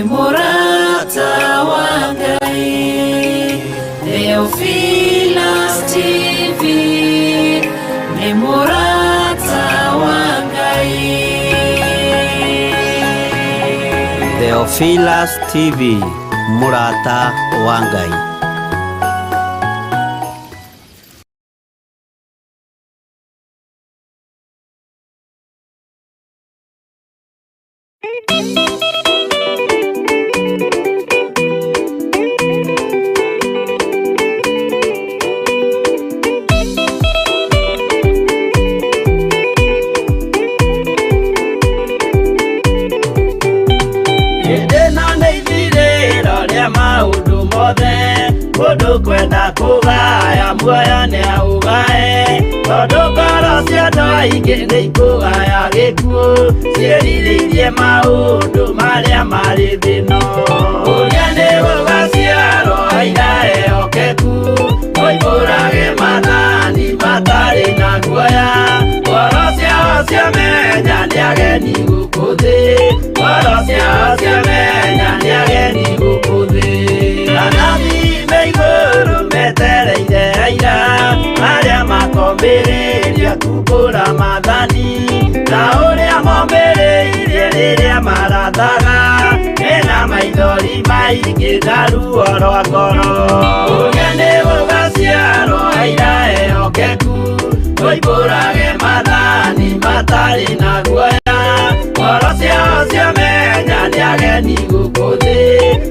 mũrata wa Ngai. Theophilus TV nĩ mũrata wa Ngai. Theophilus TV mũrata wa Ngai. Mundu kwenda kugaya muoyo ni augae, tondu ngoro cia andũ aingĩ nĩ ikũgaya gĩkuũ, ciĩrirĩirie maũndũ marĩa marĩ thĩ-ĩno. Ũrĩa nĩ gũgaciarwo aira ehokeku, moimbũrage mathani matarĩ na guoya, ngoro ciao ciamenya nĩ ageni gũkũ thĩ, ngoro ciao ciamenya nĩ ageni gũkũ thĩ. Igũrũ metereire aira arĩa makomĩrĩria kumbũra mathani, na ũrĩa momĩrĩirie rĩrĩa marathaga, mena maithori maingĩ na ruo rwa ngoro. Ũrĩa nĩ gũgaciarwo aira ehokeku, moimbũrage mathani matarĩ na guoya, ngoro ciao ciamenya nĩ ageni gũkũ thĩ,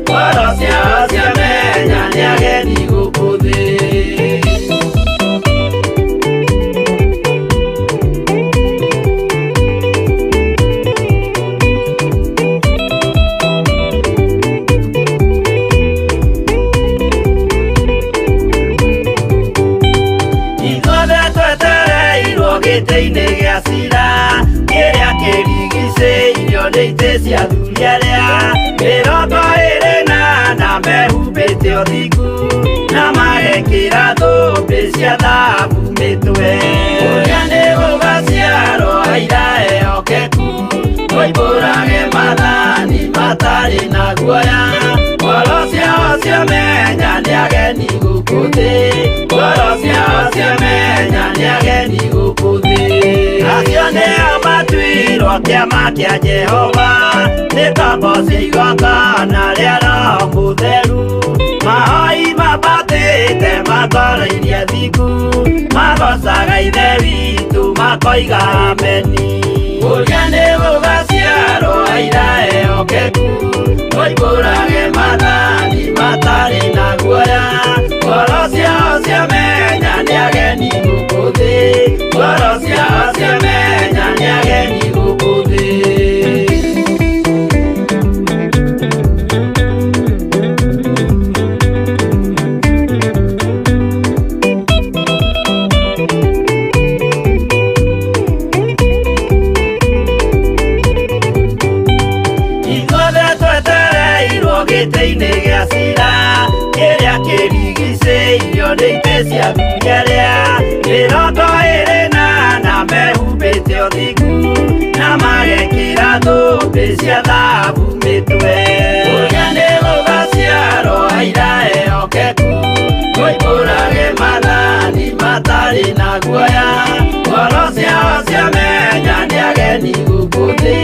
ngoro ciao ciamenya nĩ ageni gũkũ thĩ. Ithuothe twetereirwo gĩtĩ-inĩ gĩa cira, kĩrĩa kĩrigicĩirio nĩ itĩ cia athuri arĩa mĩrongo ĩrĩ na ana mehumbĩte ũthingu, na magekĩra thũmbĩ cia thahabu mĩtwe. Ũrĩa nĩ gũgaciarwo aira ehokeku, moimbũrage mathani matarĩ na guoya, ngoro ciao ciamenya nĩ ageni gũkũ thĩ, ngoro ciao ciamenya nĩ ageni gũkũ thĩ. Acio nĩo matuirwo kĩama kĩa Jehova, nĩ tombo cia igongona rĩa Roho Mũtheru, mahoi mabatĩte makoreirie thingu, magocaga ithe witũ makoiga ameni. Ũrĩa nĩ gũgaciarwo aira ehokeku, moimbũrage mathani matarĩ na guoya, ngoro ciao ciamenya nĩ ageni gũkũ thĩ, ngoro ciao ciamenya nĩ ageni gũkũ thĩ. Gĩtĩ-inĩ gĩa cira, kĩrĩa kĩrigicĩirio nĩ itĩ cia athuri arĩa mĩrongo ĩrĩ na ana mehumbĩte ũthingu, na magekĩra thũmbĩ cia thahabu mĩtwe. Ũrĩa nĩ gũgaciarwo aira ehokeku, moimbũrage mathani matarĩ na guoya, ngoro ciao ciamenya nĩ ageni gũkũ thĩ,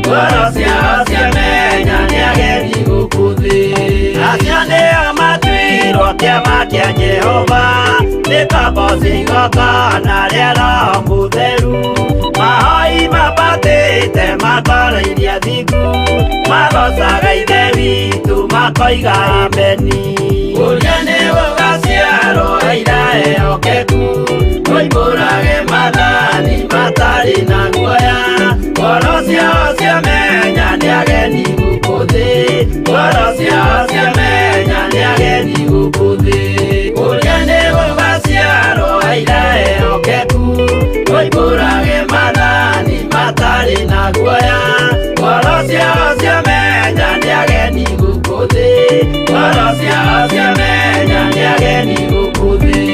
ngoro ciao ciamenya nĩ ageni gũkũ thĩ. Acio nĩo matuirwo kĩama kĩa Jehova, nĩ tombo cia igongona rĩa Roho Mũtheru, mahoi mabatĩte makoreirie thingu, magocaga ithe witũ makoiga ameni. Ũrĩa nĩ gũgaciarwo aira ehokeku, moimbũrage mathani matarĩ na guoya, ngoro ciao ciamenya nĩ ageni gũkũ thĩ, ngoro ciao ciamenya nĩ ageni gũkũ thĩ. Ũrĩa nĩ gũgaciarwo aira ehokeku, moimbũrage mathani matarĩ na guoya, ngoro ciao ciamenya nĩ ageni gũkũ thĩ, ngoro ciao ciamenya nĩ ageni gũkũ thĩ.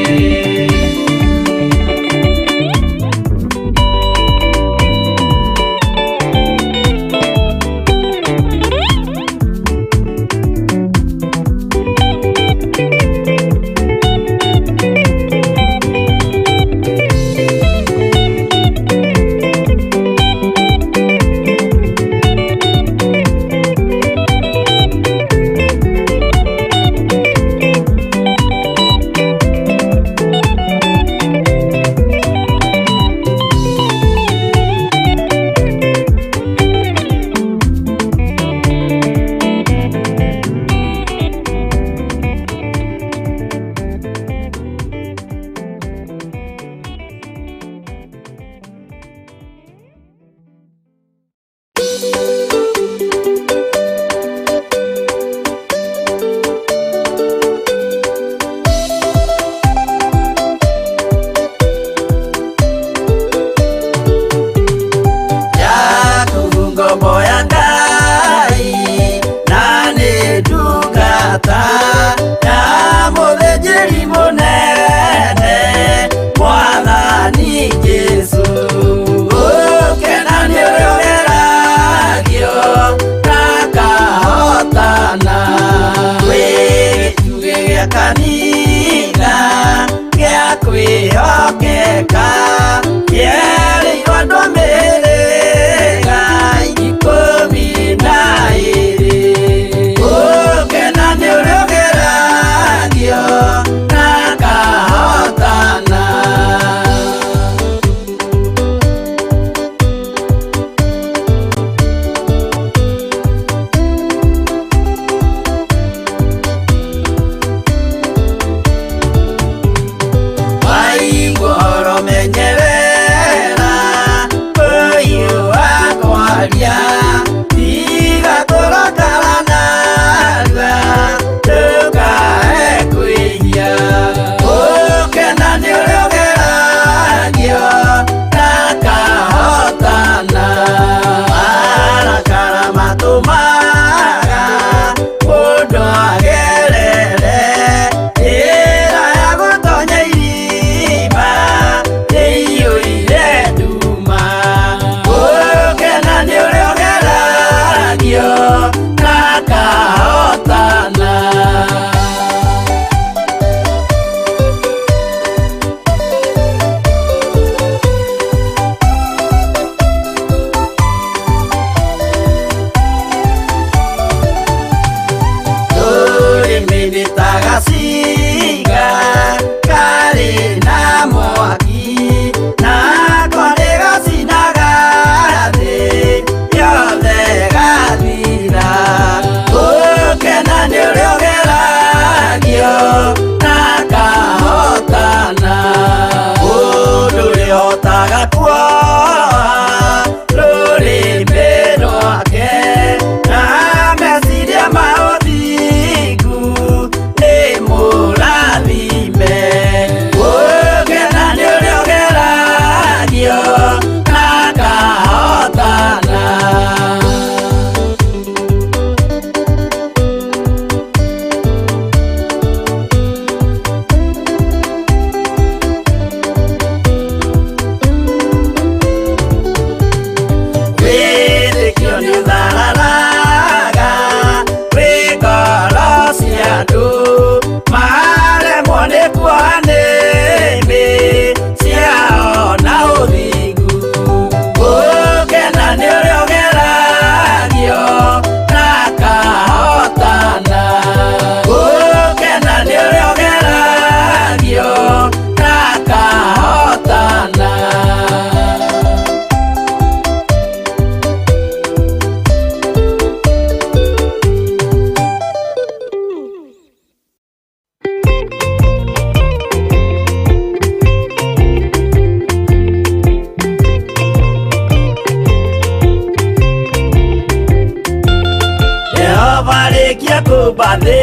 Jehova rĩkia kumba thĩ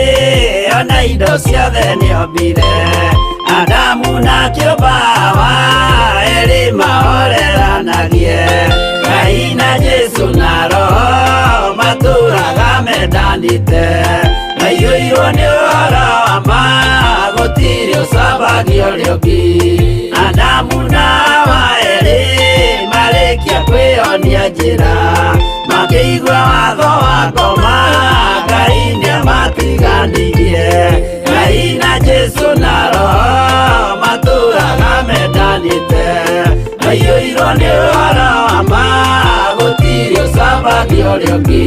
ona indo ciothe nĩombire Adamu na kĩũmba Hawa erĩ mahoreranagie Ngai na Jesu na Roho matũraga mendanĩte maiyũirwo nĩ ũhoro wa ma gũtirĩ ũcambagia ũrĩa ũngĩ Adamu na Hawa erĩ marĩkia kwĩonia njĩra makĩigua watho wa ngoma Ngai nĩamatiganirie Ngai na Jesu na Roho matũraga mendanĩte maiyũirwo nĩ ũhoro wa ma gũtirĩ ũcambagia ũrĩa ũngĩ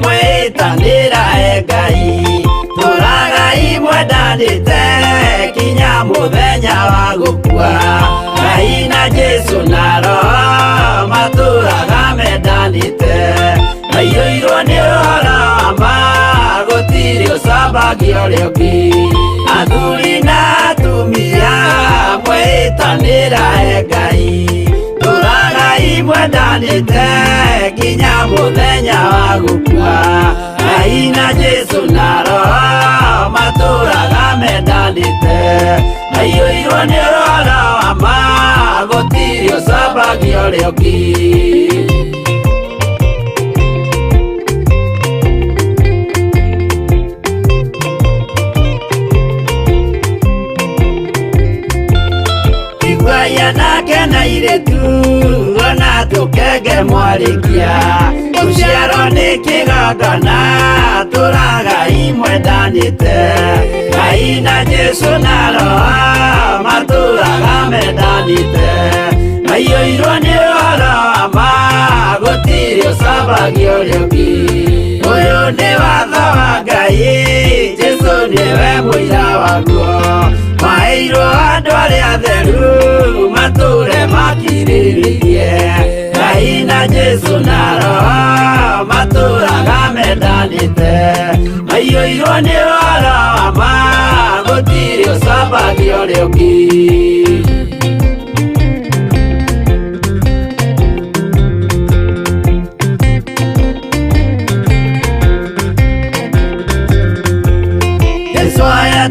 mwĩtanĩra Ngai tũragai mwendanĩte kinya mũthenya wa gũkua Ngai na Jesu na Roho matũraga mendanĩte maiyũirwo nĩ ũhoro wa ma gũtirĩ ũcambagia ũrĩa ũngĩ athuri na atumia mwĩtanĩra Ngai tũragai mwendanĩte kinya mũthenya wa gũkua Ngai na Jesu na Roho matũraga mendanĩte maiyũirwo nĩ ũhoro wa ma gũtirĩ ũcambagia ũrĩa ũngĩ Iguaya nake na iretu ona tũkenge mwarĩkia Tũciarwo nĩ kĩgongona tũragai mwendanĩte Ngai na Jesu na Roho matũraga mendanĩte maiyũirwo nĩ ũhoro wa ma gũtirĩ ũcambagia ũrĩa ũngĩ Ũyũ nĩ watho wa Ngai Jesu nĩwe mũira waguo maheirwo andũ arĩa atheru matũre makirĩrĩirie Ngai na Jesu na Roho matũraga mendanĩte maiyũirwo nĩ ũhoro wa ma gũtirĩ ũcambagia ũrĩa ũngĩ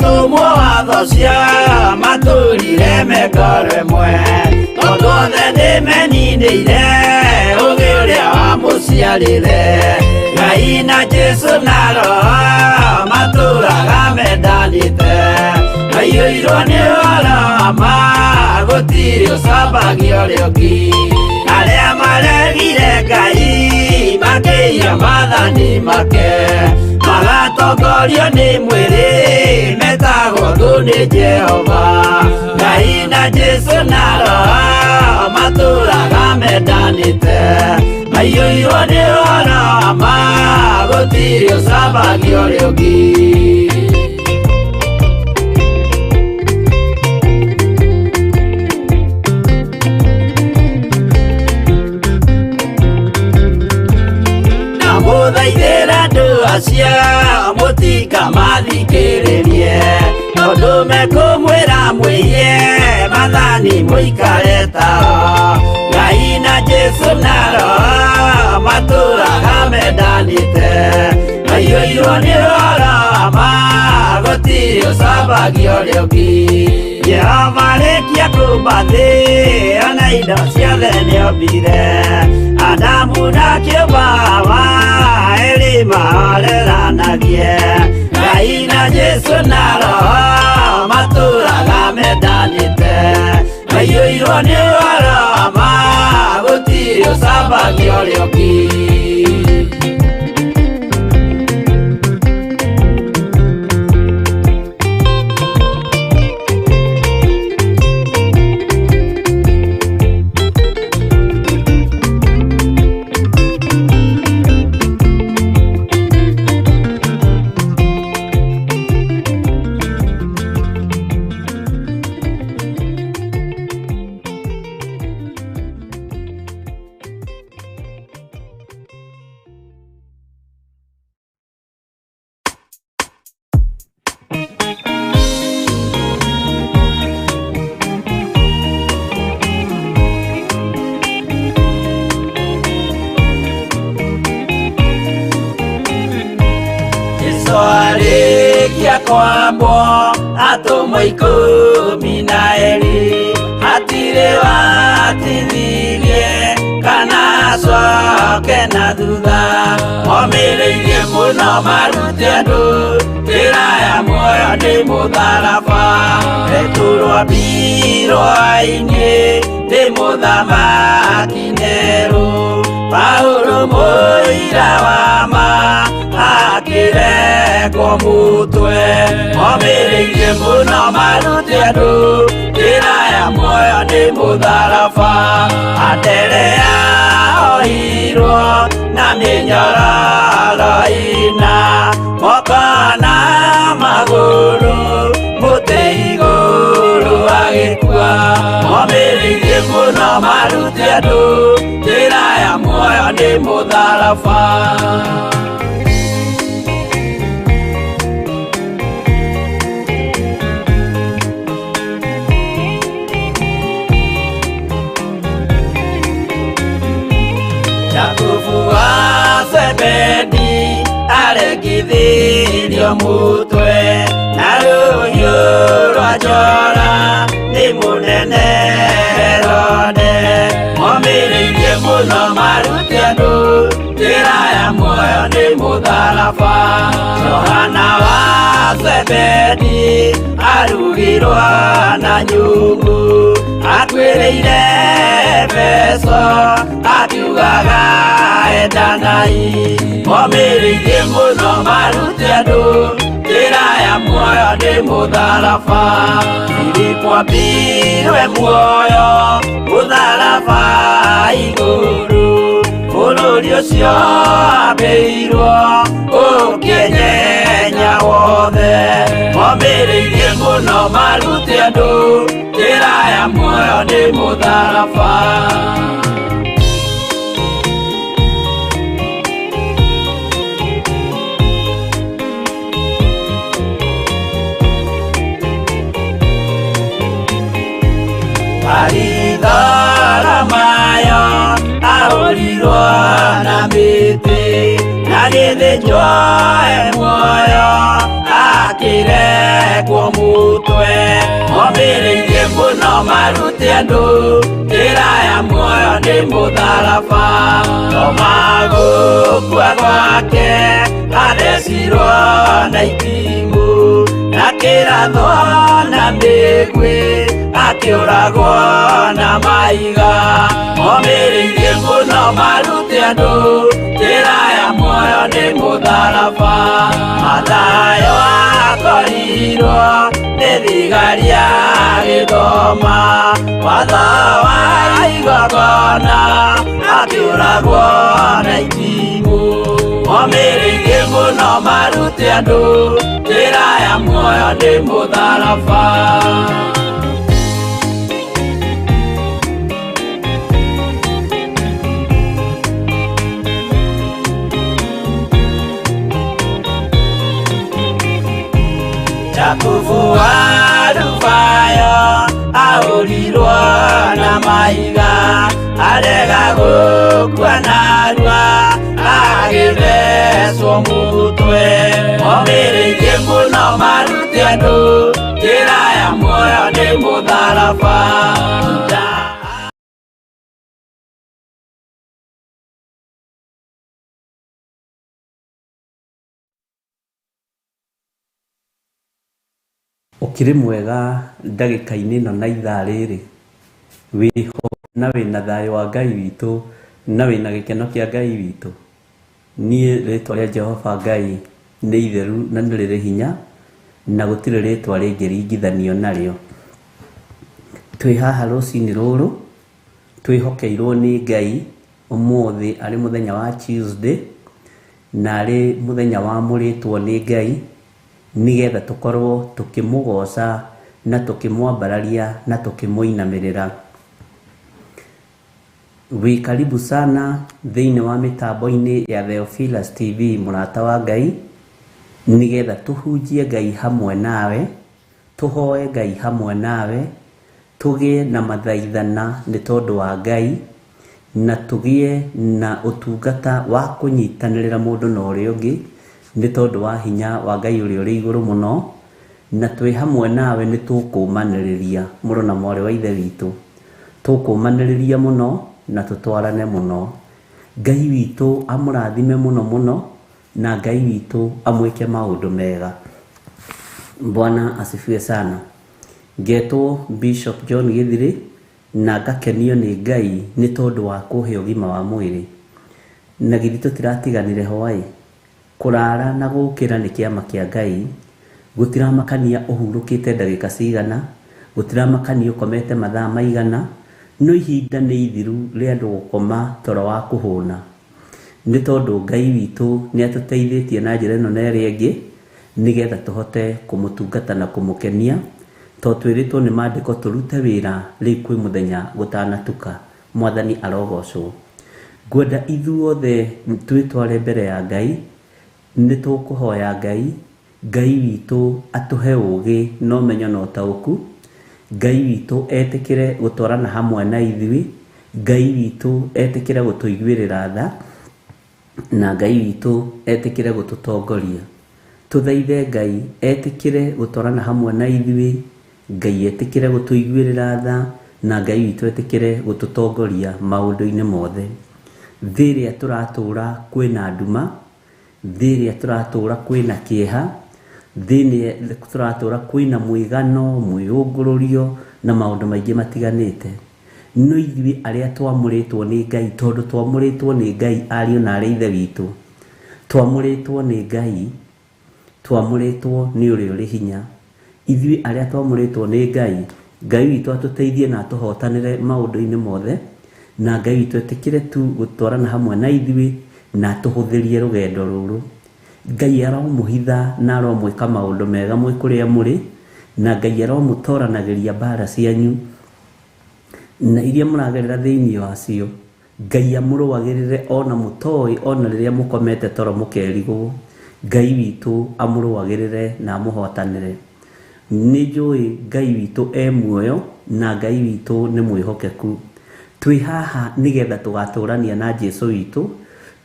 tũmwo watho cia matũrire mekoro ĩmwe tondũ othe nĩmeninĩire ũgĩ ũrĩa wamũciarire Ngai na Jesu na Roho matũraga mendanĩte maiyũirwo nĩ ũhoro wa ma gũtirĩ ũcambagia ũrĩa ũngĩ arĩa maregire Ngai makĩiya maathani make magatongorio nĩ mwĩrĩ metagwo thũ nĩ Jehova Ngai na Jesu na Roho matũraga mendanĩte maiyũirwo nĩ ũhoro wa ma gũtirĩ ũcambagia ũrĩa ũngĩ Mũthaithĩra andũ acio mũtikamathikĩrĩrie tondũ mekũmwĩra mwĩhie maathani mũikare tao Ngai na Jesu na Roho matũraga mendanĩte maiyũirwo nĩ ũhoro wa ma gũtirĩ ũcambagia ũrĩa ũngĩ Jehova rĩkia kumba thĩ ona indo ciothe nĩombire Adamu na kĩũmba Hawa erĩ mahoreranagie Ngai na Jesu na Roho matũraga mendanĩte maiyũirwo nĩ ũhoro wa ma gũtirĩ ũcambagia ũrĩa ũngĩ Kwarĩkia kwambwo atũmwo 12 hatirĩ watithirie kana acoke na thutha momĩrĩirie mũno marute andũ njĩra ya muoyo nĩ mũtharaba rĩtũrwo mbirwa-inĩ nĩ mũthamaki Nero Paulo mũira wa ma akĩrengwo mũtwe momĩrĩirie mũno marute andũ njĩra ya muoyo nĩ mũtharaba Anderea ohirwo na mĩnyororo ina moko na magũrũ mũtĩ igũrũ agĩkua momĩrĩirie mũno marute andũ njĩra ya muoyo nĩ mũtharaba Jakubu wa Zebedi aregithirio mũtwe na rũhiũ rwa njora nĩ mũnene Herode momĩrĩirie mũno marute andũ njĩra ya muoyo nĩ mũtharaba Johana wa Zebedi arugirwo na nyũngũ akuĩrĩire Efeso akiugaga endanai momĩrĩirie mũno marute andũ njĩra ya muoyo nĩ mũtharaba Filipo ambirwe muoyo mũtharaba igũrũ bũrũri ũcio ambĩirwo ũkĩnyenya wothe momĩrĩirie mũno marute andũ njĩra ya muoyo nĩ mũtharaba Mayo ahorirwo na mĩtĩ na gĩthĩnjwo muoyo akĩrengwo mũtwe momĩrĩirie mũno marute andũ njĩra ya muoyo nĩ mũtharaba Toma gũkua gwake athecirwo na itimũ na kĩrathwo na mĩguĩ akĩũragwo na maiga momĩrĩirie mũno marute andũ njĩra ya muoyo nĩ mũtharaba Mathayo akorirwo nĩ thigari agĩthoma watho wa igongona akĩũragwo na itimũ momĩrĩirie mũno marute andũ njĩra ya muoyo nĩ mũtharaba Jakubu wa Rufayo ahorirwo na maiga arega gũkua narua agĩthecwo mũtwe momĩrĩirie mũno marute andũ njĩra ya muoyo nĩ mũtharaba Ũkĩrĩ mwega ndagĩka-inĩ ĩno na ithaa rĩrĩ wĩho na wĩna thayũ wa Ngai witũ na wĩna gĩkeno kĩa Ngai witũ niĩ rĩtwa rĩa Jehova Ngai nĩ itheru na nĩ rĩrĩ hinya na gũtirĩ rĩtwa rĩngĩringithanio narĩo twĩ haha rũcinĩ rũrũ twĩhokeirwo nĩ Ngai ũmũthĩ arĩ mũthenya wa Tuesday na arĩ mũthenya wa mũrĩtwo nĩ Ngai nigetha tukorwo tukimũgoca na tukimwambararia na tukimũinamĩrĩra wĩ karibu sana thĩinĩ wa mĩtambo-inĩ ya Theophilus TV mũrata wa Ngai nigetha tuhunjie Ngai hamwe nawe tuhoe Ngai hamwe nawe tũgĩe na mathaithana nĩ tondũ wa Ngai na tũgĩe na ũtungata wa kũnyitanĩrĩra mũndũ na ũrĩa ũngĩ nĩ tondũ wa hinya wa Ngai ũrĩa ũrĩ igũrũ mũno, na twĩ hamwe nawe nĩ tũkũmanĩrĩria mũrũ na mwarĩ wa ithe witũ, tũkũmanĩrĩria mũno na tũtwarane mũno. Ngai witũ amũrathime mũno mũno, na Ngai witũ amwĩke maũndũ mega. Bwana asifiwe sana. Ngetwo Bishop John Githiri na ngakenio nĩ Ngai nĩ tondũ wa kũhe ũgima wa mwĩrĩ. Na githĩ tũtiratiganire ho kũrara na gũkĩra nĩ kĩama kĩa Ngai. Gũtiramakania ũhurũkĩte ndagĩka cigana, gũtiramakania ũkomete mathaa maigana, no ihinda nĩ ithiru rĩa andũ gũkoma toro wa kũhũna. Nĩ tondũ Ngai witũ nĩ atũteithĩtie na njĩra ĩno na ĩrĩa ĩngĩ, nĩgetha tũhote kũmũtungata na kũmũkenia, tondũ twĩrĩtwo nĩ maandĩko tũrute wĩra rĩu kwĩ mũthenya gũtanatuka. Mwathani arogocwo. Ngwenda ithuothe twĩtware mbere ya Ngai, nĩ tũkũhoya Ngai, Ngai witũ atũhe ũũgĩ na ũmenyo na ũtaũku. Ngai witũ etĩkĩre gũtwarana hamwe na ithuĩ. Ngai witũ etĩkĩre gũtũiguĩrĩra tha, na Ngai witũ etĩkĩre gũtũtongoria. Tũthaithe Ngai etĩkĩre gũtwarana hamwe na ithuĩ, Ngai etĩkĩre gũtũiguĩrĩra tha, na Ngai witũ etĩkĩre gũtũtongoria maũndũ-inĩ mothe. Thĩ ĩrĩa tũratũũra kwĩna nduma, thĩ ĩrĩa tũratũũra kwĩna kĩeha, thĩ ĩrĩa tũratũũra kwĩna mwĩgano, mwĩũngũrũrio na maũndũ maingĩ matiganĩte. No ithuĩ arĩa twamũrĩtwo nĩ Ngai, tondũ twamũrĩtwo nĩ Ngai ariũ na aarĩ ithe witũ, twamũrĩtwo nĩ Ngai, twamũrĩtwo nĩ ũrĩa ũrĩ hinya. Ithuĩ arĩa twamũrĩtwo nĩ Ngai, Ngai witũ atũteithie na atũhotanĩre maũndũ-inĩ mothe, na Ngai witũ etĩkĩre tu gũtwarana hamwe na ithuĩ na atũhũthĩrie rũgendo rũrũ. Ngai aromũhitha na aromwĩka maũndũ mega mwĩ kũrĩa mũrĩ, na Ngai aromũtoranagĩria mbara cianyu na iria mũragerera thĩinĩ wacio. Ngai amũrũagĩrĩre ona mũtoĩ, ona rĩrĩa mũkomete toro mũkerigwo. Ngai witũ amũrũagĩrĩre na amũhotanĩre. Nĩ njũĩ Ngai witũ muoyo, na Ngai witũ nĩ mwĩhokeku. Twĩ haha nĩgetha tũgatũrania na Jesũ witũ,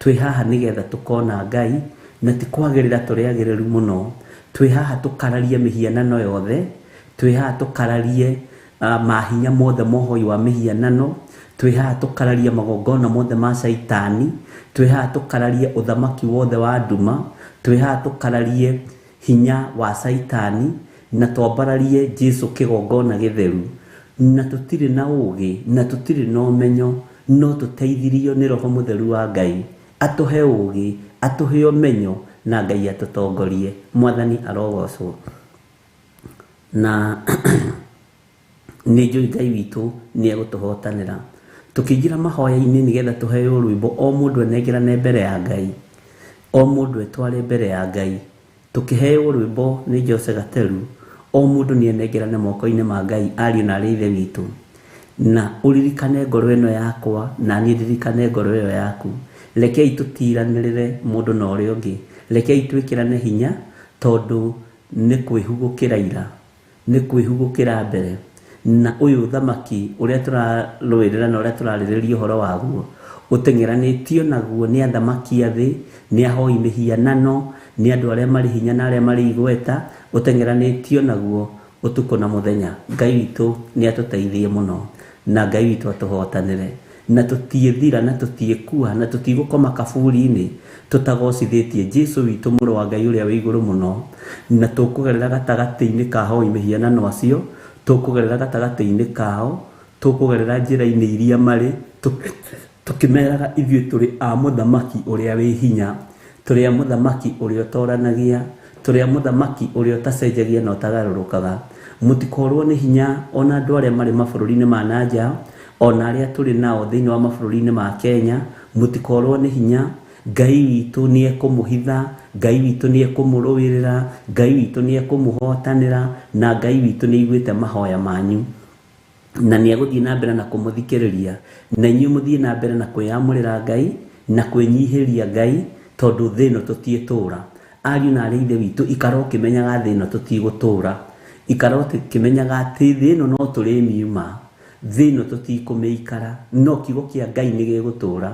twĩ haha nĩgetha tũkona Ngai, na ti kwagĩrĩra tũrĩagĩrĩru mũno. Twĩ haha tũkararie mĩhianano yothe, twĩ haha tũkararie mahinya mothe mohoi wa mĩhianano, twĩ haha tũkararie magongona mothe ma Shaitani, twĩ haha tũkararie ũthamaki wothe wa nduma, twĩ haha tũkararie hinya wa Shaitani, na twambararie Jesũ kĩgongona gĩtheru. Na tũtirĩ na ũũgĩ, na tũtirĩ na ũmenyo, no tũteithirio nĩ Roho Mũtheru wa Ngai. Atũhe ũũgĩ, atũhe ũmenyo, na Ngai atũtongorie. Mwathani arogocwo. Na nĩ njũĩ Ngai witũ nĩ egũtũhotanĩra. Tũkĩingĩra mahoya-inĩ nĩgetha tũheo rwĩmbo, o mũndũ enengerane mbere ya Ngai, o mũndũ etware mbere ya Ngai. Tũkĩheo rwĩmbo nĩ Jose Gateru, o mũndũ nĩ enengerane moko-inĩ ma Ngai ariũ na aarĩ ithe witũ, na ũririkane ngoro ĩno yakwa, na niĩ ndirikane ngoro ĩyo yaku. Rekei tũtiranĩrĩre mũndũ na ũrĩa ũngĩ, rekei twĩkĩrane hinya, tondũ nĩ kwĩhugũkĩra ira, nĩ kwĩhugũkĩra mbere. Na ũyũ ũthamaki ũrĩa tũrarũĩrĩra na ũrĩa tũrarĩrĩria ũhoro waguo, ũteng'eranĩtio naguo nĩ athamaki a thĩ, nĩ ahoi mĩhianano, nĩ andũ arĩa marĩ hinya na arĩa marĩ igweta, ũteng'eranĩtio naguo ũtukũ na mũthenya. Ngai witũ nĩ atũteithie mũno, na Ngai witũ atũhotanĩre, na tũtiethira, na tũtiekua, na tũtigũkoma kaburi-inĩ tũtagocithĩtie Jesũ witũ mũrũ wa Ngai ũrĩa wĩ igũrũ mũno, na tũkũgerera gatagatĩ-inĩ ka hoi mĩhianano acio, tũkũgerera gatagatĩ-inĩ kao, tũkũgerera njĩra-inĩ iria marĩ, tũkĩmeraga ithuĩ tũrĩ a mũthamaki ũrĩa wĩ hinya, tũrĩ a mũthamaki ũrĩa ũtoranagia, tũrĩ a mũthamaki ũrĩa ũtacenjagia na ũtagarũrũkaga. Mũtikorwo nĩ hinya ona andũ arĩa marĩ mabũrũri-inĩ ma nanja, ona arĩa tũrĩ nao thĩinĩ wa mabũrũri-inĩ ma Kenya, mũtikorwo nĩ hinya. Ngai witũ nĩ ekũmũhitha, Ngai witũ nĩ ekũmũrũĩrĩra, Ngai witũ nĩ ekũmũhotanĩra, na Ngai witũ nĩ aiguĩte mahoya manyu, na nĩ egũthiĩ na mbere na kũmũthikĩrĩria, na inyuĩ mũthiĩ na mbere na kwĩyamũrĩra Ngai na kwĩnyihĩria Ngai, tondũ thĩ ĩno tũtiĩtũũra. Ariũ na aarĩ ithe witũ, ikara ũkĩmenyaga thĩ ĩno tũtigũtũũra, ikara ũkĩmenyaga atĩ thĩ ĩno no tũrĩmiuma, thĩ ĩno tũtikũmĩikara, no kiugo kĩa Ngai nĩ gĩgũtũũra.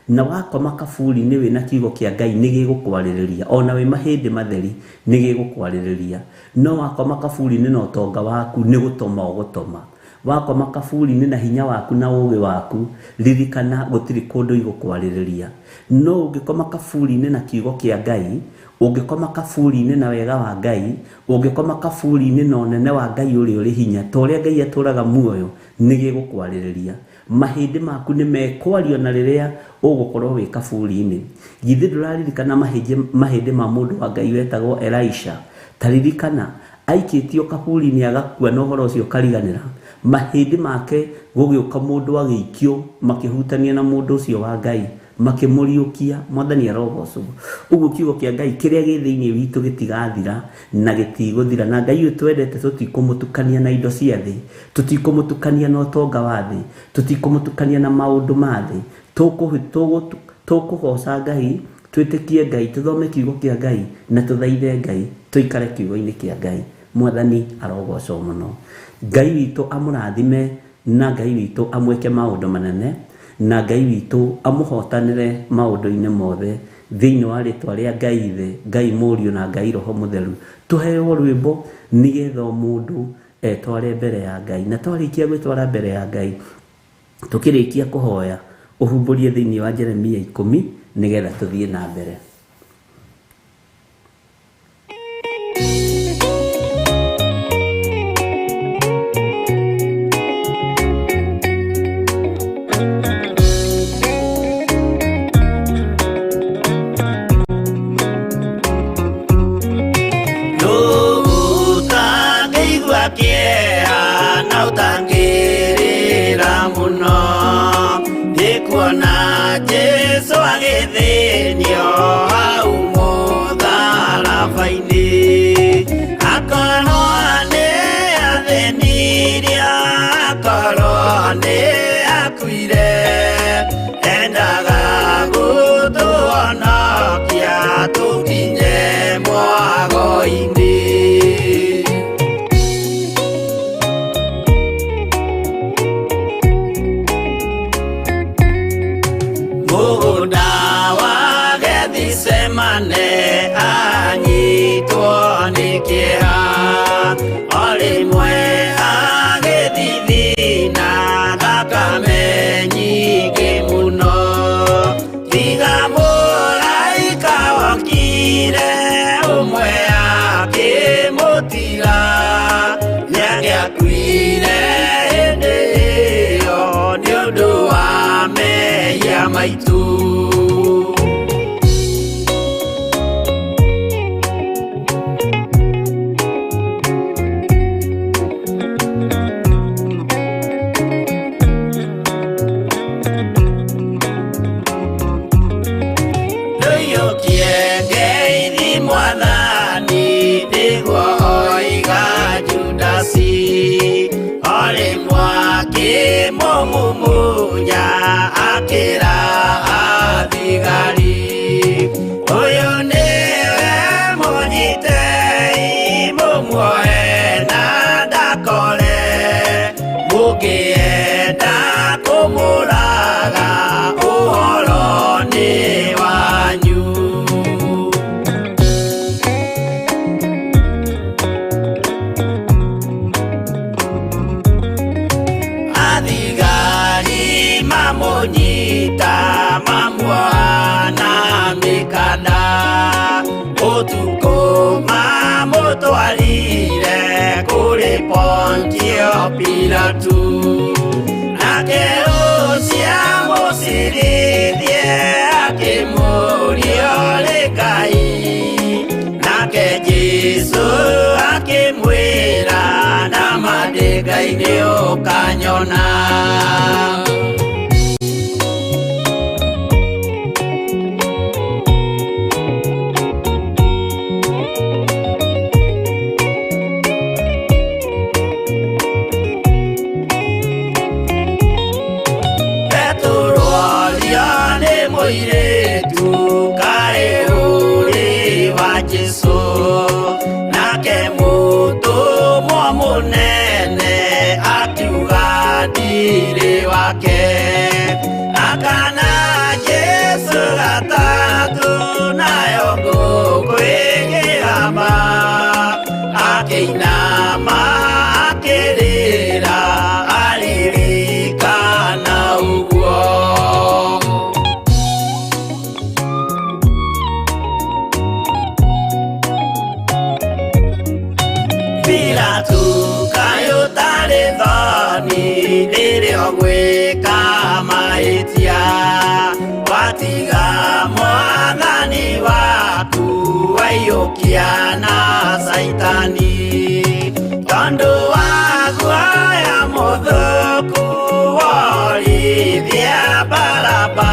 na wakoma kaburi-inĩ wĩna kiugo kĩa Ngai nĩ gĩgũkwarĩrĩria, ona wĩ mahĩndĩ matheri nĩ gĩgũkwarĩrĩria. No wakoma kaburi-inĩ na ũtonga waku nĩ gũtoma ũgũtoma. Wakoma kaburi-inĩ na hinya waku na ũũgĩ waku, ririkana gũtirĩ kũndũ igũkwarĩrĩria. No ũngĩkoma kaburi-inĩ na kiugo kĩa Ngai, ũngĩkoma kaburi-inĩ na wega wa Ngai, ũngĩkoma kaburi-inĩ na ũnene wa Ngai ũrĩa ũrĩ hinya, ta ũrĩa Ngai atũraga muoyo, nĩ gĩgũkwarĩrĩria. Mahĩndĩ maku nĩ mekwario na rĩrĩa ũgũkorwo wĩ kaburi-inĩ. Githĩ ndũraririkana mahĩndĩ ma mũndũ wa Ngai wetagwo Elisha? Taririkana aikĩtio kaburi-inĩ agakua na ũhoro ũcio ũkariganĩra. Mahĩndĩ make gũgĩũka mũndũ agĩikio makĩhutania na mũndũ ũcio wa Ngai, makĩmũriũkia. Mwathani arogocwo. Ũguo kiugo kĩa Ngai kĩrĩa gĩ thĩinĩ witũ gĩtigathira na gĩtigũthira. Na Ngai ũyũ twendete tũtikũmũtukania na indo cia thĩ, tũtikũmũtukania na ũtonga wa thĩ, tũtikũmũtukania na maũndũ ma thĩ. Tũkũgoca Ngai, twĩtĩkie Ngai, tũthome kiugo kĩa Ngai na tũthaithe Ngai, tũikare kiugo-inĩ kĩa Ngai. Mwathani arogocwo mũno. Ngai witũ amũrathime, na Ngai witũ amweke maũndũ manene, na Ngai witũ amũhotanĩre maũndũ-inĩ mothe thĩinĩ wa rĩtwa rĩa Ngai Ithe, Ngai Mũriũ na Ngai Roho Mũtheru. Tũheo rwĩmbo nĩgetha mũndũ etware mbere ya Ngai, na twarĩkia gwĩtwara mbere ya Ngai, tũkĩrĩkia kũhoya ũhumbũrie thĩinĩ wa Jeremia 10 nĩgetha tũthiĩ na mbere. Akana je tukayo tare thoni rĩrĩa gwĩka mahĩtia watiga mwathani waku waiyũkia na saitani tondũ wa guoya mũthũku worithia Baraba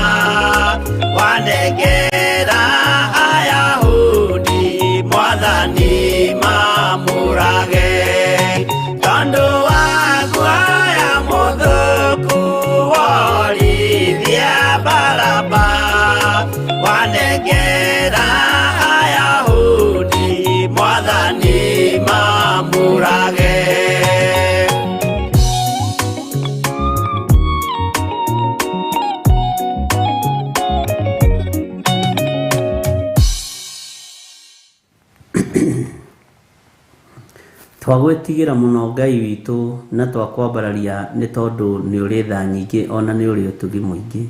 wanengera Ayahudi mwathani mamũrage tondũ wa guoya mũthũku worithia Baraba wanengera Ayahudi mwathani mamũrage. Twagwĩtigĩra mũno Ngai witũ na twakwambararia nĩ tondũ nĩ ũrĩ tha nyingĩ ona nĩ ũrĩ ũtugi mũingĩ.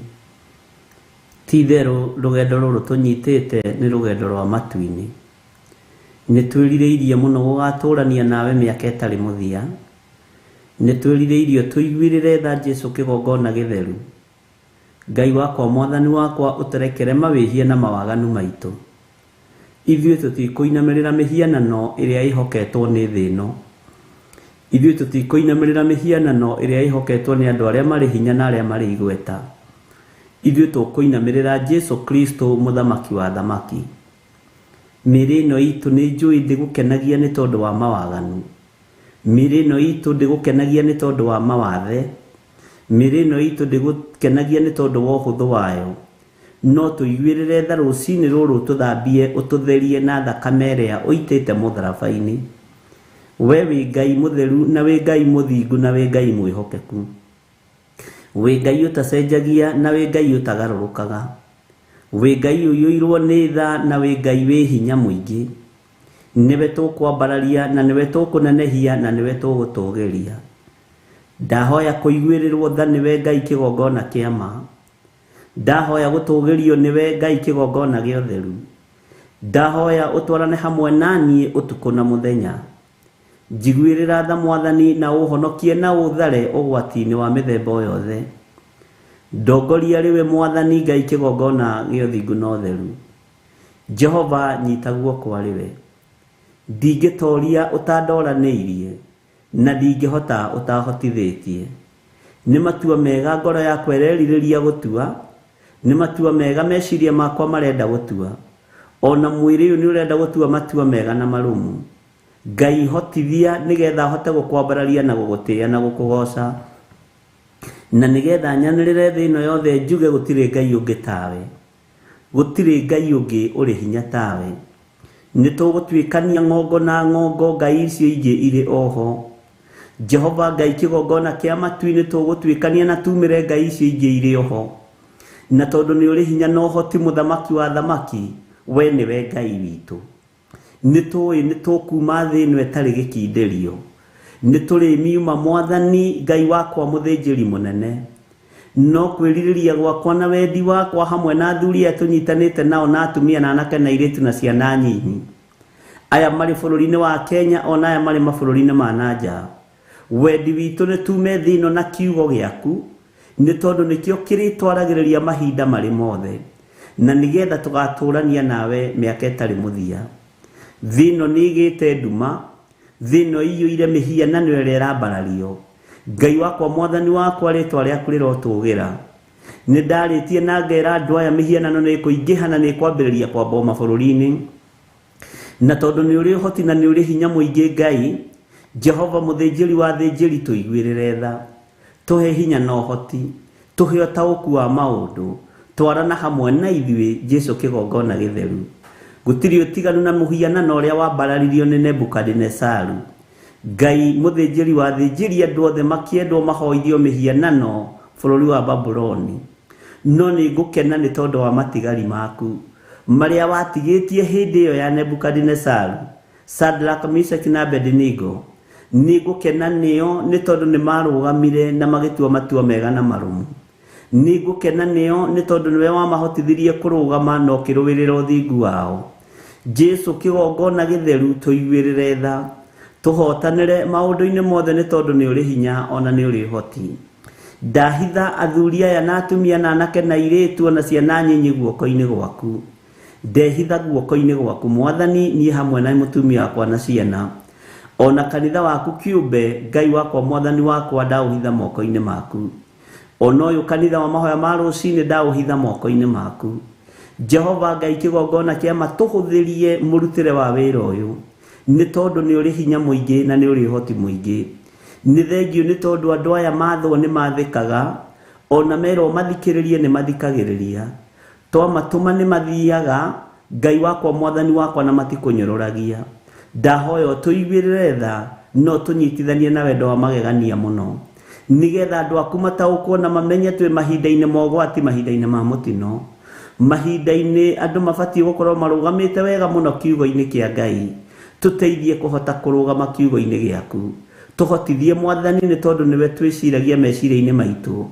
Ti therũ rũgendo rũrũ tũnyitĩte nĩ rũgendo rwa matu-inĩ. Nĩ twĩrirĩirie mũno gũgatũrania nawe mĩaka ĩtarĩ mũthia. Nĩ twĩrirĩirie tũiguĩrĩre tha Jesũ kĩgongona gĩtheru. Ngai wakwa mwathani wakwa ũtũrekere mawĩhia na mawaganu maitũ. Ithuĩ tũtikũinamĩrĩra mĩhianano ĩrĩa ĩhoketwo nĩ thĩ ĩno. Ithuĩ tũtikũinamĩrĩra mĩhianano ĩrĩa ĩhoketwo nĩ andũ arĩa marĩ hinya na arĩa marĩ igweta. Ithuĩ tũkũinamĩrĩra Jesũ Kristo mũthamaki wa thamaki. Mĩĩrĩ ĩno itũ nĩ njũĩ ndĩgũkenagia nĩ tondũ wa mawaganu. Mĩĩrĩ ĩno itũ ndĩgũkenagia nĩ tondũ wa mawathe. Mĩĩrĩ ĩno itũ ndĩgũkenagia nĩ tondũ wa ũhũthũ wayo. No tũiguĩrĩre tha rũcinĩ rũrũ tũthambie ũtũtherie na thakame ĩrĩa ũitĩte mũtharaba-inĩ. We wĩ Ngai mũtheru na wĩ Ngai mũthingu na wĩ Ngai mwĩhokeku. Wĩ Ngai ũtacenjagia na wĩ Ngai ũtagarũrũkaga. Wĩ Ngai ũiyũirwo nĩ tha na wĩ Ngai wĩ hinya mũingĩ. Nĩwe tũkwambararia na nĩwe tũkũnenehia na nĩwe tũgũtũũgĩria. Ndahoya kũiguĩrĩrwo tha nĩwe Ngai kĩgongona kĩa ma. Ndahoya gũtũũgĩrio nĩwe Ngai kĩgongona gĩa ũtheru. Ndahoya ũtwarane hamwe naniĩ ũtukũ na mũthenya. Njiguĩrĩra tha Mwathani na ũhonokie na ũthare ũgwati-inĩ wa mĩthemba yothe. Ndongoria rĩwe Mwathani Ngai kĩgongona gĩa ũthingu na ũtheru. Jehova nyita guoko rĩwe. Ndingĩtoria ũtandoranĩirie na ndingĩhota ũtahotithĩtie. Nĩ matua mega ngoro yakwa ĩrerirĩria gũtua. Nĩ matua mega meciria makwa marenda gũtua. Ona mwĩrĩ ũyũ nĩ ũrenda gũtua matua mega na marũmu. Ngai hotithia nĩgetha hote gũkwambararia na gũgũtĩĩa na gũkũgoca. Na nĩgetha nyanĩrĩre thĩ ĩno yothe njuge gũtirĩ Ngai ũngĩ tawe. Gũtirĩ Ngai ũngĩ ũrĩ hinya tawe. Nĩ tũgũtuĩkania ng'ongo na ng'ongo ngai icio ingĩ irĩ oho. Jehova Ngai kĩgongona kĩa matu-inĩ tũgũtuĩkania na tumĩre ngai icio ingĩ irĩ oho. Na tondũ nĩ ũrĩ hinya na ũhoti mũthamaki wa thamaki, we nĩwe Ngai witũ. Nĩ tũĩ nĩ tũkuma thĩ ĩno ĩtarĩ gĩkindĩrio. Nĩ tũrĩ miuma Mwathani Ngai wakwa mũthĩnjĩri mũnene. No kwĩrirĩria gwakwa na wendi wakwa hamwe na athuri aya tũnyitanĩte nao na atumia na anake na airĩtu na ciana nyinyi. Aya marĩ bũrũri-inĩ wa Kenya ona aya marĩ mabũrũri-inĩ ma nanja. Wendi witũ nĩ tume thĩ ĩno na kiugo gĩaku. Nĩ tondũ nĩkĩo kĩrĩtwaragĩrĩria mahinda marĩ mothe. Na nĩgetha tũgatũrania nawe mĩaka ĩtarĩ mũthia. Thĩ ĩno nĩ ĩgĩte nduma. Thĩ ĩno ĩiyũire mĩhianano ĩrĩa ĩrambarario. Ngai wakwa Mwathani wakwa rĩtwa rĩaku rĩrotũũgĩra. Nĩ ndarĩtie na ngera andũ aya mĩhianano nĩ ĩkũingĩha na nĩ ĩkwambĩrĩria kwamba mabũrũri-inĩ. Na tondũ nĩ ũrĩ ũhoti na nĩ ũrĩ hinya mũingĩ Ngai, Jehova mũthĩnjĩri wa thĩnjĩri tũiguĩrĩre tha. Tũhe hinya na ũhoti. Tũhe ũtaũku wa maũndũ. Twarana hamwe na ithuĩ Jesũ kĩgongona gĩtheru. Gũtirĩ ũtiganu na mũhianano ũrĩa wambararirio nĩ Nebukadinezaru. Ngai mũthĩnjĩri wa thĩnjĩri andũ othe makĩendwo mahoithio mĩhianano bũrũri wa Babuloni. No nĩ ngũkena nĩ tondũ wa matigari maku marĩa watigĩtie hĩndĩ ĩyo ya Nebukadinezaru, Shadrach, Meshach na Abednego. Nĩ ngũkena nĩo nĩ tondũ nĩ marũgamire na magĩtua matua mega na marũmu. Nĩ ngũkena nĩo nĩ tondũ nĩwe wamahotithirie kũrũgama na ũkĩrũĩrĩra ũthingu wao. Jesũ kĩgongona gĩtheru tũiguĩrĩre tha. tuhotanire maundu-ini mothe ni tondu ni uri hinya ona ni uri hoti. Ndahitha athuri aya na atumia na anake na airitu ona ciana nyinyi guoko-ini gwaku. Ndehitha guoko-ini gwaku Mwathani, nie hamwe na mutumia wakwa na ciana ona kanitha waku kiumbe. Ngai wakwa Mwathani wakwa ndauhitha moko-ini maku. Ona uyu kanitha wa mahoya ma rucini ndauhitha moko-ini maku. Jehova Ngai kigongona kia matuhuthirie murutire wa wira uyu ni tondu ni uri hinya muingi na ni uri hoti muingi. Ni thengio ni tondu andu aya mathwo ni mathikaga ona mero mathikiririe ni mathikagiriria. Twamatuma ni mathiaga. Ngai wakwa Mwathani wakwa na matikunyorораgia. Ndahoya tuiguirire tha no tunyitithanie na wendo wa magegania muno nigetha andu aku mataukwo na mamenye twi mahinda-ini mogwati, mahinda-ini ma mutino, mahinda-ini andu mabatie gukorwo marugamite wega muno kiugo-ini kia Ngai. Tuteithie kuhota kurugama kiugo-ini giaku. Tuhotithie Mwathani ni tondu niwe twiciragia meciria-ini maitu.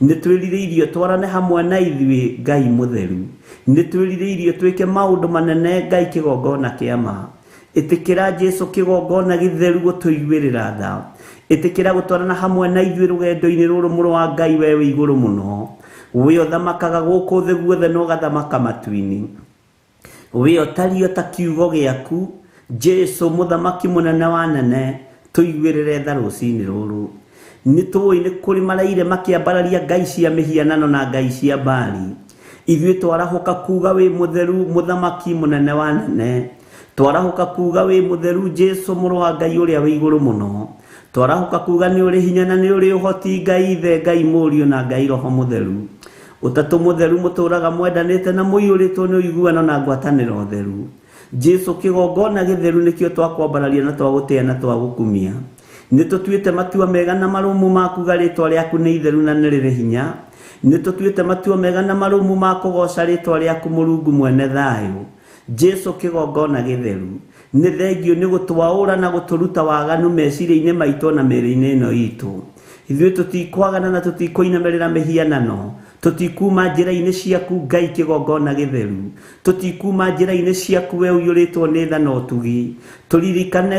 Ni twiririirio twarane hamwe na ithui Ngai mutheru. Ni twiririirio twike maundu manene Ngai kigongona kia ma. Itikira Jesu kigongona githeru gutuiguirira tha. Itikira gutwarana hamwe na ithui rugendo-ini ruru muru wa Ngai we iguru muno. We othamakaga guku thi guothe no gathamaka matu-ini. We otario ta kiugo giaku Jesu muthamaki munene wa nene. Tuiguirire tha rucini ruru. Ni tuwi ni kuri maraire makiambararia ngai cia mihianano na ngai cia Baali. Ithui twarahuka kuga we mutheru muthamaki munene wa nene. Twarahuka kuga we mutheru Jesu muru wa Ngai uria we iguru muno. Twarahuka kuga ni uri hinya na ni uri uhoti Ngai ithe, Ngai Murio na Ngai Roho mutheru. Utatu mutheru muturaga mwendanite na muiyuritwo ni uiguano na ngwataniro theru. Jesu kigongona githeru nikio twakwambararia na twagutia na twagukumia. Ni tutuite matua mega na marumu makuga ritwa riaku ni itheru na ni riri hinya. Ni tutuite matua mega na marumu makugoca ritwa riaku Murungu mwene thayu. Jesu kigongona githeru ni thengio ni gutwaura na guturuta waganu meciria-ini maitu na mĩĩrĩ-inĩ ĩno itu. Ithuĩ tutikwagana na tutikuinamerera mihianano. Tutikuma njĩra-inĩ ciaku Ngai kigongona githeru. Tutikuma njĩra-inĩ ciaku we ũiyũrĩtwo nĩ tha na ũtugi. Turirikane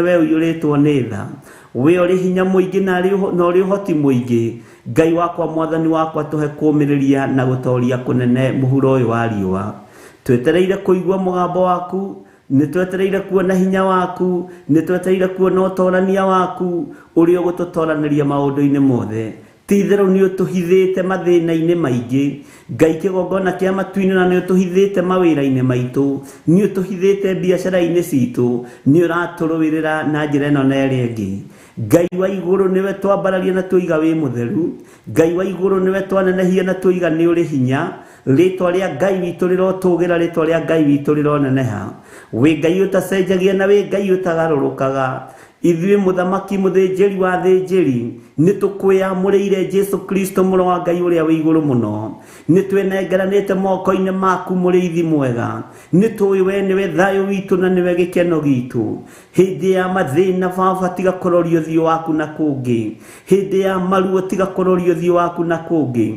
we ũiyũrĩtwo nĩ tha. We ũrĩ hinya mũingĩ na ũrĩ ũhoti mũingĩ. Ngai wakwa Mwathani wakwa tuhe kũũmĩrĩria na gũtoria kũnene mũhuro ũyũ wa riũa. Twetereire kuigua mugambo waku, ni twetereire kuona hinya waku, ni twetereire kuona utorania waku uria gututoraniria maundu-ini mothe. Tithiru ni utuhithite mathina-ini maingi. Ngai kigongona kia matu-ini na ni utuhithite mawira-ini maitu, ni utuhithite biacara-ini citu, ni uraturuirira na njira ino na iria ingi. Ngai wa iguru niwe twambararia na tuiga wi mutheru. Ngai wa iguru niwe twanenehia na tuiga ni uri hinya. Ritwa ria Ngai witu rirotugira, ritwa ria Ngai witu rironeneha. We Ngai utacenjagia na we Ngai utagarũrũkaga. Ithuĩ muthamaki muthinjiri wa thinjiri ni tukwiyamũrĩire Jesu Kristo mũrũ wa Ngai ũrĩa wĩ igũrũ mũno. Ni twenengeranĩte moko-inĩ maku mũrĩithi mwega. Ni tũĩ we nĩwe thayũ witũ na nĩwe gĩkeno gitũ. Hĩndĩ ya mathĩna Baba tiga kũroria ũthiũ waku na kũngĩ. Hĩndĩ ya maruo tiga kũroria ũthiũ waku na kũngĩ.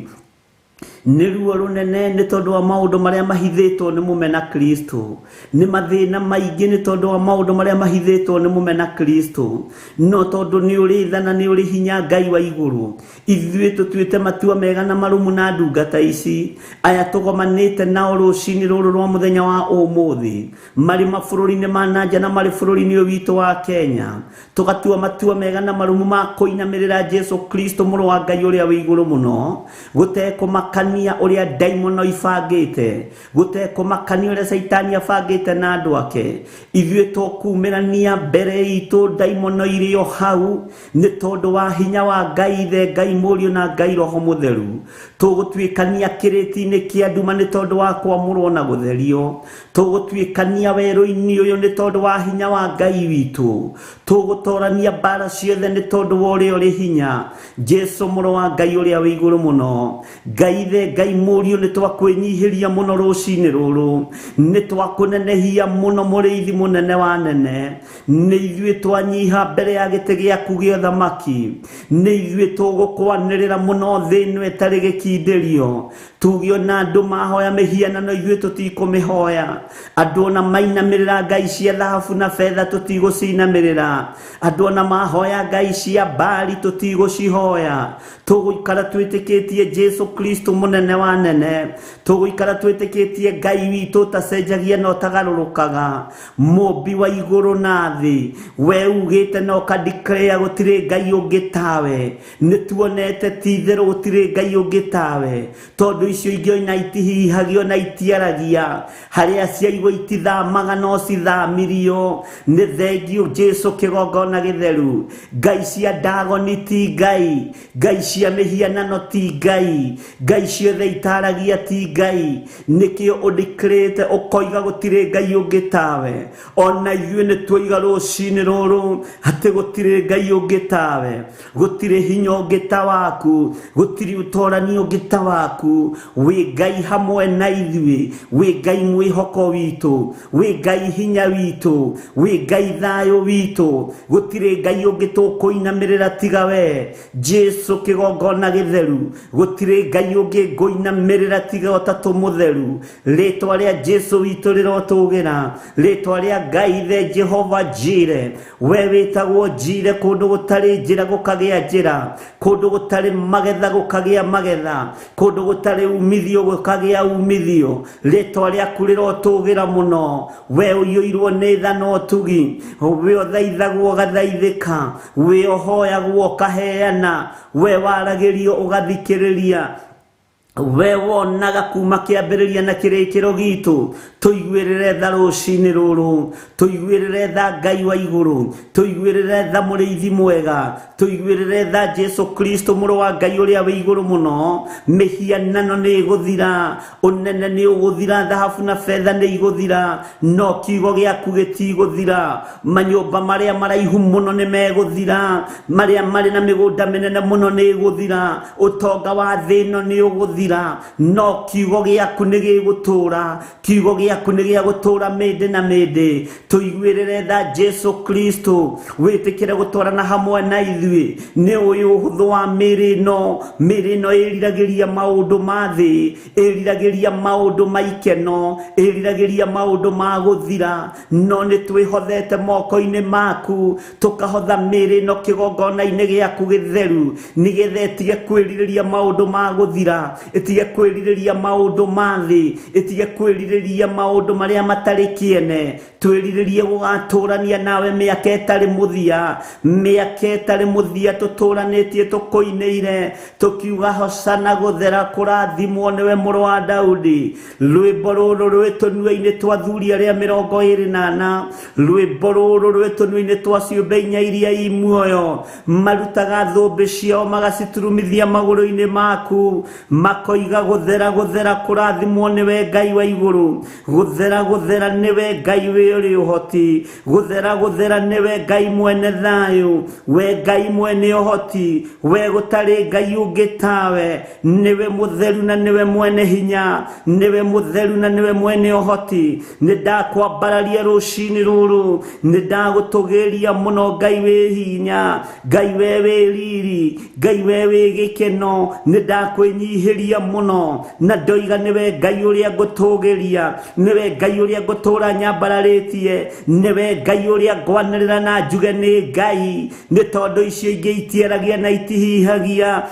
Ni ruo runene ni tondu wa maundu maria mahithitwo ni mumena Kristo. Ni mathina maingi ni tondu wa maundu maria mahithitwo ni mumena Kristo. No tondu ni uri tha na ni uri hinya Ngai wa iguru. Ithuĩ tutuĩte matua mega na marumu na ndungata ici. Aya tugomanĩte nao rũcinĩ rũrũ rwa mũthenya wa ũmũthĩ. Marĩ mabũrũri-inĩ ma nanja na marĩ bũrũri-inĩ ũyũ witũ wa Kenya. Tugatua matua mega na marumu ma kũinamĩrĩra Jesu Kristo mũrũ wa Ngai ũrĩa wĩ igũrũ mũno. Gutekũmakania uria daimono ibangite, gutekũmakania uria Saitani abangite na andu ake. Ithuĩ tũkuumĩrania mbere itu daimono iria o hau ni tondu wa hinya wa Ngai ithe, Ngai Murio na Ngai Roho mutheru. Tũgũtuĩkania kĩrĩti-inĩ kĩa nduma ni tondu wa kwamũrwo na gũtherio. Tũgũtuĩkania werũ-inĩ ũyũ ni tondu wa hinya wa Ngai witũ. Tũgũtorania mbara ciothe ni tondu wa ũrĩa ũrĩ hinya Jesu mũrũ wa Ngai ũrĩa wĩ igũrũ mũno. Ngai ithe tũthaithaire Ngai mũriũ nĩ twakwĩnyihĩria mũno rũcinĩ rũrũ, nĩ twakũnenehia mũno mũrĩithi mũnene wa nene, nĩ ithuĩ twanyiha mbere ya gĩtĩ gĩaku gĩa ũthamaki, nĩ ithuĩ tũgũkwanĩrĩra mũno thĩ ĩno ĩtarĩ gĩkindĩrio, tuge ona andũ mahoya mĩhianano ithuĩ tũtikũmĩhoya, andũ ona mainamĩrĩra ngai cia thahabu na betha tũtigũcinamĩrĩra, andũ ona mahoya ngai cia Baali tũtigũcihoya, tũgũikara twĩtĩkĩtie Jesu Kristo mũnene wa nene, tũgũikara twĩtĩkĩtie Ngai witũ ũtacenjagia na ũtagarũrũkaga, mũmbi wa igũrũ na thĩ, we ugĩte na ũkadeclare gũtirĩ Ngai ũngĩ tawe, nĩ tuonete ti-itherũ gũtirĩ Ngai ũngĩ tawe, tondũ icio ingĩ ona itihihagio na itiaragia, harĩa ciaigwo itithamaga no cithamirio, nĩ thengiũ Jesu kĩgongona gĩtheru, Ngai cia Dagoni ti Ngai, Ngai cia mĩhianano ti Ngai, Ngai ciothe itaragia ti Ngai, nĩkĩo ũdeclarate ũkoiga gũtirĩ Ngai ũngĩ tawe, ona ithuĩ nĩ twoiga rũcinĩ rũrũ atĩ gũtirĩ Ngai ũngĩ tawe, gũtirĩ hinya ũngĩ ta waku, gũtirĩ ũtorani ũngĩ ta waku, wĩ Ngai hamwe na ithuĩ, wĩ Ngai mwĩhoko witũ, wĩ Ngai hinya witũ, wĩ Ngai thayũ witũ, gũtirĩ Ngai ũngĩ tũkũinamĩrĩra tiga we Jesu kĩgongona gĩtheru, gũtirĩ Ngai ũngĩ ngũinamĩrĩra tiga ũtatũ mũtheru, rĩtwa rĩa Jesu witũ rĩrotũgĩra, rĩtwa rĩa Ngai the Jehova Jire, we wĩtagwo Jire, kũndũ gũtarĩ njĩra gũkagĩa njĩra, kũndũ gũtarĩ magetha gũkagĩa magetha, kũndũ gũtarĩ umithio gũkagĩa umithio, rĩtwa rĩaku rĩrotũgĩra mũno, we ũiyũirwo nĩ tha na ũtugi, we ũthaithagwo ũgathaithĩka, we ũhoyagwo ũkaheana, we waragĩrio ũgathikĩrĩria, we wonaga kuma kĩambĩrĩria na kĩrĩkĩro gitũ, tũiguĩrĩre tha rũcinĩ rũrũ, tũiguĩrĩre tha Ngai wa igũrũ, tũiguĩrĩre tha mũrĩithi mwega, tũiguĩrĩre tha Jesu Kristo mũrũ wa Ngai ũrĩa wĩ igũrũ mũno, mĩhianano nĩ ĩgũthira, ũnene nĩ ũgũthira, thahabu na betha nĩ igũthira, no kiugo gĩaku gĩtigũthira, manyũmba marĩa maraihu mũno nĩ megũthira, marĩa marĩ na mĩgũnda mĩnene mũno nĩ ĩgũthira, ũtonga wa thĩ ĩno nĩ ũgũthira, no kiugo gĩaku nĩ gĩgũtũra, kiugo gĩaku nĩ gĩa gũtũra mĩndĩ na mĩndĩ, tũiguĩrĩre tha Jesu Kristo, wĩtĩkĩre gũtwarana hamwe na ithuĩ, nĩ ũyũ ũhũthũ wa mĩrĩ ĩno ĩriragĩria maũndũ ma thĩ, ĩriragĩria maũndũ ma ikeno, ĩriragĩria maũndũ ma gũthira, no nĩ twĩhothete moko-inĩ maku, tũkahotha mĩrĩ ĩno kĩgongona-inĩ gĩaku gĩtheru, nĩgetha ĩtige kwĩrirĩria maũndũ ma gũthira, ĩtige kwĩrirĩria maũndũ ma thĩ, ĩtige kwĩrirĩria maũndũ marĩa matarĩ kĩene, twĩrirĩrie gũgatũrania nawe mĩaka ĩtarĩ mũthia, mĩaka ĩtarĩ mũthia tũtũranĩtie tũkũinĩire, tũkiuga hosana gũthera kũrathimwo nĩwe mũrũ wa Daudi, rwĩmbo rũrũ rwĩ tũnua-inĩ twa athuri arĩa 24, rwĩmbo rũrũ rwĩ tũnua-inĩ twa ciũmbe inya iria i muoyo, marutaga thũmbĩ ciao magaciturumithia magũrũ-inĩ maku, makoiga gũthera gũthera kũrathimwo nĩwe Ngai wa igũrũ, gũthera gũthera nĩwe Ngai wĩ ũrĩ ũhoti, gũthera gũthera nĩwe Ngai mwene thayũ, we Ngai mwene ũhoti, we gũtarĩ Ngai ũngĩ tawe, nĩwe mũtheru na nĩwe mwene hinya, nĩwe mũtheru na nĩwe mwene ũhoti, nĩ ndakwambararia rũcinĩ rũrũ, nĩ ndagũtũgĩria mũno Ngai wĩ hinya, Ngai we wĩ riri, Ngai we wĩ gĩkeno, nĩ ndakwĩnyihĩria mũno, na ndoiga nĩwe Ngai ũrĩa ngũtũgĩria, nĩwe Ngai ũrĩa ngũtũra nyambararĩtie, nĩwe Ngai ũrĩa ngwanĩrĩra na njuge nĩ Ngai, nĩ tondũ icio ingĩ itiaragia na itihihagia,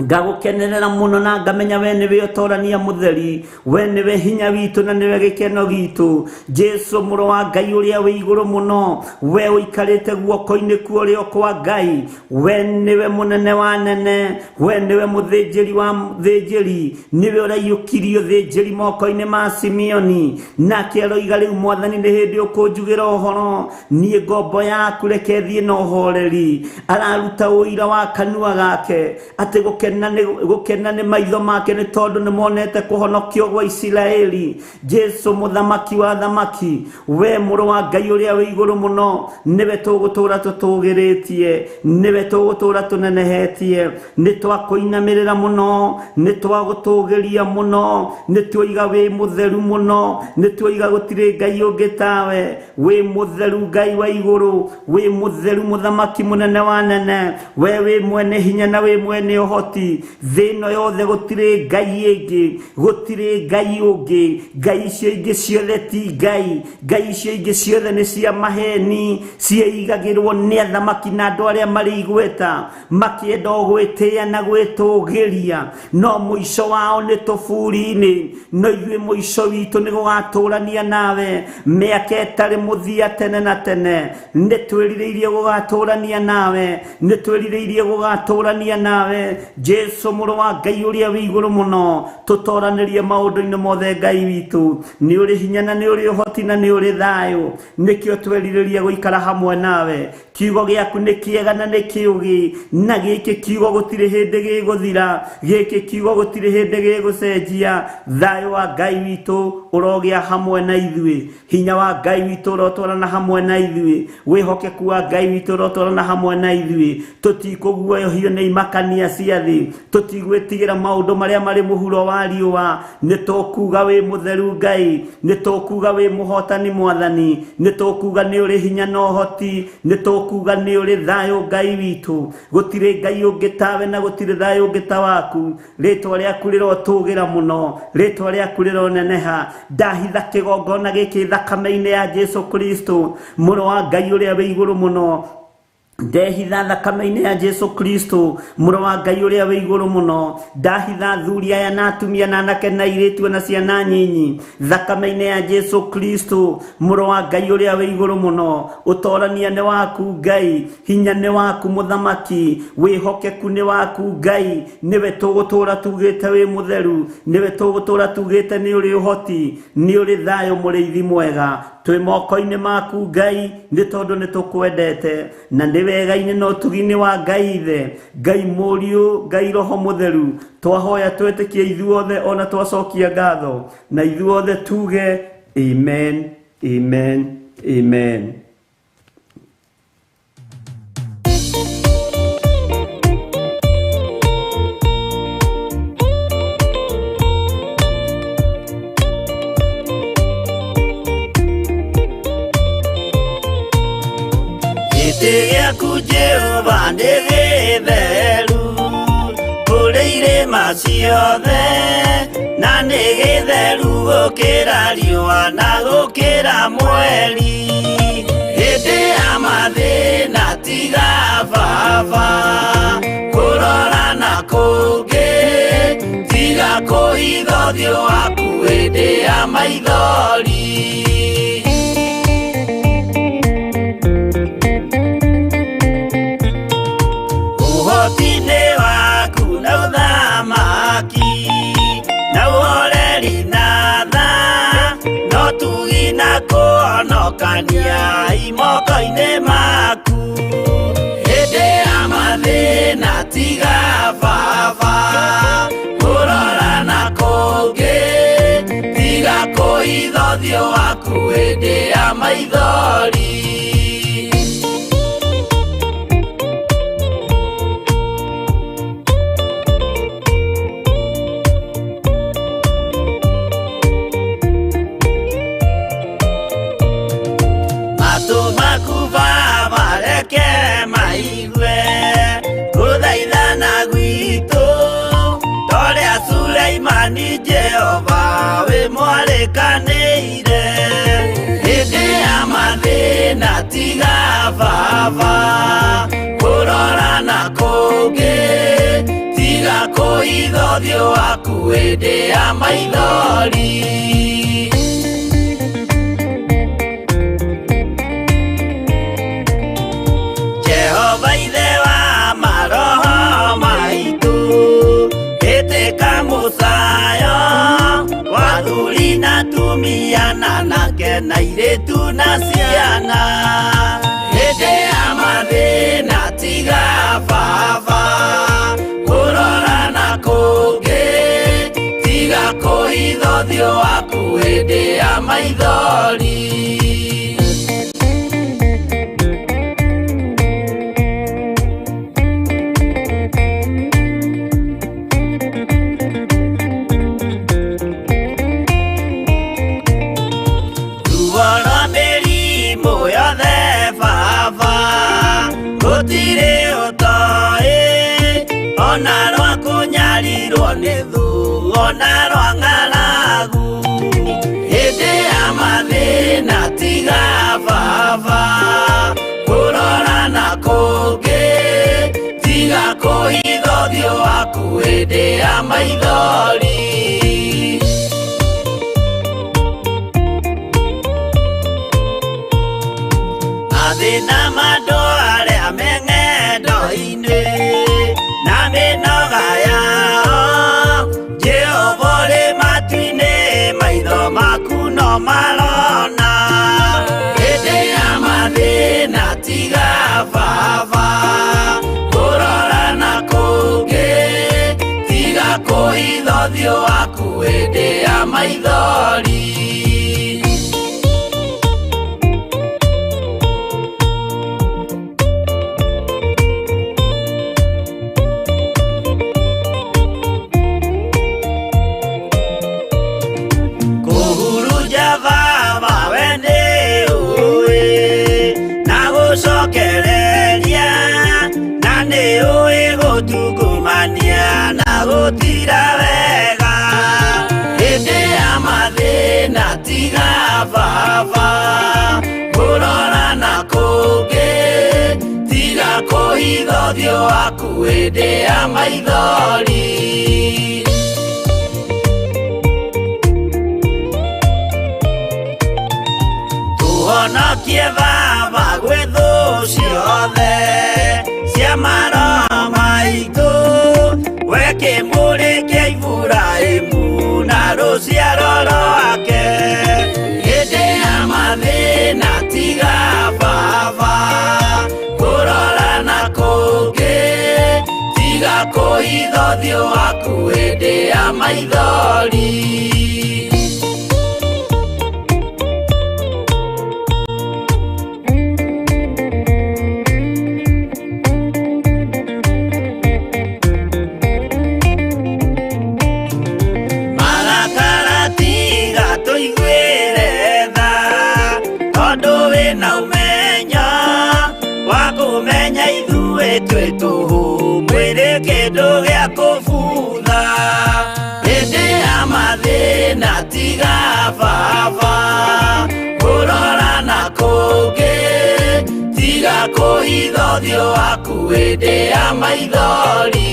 ngagukenerera muno na ngamenya we niwe utorania mutheri, we niwe hinya witu na niwe gikeno gitu. Jesu mũrũ wa Ngai uria wi iguru muno, we uikarite guoko-ini kuorio kwa Ngai, we niwe munene wa nene, we niwe muthinjiri wa muthinjiri, niwe uraiyukirio thinjiri moko-ini ma Simeoni, nake aroiga riu Mwathani ni hindi ukunjugira uhoro, nie ngombo yaku reke thie na uhoreri, araruta uira wa kanua gake ati gukena nĩ maitho make nĩ tondũ nĩ monete kũhonokio gwa Isiraeli. Jesu mũthamaki wa thamaki, we mũrũ wa Ngai ũrĩa wĩ igũrũ mũno, nĩwe tũgũtũũra tũtũgĩrĩtie, nĩwe tũgũtũũra tũnenehetie. Nĩ twakũinamĩrĩra mũno, nĩ twagũtũgĩria mũno, nĩ twoiga wĩ mũtheru mũno, nĩ twoiga gũtirĩ Ngai ũngĩ tawe. Wĩ mũtheru Ngai wa igũrũ, wĩ mũtheru mũthamaki mũnene wa nene, we wĩ mwene hinya na wĩ mwene ũhoti. Thĩ ĩno yothe gũtirĩ Ngai ĩngĩ, gũtirĩ Ngai ũngĩ. Ngai icio ingĩ ciothe ti Ngai, Ngai icio ingĩ ciothe nĩ cia maheni, ciĩigagĩrwo nĩ athamaki na andũ arĩa marĩ igweta, makĩenda gwĩtĩĩa na gwĩtũgĩria, no mũico wao nĩ tũburi-inĩ. No ithuĩ mũico witũ nĩ gũgatũũrania nawe mĩaka ĩtarĩ mũthia tene na tene. Nĩ twĩrirĩirie gũgatũũrania nawe, nĩ twĩrirĩirie gũgatũũrania nawe. Jesu mũrũ wa Ngai ũrĩa wĩ igũrũ mũno, tũtoranĩrie maũndũ-inĩ mothe Ngai witũ. Nĩ ũrĩ hinya na nĩ ũrĩ ũhoti na nĩ ũrĩ thayũ, nĩkĩo twerirĩrie gũikara hamwe nawe. Kiugo gĩaku nĩ kĩega na nĩ kĩũgĩ, na gĩkĩ kiugo gũtirĩ hĩndĩ gĩgũthira, gĩkĩ kiugo gũtirĩ hĩndĩ gĩgũcenjia. Thayũ wa Ngai witũ ũrogĩa hamwe na ithuĩ, hinya wa Ngai witũ ũrotwarana hamwe na ithuĩ, wĩhokeku wa Ngai witũ ũrotwarana hamwe na ithuĩ. Tũtikũguoyohio nĩ imakania cia thĩ, tũtigwĩtigĩra maũndũ marĩa marĩ mũhuro wa riũa. Nĩ tũkuuga wĩ mũtheru Ngai, nĩ tũkuuga wĩ mũhotani Mwathani, nĩ tũkuuga nĩ ũrĩ hinya na ũhoti, nĩ tũkuuga nĩ ũrĩ thayũ Ngai witũ. Gũtirĩ Ngai ũngĩ tawe na gũtirĩ thayũ ũngĩ ta waku. Rĩĩtwa rĩaku rĩrotũũgĩra mũno, rĩĩtwa rĩaku rĩroneneha. Ndahitha kĩgongona gĩkĩ thakame-inĩ ya Jesu Kristo, mũrũ wa Ngai ũrĩa wĩ igũrũ mũno. Ndehitha thakame-inĩ ya Jesu Kristo, mũrũ wa Ngai ũrĩa wĩ igũrũ mũno. Ndahitha athuri aya na atumia na anake na airĩtu na ciana nyinyi thakame-inĩ ya Jesu Kristo, mũrũ wa Ngai ũrĩa wĩ igũrũ mũno. Ũtorania nĩ waku Ngai, hinya nĩ waku mũthamaki, wĩhokeku nĩ waku Ngai. Nĩwe tũgũtũũra tugĩte wĩ mũtheru, nĩwe tũgũtũũra tugĩte nĩ ũrĩ ũhoti, nĩ ũrĩ thayũ mũrĩithi mwega. Twĩ moko-inĩ maku Ngai, nĩ tondũ nĩ tũkwendete, na nĩ wega-inĩ na ũtugi-inĩ wa Ngai Ithe, Ngai Mũriũ, Ngai Roho Mũtheru. Twahoya twĩtĩkie ithuothe ona twacokia ngatho, na ithuothe tuge amen, amen, amen. Gĩaku Jehova nĩ gĩtheru, kũrĩ irĩma ciothe, na nĩ gĩtheru gũkĩra riũa na gũkĩra mweri. Hĩndĩ ya mathĩna tiga baba, kũrora na kũngĩ, tiga kũhitha ũthiũ waku hĩndĩ ya maithori. Ũhoti-nĩ waku na ũthamaki na ũhoreri na tha, no tugi na kũhonokania imoko-inĩ maku. Hĩndĩ ya mathĩna tiga baba, kũrora na kũngĩ, tiga kũhitha ũthiũ waku hĩndĩ ya maithori. Suleimani Jehova we mwarekanĩire, hĩndĩ ya mathĩna tiga baba, kũrora na kũngĩ, tiga kũhitha ũthiũ waku hĩndĩ ya maithori. Jehova Ithe wa maroho maitũ, ĩtĩka mũcayo wa athuri na atumia na anake na airĩtu na ciana. Hĩndĩ ya mathĩna tiga baba, kũrora kũngĩ tiga kũhitha ũthiũ waku hĩndĩ ya maithori. Ruo rwa mĩrimũ yothe baba gũtirĩ ũtoĩ, ona rwa kũnyarirwo nĩ thu, ona rwa ng'aragu. Hĩndĩ ya mathĩna tiga baba kũrora na kũngĩ tiga kũhitha ũthiũ waku hĩndĩ ya maithori. Mathĩna mandũ arĩa me ng'endo-inĩ na mĩnoga yao, Jehova ũrĩ matu-inĩ, maitho maku no marona. Hĩndĩ ya mathĩna tiga baba kũrora na kũngĩ tiga kũhitha ũthiũ waku hĩndĩ ya maithori. Gũtungumania na gũtira wega hĩndĩ ya mathĩna tiga baba kũrora na kũngĩ tiga kũhitha ũthiũ waku hĩndĩ ya maithori. Tũhonokie baba gwĩ thũ ciothe cia maroho maitũ, we kĩmũrĩ kĩa Iburahĩmu na rũciaro rwake. Hĩndĩ ya mathĩna tiga baba kũrora na kũngĩ tiga kũhitha ũthiũ waku hĩndĩ ya maithori. Kũmenya ithuĩ twĩ tũhũ mwĩrĩ kĩndũ gĩa kũbutha. Hĩndĩ ya mathĩna tiga baba kũrora na kũngĩ tiga kũhitha ũthiũ waku hĩndĩ ya maithori.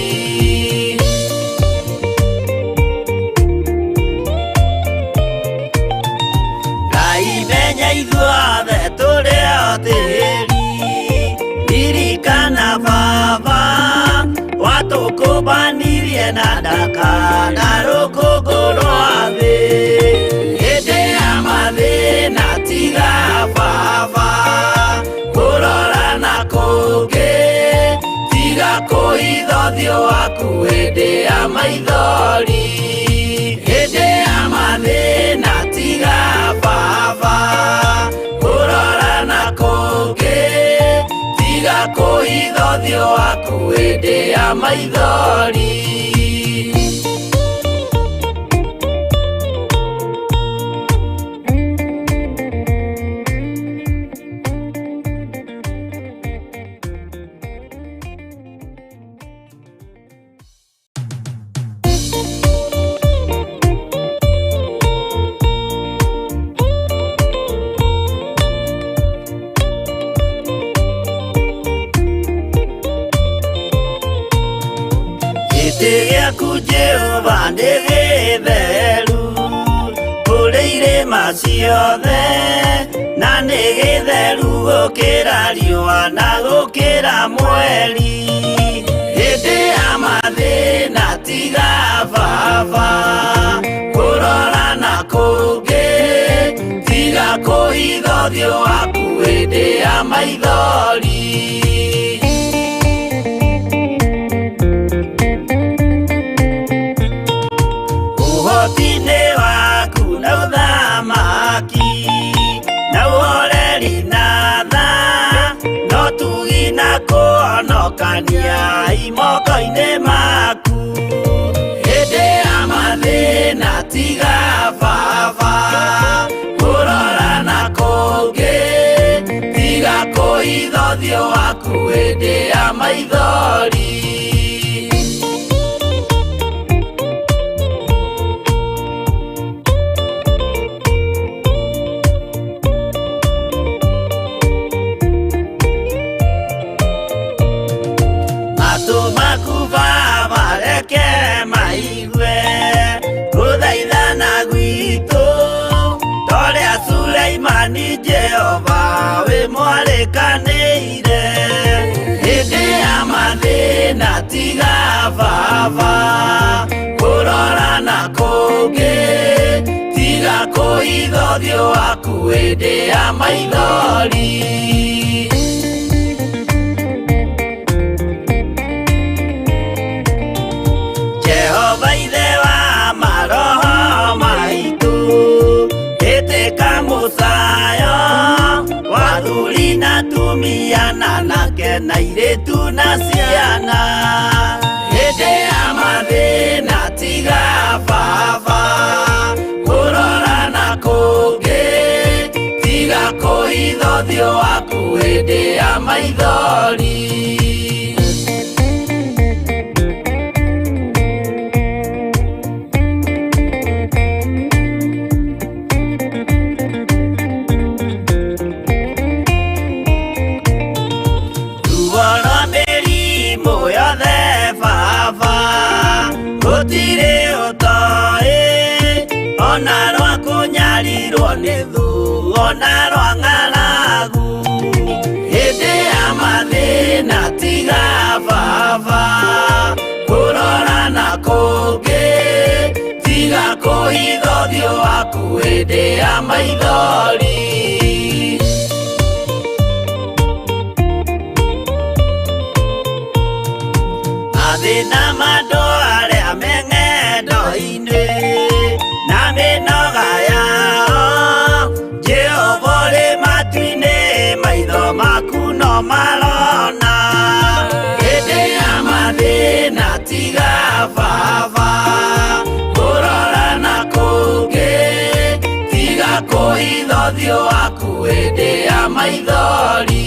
Ngai menya ithuothe tũrĩ o tĩri, ririkana baba watũkũmbanirie na ndaka na rũkũngũ rwa thĩ. Hĩndĩ ya mathĩna tiga baba kũrora na kũngĩ tiga kũhitha ũthiũ waku hĩndĩ ya maithori. Hĩndĩ ya mathĩna tiga baba kũrora na kũngĩ tiga kũhitha ũthiũ waku hĩndĩ ya maithori. Jehova nĩ gĩtheru kũrĩ irĩma ciothe, na nĩ gĩtheru gũkĩra riũa na gũkĩra mweri. Hĩndĩ ya mathĩna tiga baba kũrora na kũngĩ tiga kũhitha ũthiũ waku hĩndĩ ya maithori. kumania imokoine maku. Hĩndĩ ya mathĩna tiga baba kũrora na kũngĩ, tiga kũhitha ũthiũ waku hĩndĩ ya maithori. Suleimani Jehova we mwarekanĩire. Hĩndĩ ya mathĩna tiga baba kũrora na kũngĩ, tiga kũhitha ũthiũ waku hĩndĩ ya maithori. Jehova ithe wa maroho maitũ, Musayo wathuri na tumia na nake na airĩtu na ciana. Hĩndĩ ya mathĩna tiga baba kũrora na kũngĩ, tiga kũhitha ũthiũ waku hĩndĩ ya maithori. Gũtirĩ ũtoĩ ona rwa kũnyarirwo nĩ thu ona rwa ng'aragu. Hĩndĩ ya mathĩna tiga baba kũrora na kũngĩ, tiga kũhitha ũthiũ waku hĩndĩ ya maithori. Mathĩna mandũ arĩa me ng'endo-inĩ na mĩnoga yao, Jehova ũrĩ matu-inĩ maitho maku no marona. Hĩndĩ ya mathĩna tiga baba kũrora na kũngĩ, tiga kũhitha ũthiũ waku hĩndĩ ya maithori.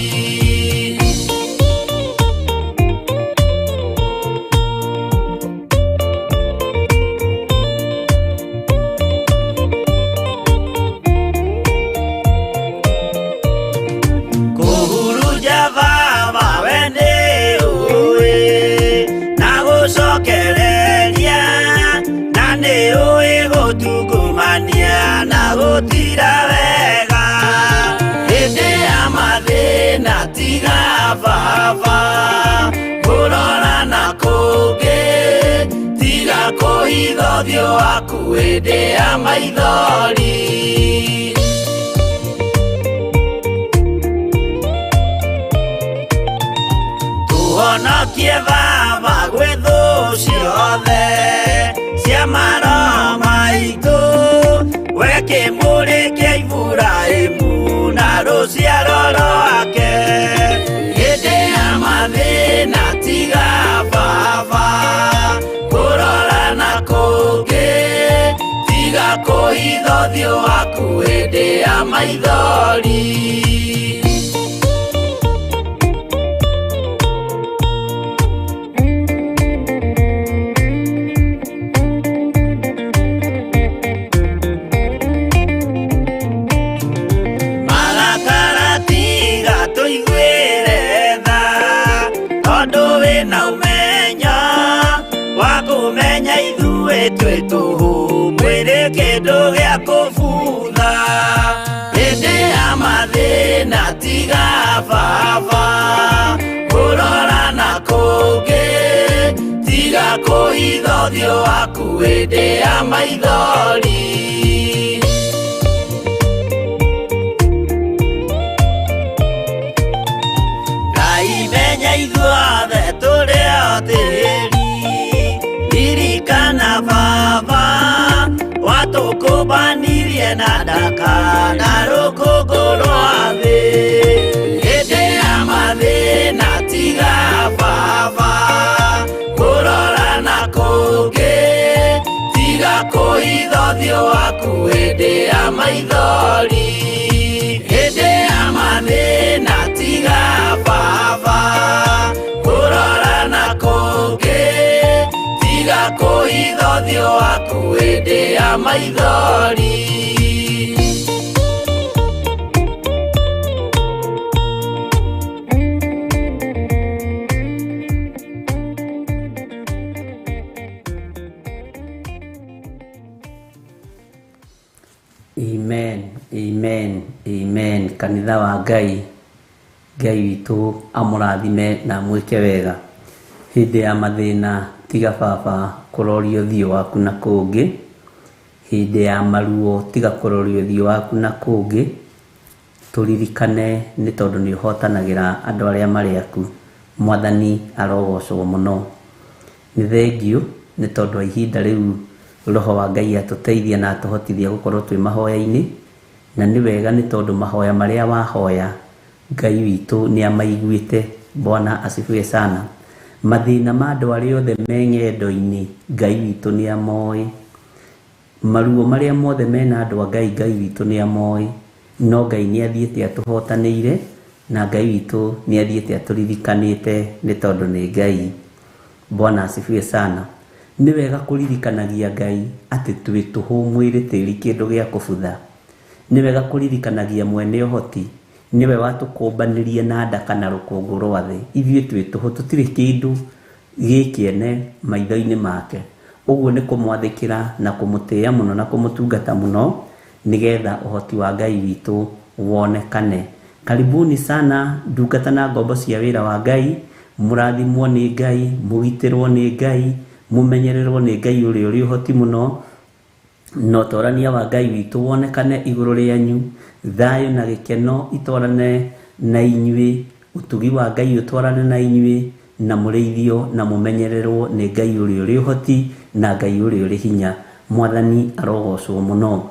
Gũtira wega hĩndĩ ya mathĩna tiga baba kũrora na kũngĩ, tiga kũhitha ũthiũ waku hĩndĩ ya maithori. Tũhonokie baba gwĩ thũ ciothe cia maroho maitũ, we kĩmũrĩ kĩa Iburahĩmu na rũciaro rwake. Hĩndĩ ya mathĩna tiga baba kũrora na kũngĩ, tiga kũhitha ũthiũ waku hĩndĩ ya maithori. Twĩ tũhũ mwĩrĩ kĩndũ gĩa kũbutha. Hĩndĩ ya mathĩna tiga baba kũrora na kũngĩ, tiga kũhitha ũthiũ waku hĩndĩ ya maithori. Ngai menya ithuothe tũrĩ o tĩri, ririkana baba watũkũmbanirie na ndaka na rũkũngũ rwa thĩ. Hĩndĩ ya mathĩna tiga baba kũhithothio waku hĩndĩ ya maithori, hĩndĩ ya mathĩna tiga baba, kũrora na kũngĩ tiga kũhithothio waku hĩndĩ ya maithori. Amen, amen, amen. Kanitha wa Ngai, Ngai witũ amũrathime na mwĩke wega. Hĩndĩ ya mathĩna tiga baba kũroria ũthiũ waku na kũngĩ, hĩndĩ ya maruo tiga kũroria ũthiũ waku na kũngĩ. Tũririkane nĩ tondũ nĩ ũhotanagĩra andũ arĩa marĩ aku. Mwathani arogocwo mũno. Nĩ thengio nĩ tondũ wa ihinda rĩu Roho wa Ngai atũteithia na atũhotithia gũkorwo twĩ mahoya-inĩ, na nĩ wega nĩ tondũ mahoya marĩa wahoya Ngai witũ nĩ amaiguĩte. Bwana asifiwe sana. Mathĩna ma andũ arĩa othe me ng'endo-inĩ Ngai witũ nĩ amoĩ. Maruo marĩa mothe mena andũ a Ngai, Ngai witũ nĩ amoĩ. No Ngai nĩ athiĩte atũhotanĩire, na Ngai witũ nĩ athiĩte atũririkanĩte nĩ tondũ nĩ Ngai. Bwana asifiwe sana. Nĩ wega kũririkanagia Ngai atĩ twĩ tũhũ mwĩrĩ tĩri kĩndũ gĩa kũbutha. Nĩ wega kũririkanagia mwene ũhoti niwe watũkũmbanĩrie na nda kana rũkũngũ rwa thĩ. Ithuĩ twĩ tũhũ tũtirĩ kĩndũ gĩkĩene maitho-inĩ make. Ũguo nĩ kũmwathĩkĩra na kũmũtĩĩa mũno na kũmũtungata mũno, nĩgetha ũhoti wa Ngai witũ wonekane. Karibuni sana ndungata na ngombo cia wĩra wa Ngai. Mũrathimwo nĩ Ngai, mũgitĩrwo nĩ Ngai, mũmenyererwo nĩ Ngai ũrĩa ũrĩ ũhoti mũno, na ũtorania wa Ngai witũ wonekane igũrũ rĩanyu. Thayũ na gĩkeno itwarane na inyuĩ, ũtugi wa Ngai ũtwarane na inyuĩ, na mũrĩithio na mũmenyererwo nĩ Ngai ũrĩa ũrĩ ũhoti na Ngai ũrĩa ũrĩ hinya. Mwathani arogocwo mũno.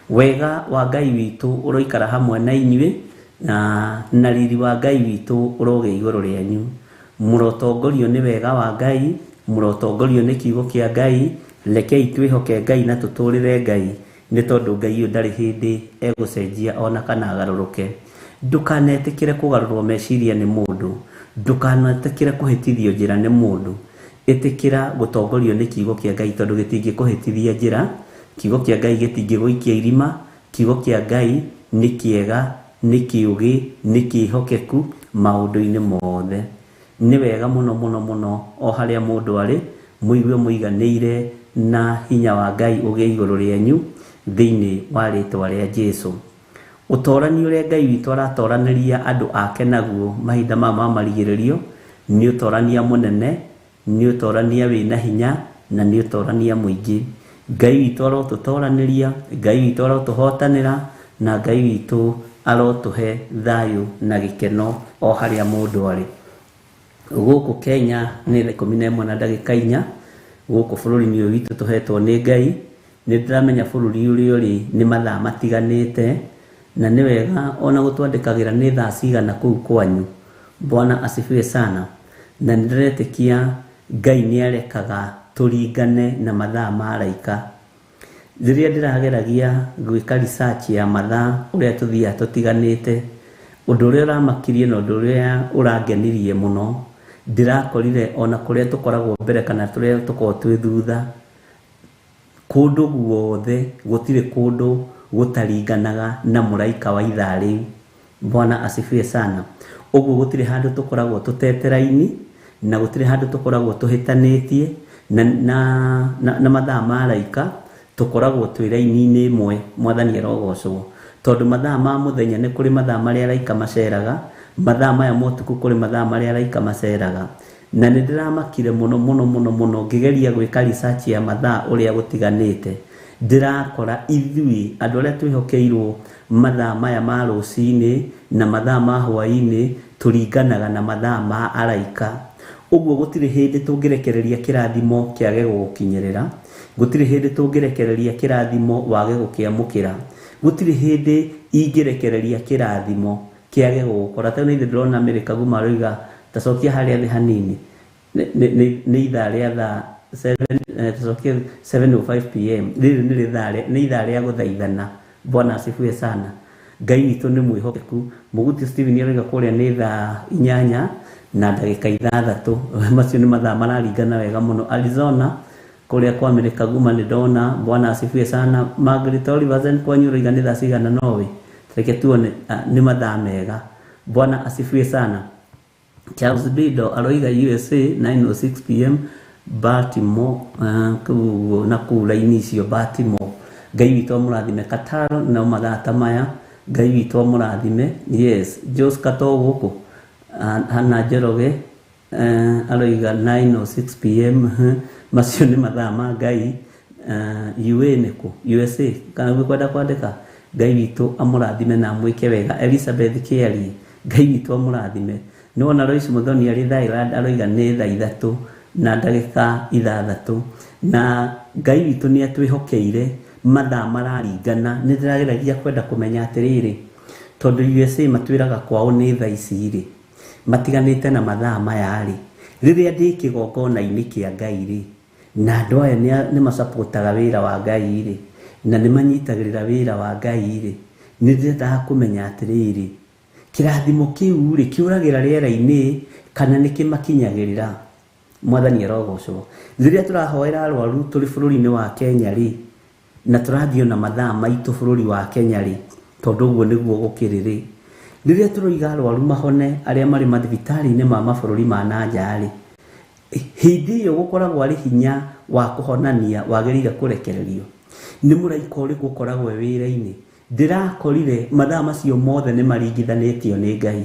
Wega wa Ngai witũ ũroikara hamwe na inyuĩ, na riri wa Ngai witũ ũroge igũrũ rĩanyu. Mũrotongorio nĩ wega wa Ngai, mũrotongorio nĩ kiugo kĩa Ngai. Rekei twĩhoke Ngai na tũtũrĩre Ngai, nĩ tondũ Ngai ũyũ ndarĩ hĩndĩ egũcenjia ona kana agarũrũke. Ndũkanetĩkĩre kũgarũrwo meciria nĩ mũndũ, ndũkanetĩkĩre kũhĩtithio njĩra nĩ mũndũ. Ĩtĩkĩra gũtongorio nĩ kiugo kĩa Ngai, tondũ gĩtingĩkũhĩtithia njĩra. Kiugo kĩa Ngai gĩtingĩgũikia irima. Kiugo kĩa Ngai nĩ kĩega, nĩ kĩũgĩ, nĩ kĩhokeku maũndũ-inĩ mothe. Nĩ wega mũno mũno mũno o harĩa mũndũ arĩ, mũigue mũiganĩire na hinya wa Ngai ũgĩe igũrũ rĩanyu thĩinĩ wa rĩĩtwa rĩa Jesũ. Ũtorani ũrĩa Ngai witũ aratoranĩria andũ ake naguo mahinda ma marigĩrĩrio nĩ ũtorania mũnene, nĩ ũtorania wĩna hinya, na nĩ ũtorania mũingĩ. Ngai witũ arotũtoranĩria, Ngai witũ arotũhotanĩra, na Ngai witũ arotũhe thayũ na gĩkeno o harĩa mũndũ arĩ. Gũkũ Kenya nĩ 11:04 gũkũ bũrũri-inĩ ũyũ witũ tũhetwo nĩ Ngai. Nĩ ndĩramenya bũrũri ũrĩa ũrĩ nĩ mathaa matiganĩte, na nĩ wega ona gũtwandĩkagĩra nĩ thaa cigana kũu kwanyu. Bwana asifiwe sana. Na nĩ ndĩretĩkia Ngai nĩ arekaga tũringane na mathaa ma araika. Rĩrĩa ndĩrageragia gwĩka research ya mathaa ũrĩa tũthiaga tũtiganĩte, ũndũ ũrĩa ũramakirie na ũndũ ũrĩa ũrangenirie mũno, ndĩrakorire ona kũrĩa tũkoragwo mbere kana tũrĩa tũkoragwo twĩ thutha, kũndũ guothe gũtirĩ kũndũ gũtaringanaga na mũraika wa ithaa rĩu. Bwana asifiwe sana. Ũguo gũtirĩ handũ tũkoragwo tũtete raini, na gũtirĩ handũ tũkoragwo tũhĩtanĩtie na mathaa ma araika, tũkoragwo twĩ raini-inĩ ĩmwe. Mwathani arogocwo. Tondũ mathaa ma mũthenya nĩ kũrĩ mathaa marĩa araika maceraga, mathaa maya motuku kũrĩ mathaa marĩa araika maceraga. Na nĩ ndĩramakire mũno mũno mũno mũno ngĩgeria gwĩka research ya mathaa ũrĩa gũtiganĩte. Ndĩrakora ithuĩ andũ arĩa twĩhokeirwo mathaa maya ma rũcinĩ na mathaa ma hwaĩ-inĩ tũringanaga na mathaa ma araika. Ũguo gũtirĩ hĩndĩ tũngĩrekereria kĩrathimo kĩage gũgũkinyĩrĩra, gũtirĩ hĩndĩ tũngĩrekereria kĩrathimo wage gũkĩamũkĩra, gũtirĩ hĩndĩ ingĩrekereria kĩrathimo kĩage gũgũkora. Ta nĩ ndĩrona Amerika guma roiga tacokia harĩa thĩ hanini, nĩ ithaa rĩa thaa 7:05 pm riri ni ithaa ria guthaithana. Bwana asifiwe sana. Ngai witũ nĩ mwĩhokeku. Mũguti Steven arauga kũrĩa nĩ thaa 8 na ndagĩka 6. Macio nĩ mathaa mararingana wega mũno. Arizona kũrĩa kwa Amerika guma nĩ ndona. Bwana asifiwe sana. Margaret Oliver kwa nyũrũiga nĩ thaa cigana Norway. Reke tuone nĩ mathaa mega. Bwana asifiwe sana. Charles Bido arauga USA 9:06 pm Baltimore na kula inisio Baltimore. Ngai witũ amũrathime. Kataro na mathaa ta maya. Ngai witũ amũrathime. Yes, Jos Kato gũkũ Hana Njoroge arauga 9:06 pm macio nĩ mathaa ma Ngai. UA nĩkũ? USA kana gwĩkwenda kwandĩka. Ngai witũ amũrathime na mwĩke wega. Elizabeth Kiari Ngai witũ amũrathime. Nona Lois Muthoni arĩ Thailand arauga nĩ thaa 3 na ndagĩka 6 na Ngai witũ nĩ atwĩhokeire mathaa mararingana. Nĩ ndĩrageragia kwenda kũmenya atĩrĩrĩ, tondũ USA matwĩraga kwao nĩ thaa ici rĩ, matiganĩte na mathaa maya rĩ, rĩrĩa ndĩ kĩgongona-inĩ kĩa Ngai rĩ, na andũ aya nĩ macapotaga wĩra wa Ngai rĩ, na nĩ manyitagĩrĩra wĩra wa Ngai rĩ, nĩ ndĩrendaga kũmenya atĩrĩrĩ, kĩrathimo kĩu rĩ kĩũragĩra rĩera-inĩ kana nĩ kĩmakinyagĩrĩra. Mwathani arogocwo. Rĩrĩa tũrahoera arwaru tũrĩ bũrũri-inĩ wa Kenya rĩ, na tũrathiĩ na mathaa maitũ bũrũri wa Kenya rĩ, tondũ ũguo nĩguo gũkĩrĩ rĩ, rĩrĩa tũroiga arwaru mahone arĩa marĩ mathibitarĩ-inĩ ma mabũrũri ma nanja rĩ, hĩndĩ ĩyo gũkoragwo arĩ hinya wa kũhonania wagĩrĩire kũrekererio. Nĩ mũraika ũrĩkũ ũkoragwo wĩra-inĩ? Ndĩrakorire mathaa macio mothe nĩ maringithanĩtio nĩ Ngai.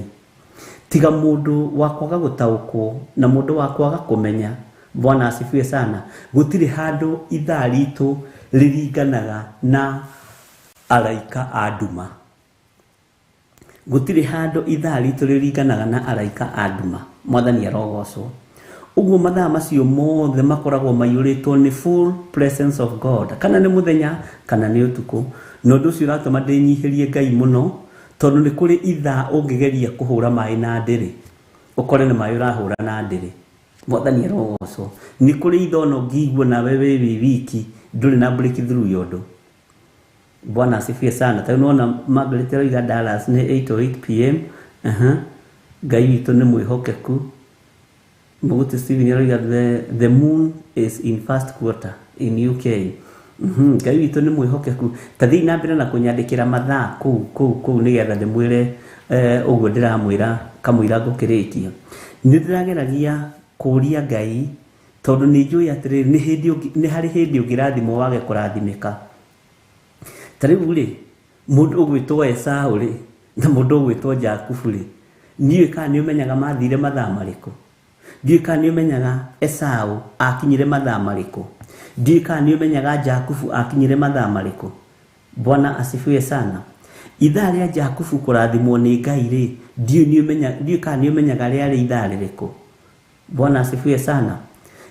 Tiga mũndũ wa kwaga gũtaũkwo na mũndũ wa kwaga kũmenya. Bwana asifiwe sana. Gũtirĩ handũ ithaa ritũ rĩringanaga na araika a nduma. Gũtirĩ handũ ithaa ritũ rĩringanaga na araika a nduma. Mwathani arogocwo. Ũguo mathaa macio mothe makoragwo maiyũrĩtwo nĩ full presence of God. Kana nĩ mũthenya kana nĩ ũtukũ. Na ũndũ ũcio ũratũma ndĩnyihĩrie Ngai mũno, tondũ nĩ kũrĩ ithaa ũngĩgeria kũhũra maĩ na ndĩrĩ, ũkore nĩ maĩ ũrahũra na ndĩrĩ. Mwathani arogocwo. Nĩ kũrĩ ithono ngĩigua nawe wĩ wiki ndũrĩ na breakthrough yondũ. Bwana asifiwe sana. Tondũ nona Margaret arauga Dallas nĩ 8:08 pm. Ngai witũ nĩ mwĩhokeku. Mũguti Steven arauga the moon is in first quarter in UK. Ngai witũ nĩ mwĩhokeku. Tathiĩ na mbere na kũnyandĩkĩra mathaa kũu nĩgetha ndĩmwĩre ũguo ndĩramwĩra kamũira ngũkĩrĩkia. Nĩ ndĩrageragia kũria Ngai tondũ nĩ njũĩ atĩrĩrĩ nĩ harĩ hĩndĩ ũngĩrathimwo wage kũrathimĩka. Ta rĩu rĩ, mũndũ ũgwĩtwo Esaũ rĩ na mũndũ ũgwĩtwo Jakubu rĩ, niĩ kana nĩ ũmenyaga mathire mathaa marĩkũ? Ndiĩ kana nĩ ũmenyaga Esaũ akinyire mathaa marĩkũ? Ndiĩ kana nĩ ũmenyaga Jakubu akinyire mathaa marĩkũ? Bwana asifiwe sana. Ithaa rĩa Jakubu kũrathimwo nĩ Ngai rĩ, ndiĩ kana nĩ ũmenyaga rĩarĩ ithaa rĩrĩkũ? Bwana asifiwe sana.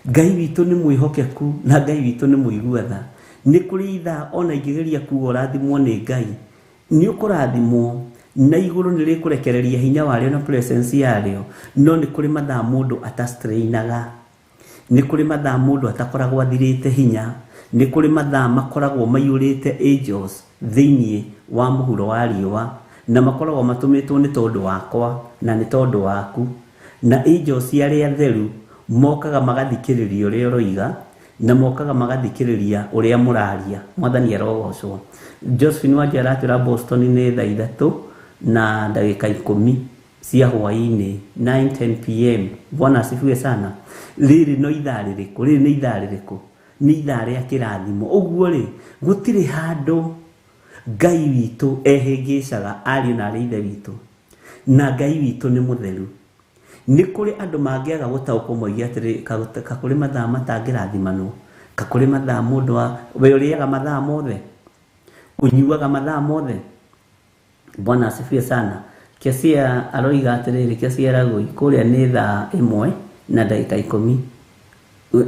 Ngai witũ nĩ mwĩhokeku na Ngai witũ nĩ mũigua-tha. Nĩ kũrĩ ithaa ona ingĩgeria kuga ũrathimwo nĩ Ngai, nĩ ũkũrathimwo na igũrũ nĩ rĩkũrekereria hinya warĩo na presence yarĩo, no nĩ kũrĩ mathaa mũndũ atastrainaga. Nĩ kũrĩ mathaa mũndũ atakoragwo athirĩte hinya. Nĩ kũrĩ mathaa makoragwo maiyũrĩte angels thĩiniĩ wa mũhuro wa riũa, na makoragwo matũmĩtwo nĩ tondũ wakwa na nĩ tondũ waku. Na angels arĩa atheru mokaga magathikĩrĩria ũrĩa ũroiga na mokaga magathikĩrĩria ũrĩa mũraria. Mwathani arogocwo. Josephine Wanjara atwĩra Boston nĩ thaa 3 na ndagĩka 10 cia hwaĩ-inĩ 9:10 pm. Bwana asifiwe sana. Rĩrĩ no ithaa rĩrĩkũ? Rĩrĩ nĩ ithaa rĩrĩkũ? Nĩ ithaa rĩa kĩrathimo. Ũguo rĩ, gũtirĩ handũ Ngai witũ ehĩngĩcaga ariũ na arĩ ithe witũ, na Ngai witũ nĩ mũtheru. Nĩ kũrĩ andũ mangĩaga gũtaũkwo moige atĩrĩ kakũrĩ mathaa matangĩrathimanwo, kakũrĩ mathaa mũndũ we ũrĩaga mathaa mothe, ũnyuaga mathaa mothe. Bwana asifiwe sana. Kesia aroiga atĩrĩrĩ, Kesia Ragũi kũrĩa nĩ thaa 1 na ndagĩka 10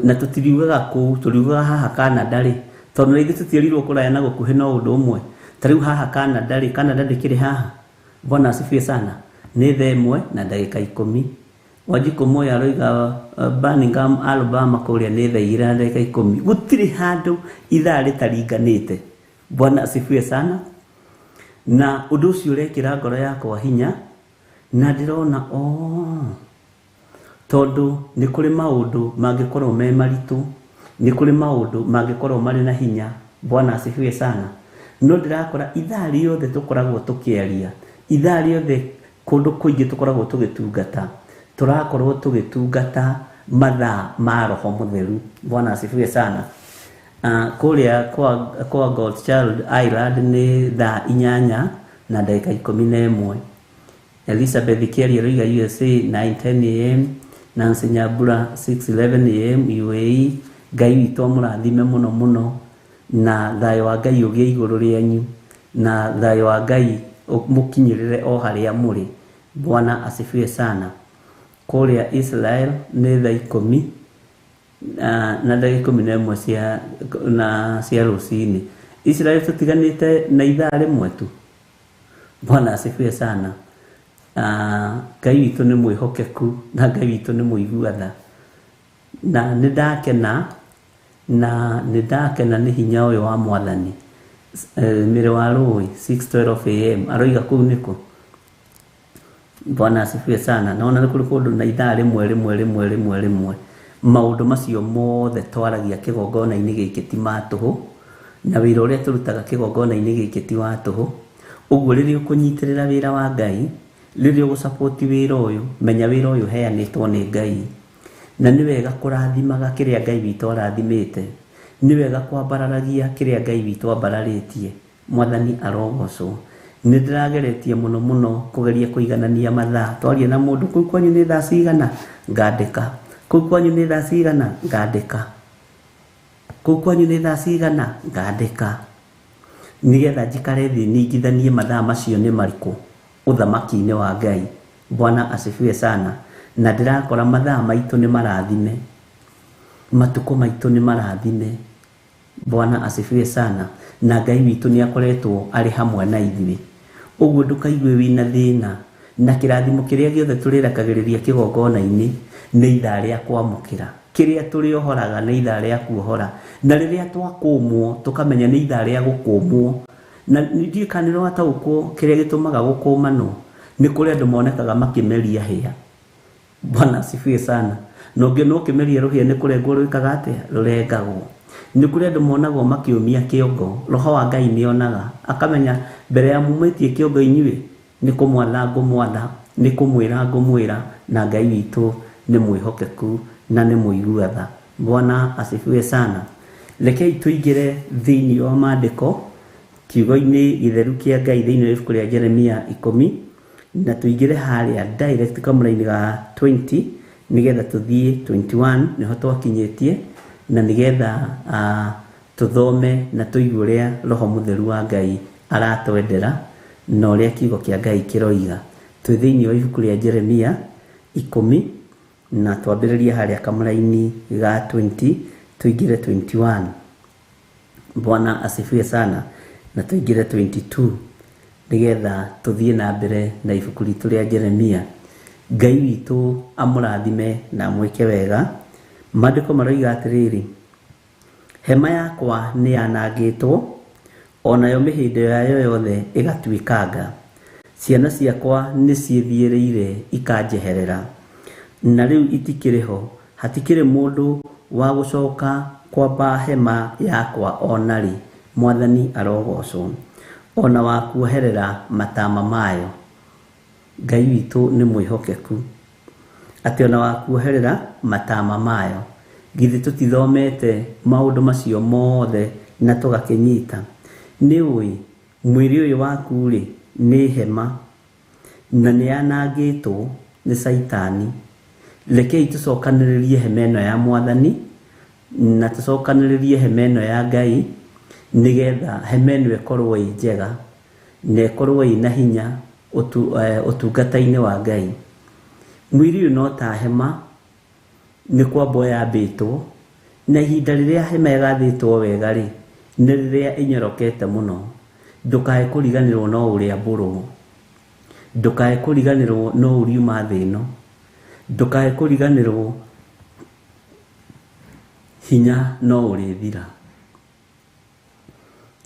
na tũtiriugaga kũu, tũriugaga haha Canada rĩ, tondũ rĩngĩ tũtiĩrirwo kũraya na gũkuhĩ na ũndũ ũmwe. Ta rĩu haha Canada rĩ, Canada ndĩkĩrĩ haha. Bwana asifiwe sana. Nĩ thaa 1 na ndagĩka 10. Wanjiku Moya aroiga Birmingham Alabama kuria ni thaira ndeka 10 gutiri handu ithaa ritaringanite. Bwana asifiwe sana. Na undu ucio urekira ngoro yakwa hinya na ndirona tondu ni kuri maundu mangikorwo me maritu, ni kuri maundu mangikorwo mari na hinya. Bwana asifiwe sana. No ndirakora ithaa riothe tukoragwo tukiaria, ithaa riothe kundu kuingi tukoragwo tugitungata, turakorwo tugitungata mathaa ma Roho Mutheru. Bwana asifiwe sana. Kuria kwa God's Child Island ni thaa 8 na dakika 11. Elizabeth Kiari roiga USA 9:10 am, Nancy Nyambura 6:11 am UAE. Ngai witũ amũrathime muno muno na thayo wa Ngai ũgĩe igũrũ rĩanyu na thayo wa Ngai mũkinyĩrĩre o harĩa mũrĩ. Bwana asifiwe sana. Kuria Israel ni thaa 10 na dakika 11 cia rũcinĩ. Israel tutiganĩte na ithaa rĩmwe tu. Bwana asifiwe sana. Ngai witũ nĩ mwĩhokeku na Ngai witũ nĩ mũiguatha. Na nĩndakena nĩ hinya ũyũ wa Mwathani. Mĩrĩ wa Rũĩ 6:12 am aroiga kũu nĩkũ. Bwana asifiwe sana. Naona nĩ kũrĩ kũndũ na ithaa rĩmwe. Maũndũ macio mothe twaragia kĩgongona-inĩ gĩkĩ ti ma tũhũ, na wĩra ũrĩa tũrutaga kĩgongona-inĩ gĩkĩ ti wa tũhũ. Ũguo rĩrĩa ũkũnyitĩrĩra wĩra wa Ngai, rĩrĩa ũgũsupport wĩra ũyũ, menya wĩra ũyũ heanĩtwo nĩ Ngai. Na nĩ wega kũrathimaga kĩrĩa Ngai witũ arathimĩte, nĩ wega kwambararagia kĩrĩa Ngai witũ ambararĩtie. Mwathani arogocwo. Nĩ ndĩrageretie mũno mũno kũgeria kũiganania mathaa. Twaria na mũndũ, kũu kwanyu nĩ thaa cigana? Ngandĩka. Kũu kwanyu nĩ thaa cigana? Ngandĩka. Kũu kwanyu nĩ thaa cigana? Ngandĩka. Nigetha njikare thĩ ningithanie mathaa macio nĩ marĩkũ ũthamaki-inĩ wa Ngai. Bwana asifiwe sana. Na ndirakora mathaa maitũ nĩ marathime, matukũ maitũ nĩ marathime. Bwana asifiwe sana. Na Ngai witũ nĩ akoretwo arĩ hamwe na ithuĩ. Ũguo ndũkaigue wĩna thĩna, na kĩrathimo kĩrĩa gĩothe tũrĩrekagĩrĩria kĩgongona-inĩ nĩ ithaa rĩa kwamũkĩra. Kĩrĩa tũrĩohoraga nĩ ithaa rĩa kuohora, na rĩrĩa twakũmwo tũkamenya nĩ ithaa rĩa gũkũmwo. Na ningĩ kanĩro wataũkwo kĩrĩa gĩtũmaga gũkũmanwo nĩ kũrĩ andũ monekaga makĩmeria hĩa. Bwana asifiwe sana. Na ũngĩona ũkĩmeria rũhĩa nĩ kũrengwo rwĩkaga atĩa? Rũrengagwo. Nĩ kũrĩ andũ monagwo makĩũmia kĩongo, Roho wa Ngai nĩonaga akamenya mbere ya mumĩtie kĩongo inyuĩ nĩ kũmwatha ngũmwatha, nĩ kũmwĩra ngũmwĩra, na Ngai witũ nĩ mwĩhokeku na nĩ mũiguatha. Bwana asifiwe sana. Rekei tũingĩre thĩinĩ wa maandĩko kiugo-inĩ gĩtheru kĩa Ngai thĩinĩ wa ibuku rĩa Jeremia 10, na tũingĩre harĩa direct kamũra-inĩ ga 20 nigetha tũthiĩ 21 nĩho twakinyĩtie, na nigetha tũthome na tũigue ũrĩa Roho Mũtheru wa Ngai aratwendera na ũrĩa kiugo kĩa Ngai kĩroiga. Twĩ thĩinĩ wa ibuku rĩa Jeremia 10 na twambĩrĩrie harĩa kamũra-inĩ ga 20 tũingĩre 21. Bwana asifiwe sana. Na tũingĩre 22 nigetha tũthiĩ na mbere na ibuku ritũ rĩa Jeremia. Ngai witũ amũrathime na mwĩke wega. Maandĩko maroiga atĩrĩrĩ: hema yakwa nĩ yanangĩtwo, onayo mĩhĩndo yayo yothe ĩgatuĩkanga. Ciana ciakwa nĩ ciĩthiĩrĩire ikanjeherera, na rĩu itikĩrĩ ho. Hatikĩrĩ mũndũ wa gũcoka kwamba hema yakwa onarĩ. Mwathani arogocwo. Ona wa kuoherera matama mayo. Ngai witũ nĩ mwĩhokeku atĩ ona wa kuoherera matama mayo. Githĩ tũtithomete maũndũ macio mothe na tũgakĩnyita? Nĩ ũĩ mwĩrĩ ũyũ waku rĩ nĩ hema na nĩ yanangĩtwo nĩ Saitani. Rekei tũcokanĩrĩrie hema ĩno ya Mwathani na tũcokanĩrĩrie hema ĩno ya Ngai, nigetha hema ĩno ĩkorwo ĩ njega na ĩkorwo ĩna hinya ũtungata-inĩ wa Ngai. Mwĩrĩ ũyũ no ta hema nĩ kwamba yambĩtwo, na ihinda rĩrĩa hema ĩgathĩtwo wega rĩ nĩ rĩrĩa ĩnyorokete mũno. Ndũkae kũriganĩrwo no ũrĩa mbũrũ, ndũkae kũriganĩrwo no ũriuma thĩ ĩno, ndukae kuriganirwo hinya no urithira.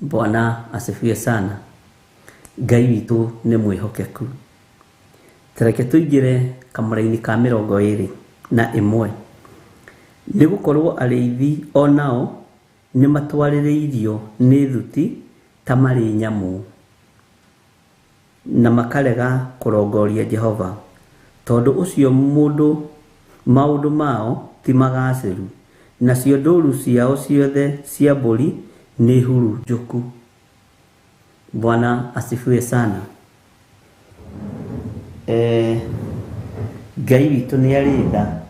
Bwana asifiwe sana. Ngai witu ni mwihokeku. Tareke tuigire kamuraini ka 21 ni gukorwo ariithi onao ni matwaririirio ni thuti tamari nyamu na makarega kurongoria Jehova, tondu ucio maundu mao ti magaciru, nacio nduru ciao ciothe cia mburi ni hurunjuku. Bwana asifiwe sana. Ngai witu ni arinda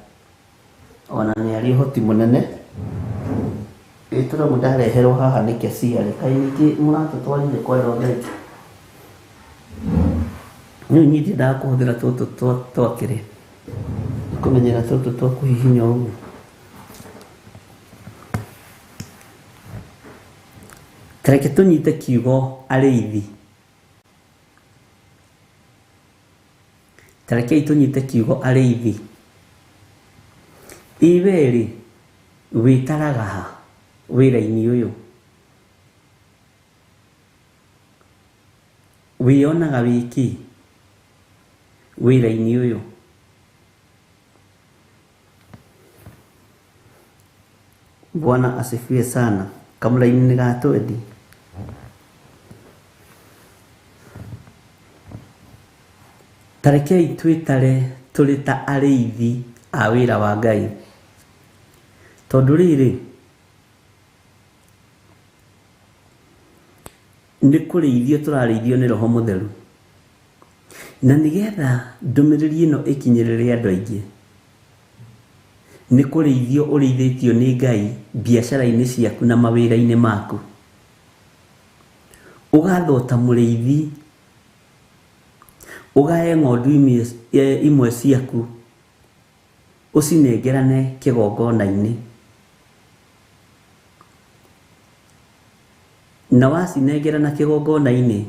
ona ni ari hoti munene. Itura mudareherwo haha ni kesiare kai niki muratutwarire kwa Ngai. Ni nyiti da kuhuthira tutu twakire kumenyera tutu twakuhihinya ugu. Tareke tunyite kiugo ariithi. Tareke tunyite kiugo ariithi. Iberi witaraga ha wira-ini uyu, wionaga wiki wira-ini uyu. Bwana asifiwe sana. Kamulaini ni gatwendi. Tareke twitare turi ta ariithi a wira wa Ngai, tondu riri ni kurithio turarithio ni Roho Mutheru, na nigetha ndumiriri ino ikinyirire andu aingi ni kurithio urithitio ni Ngai biashara-ini ciaku na mawira-ini maku. Ugathota muriithi, ugae ng'ondu imwe ciaku ucinengerane kigongona-ini, na wacinengerana kigongona-ini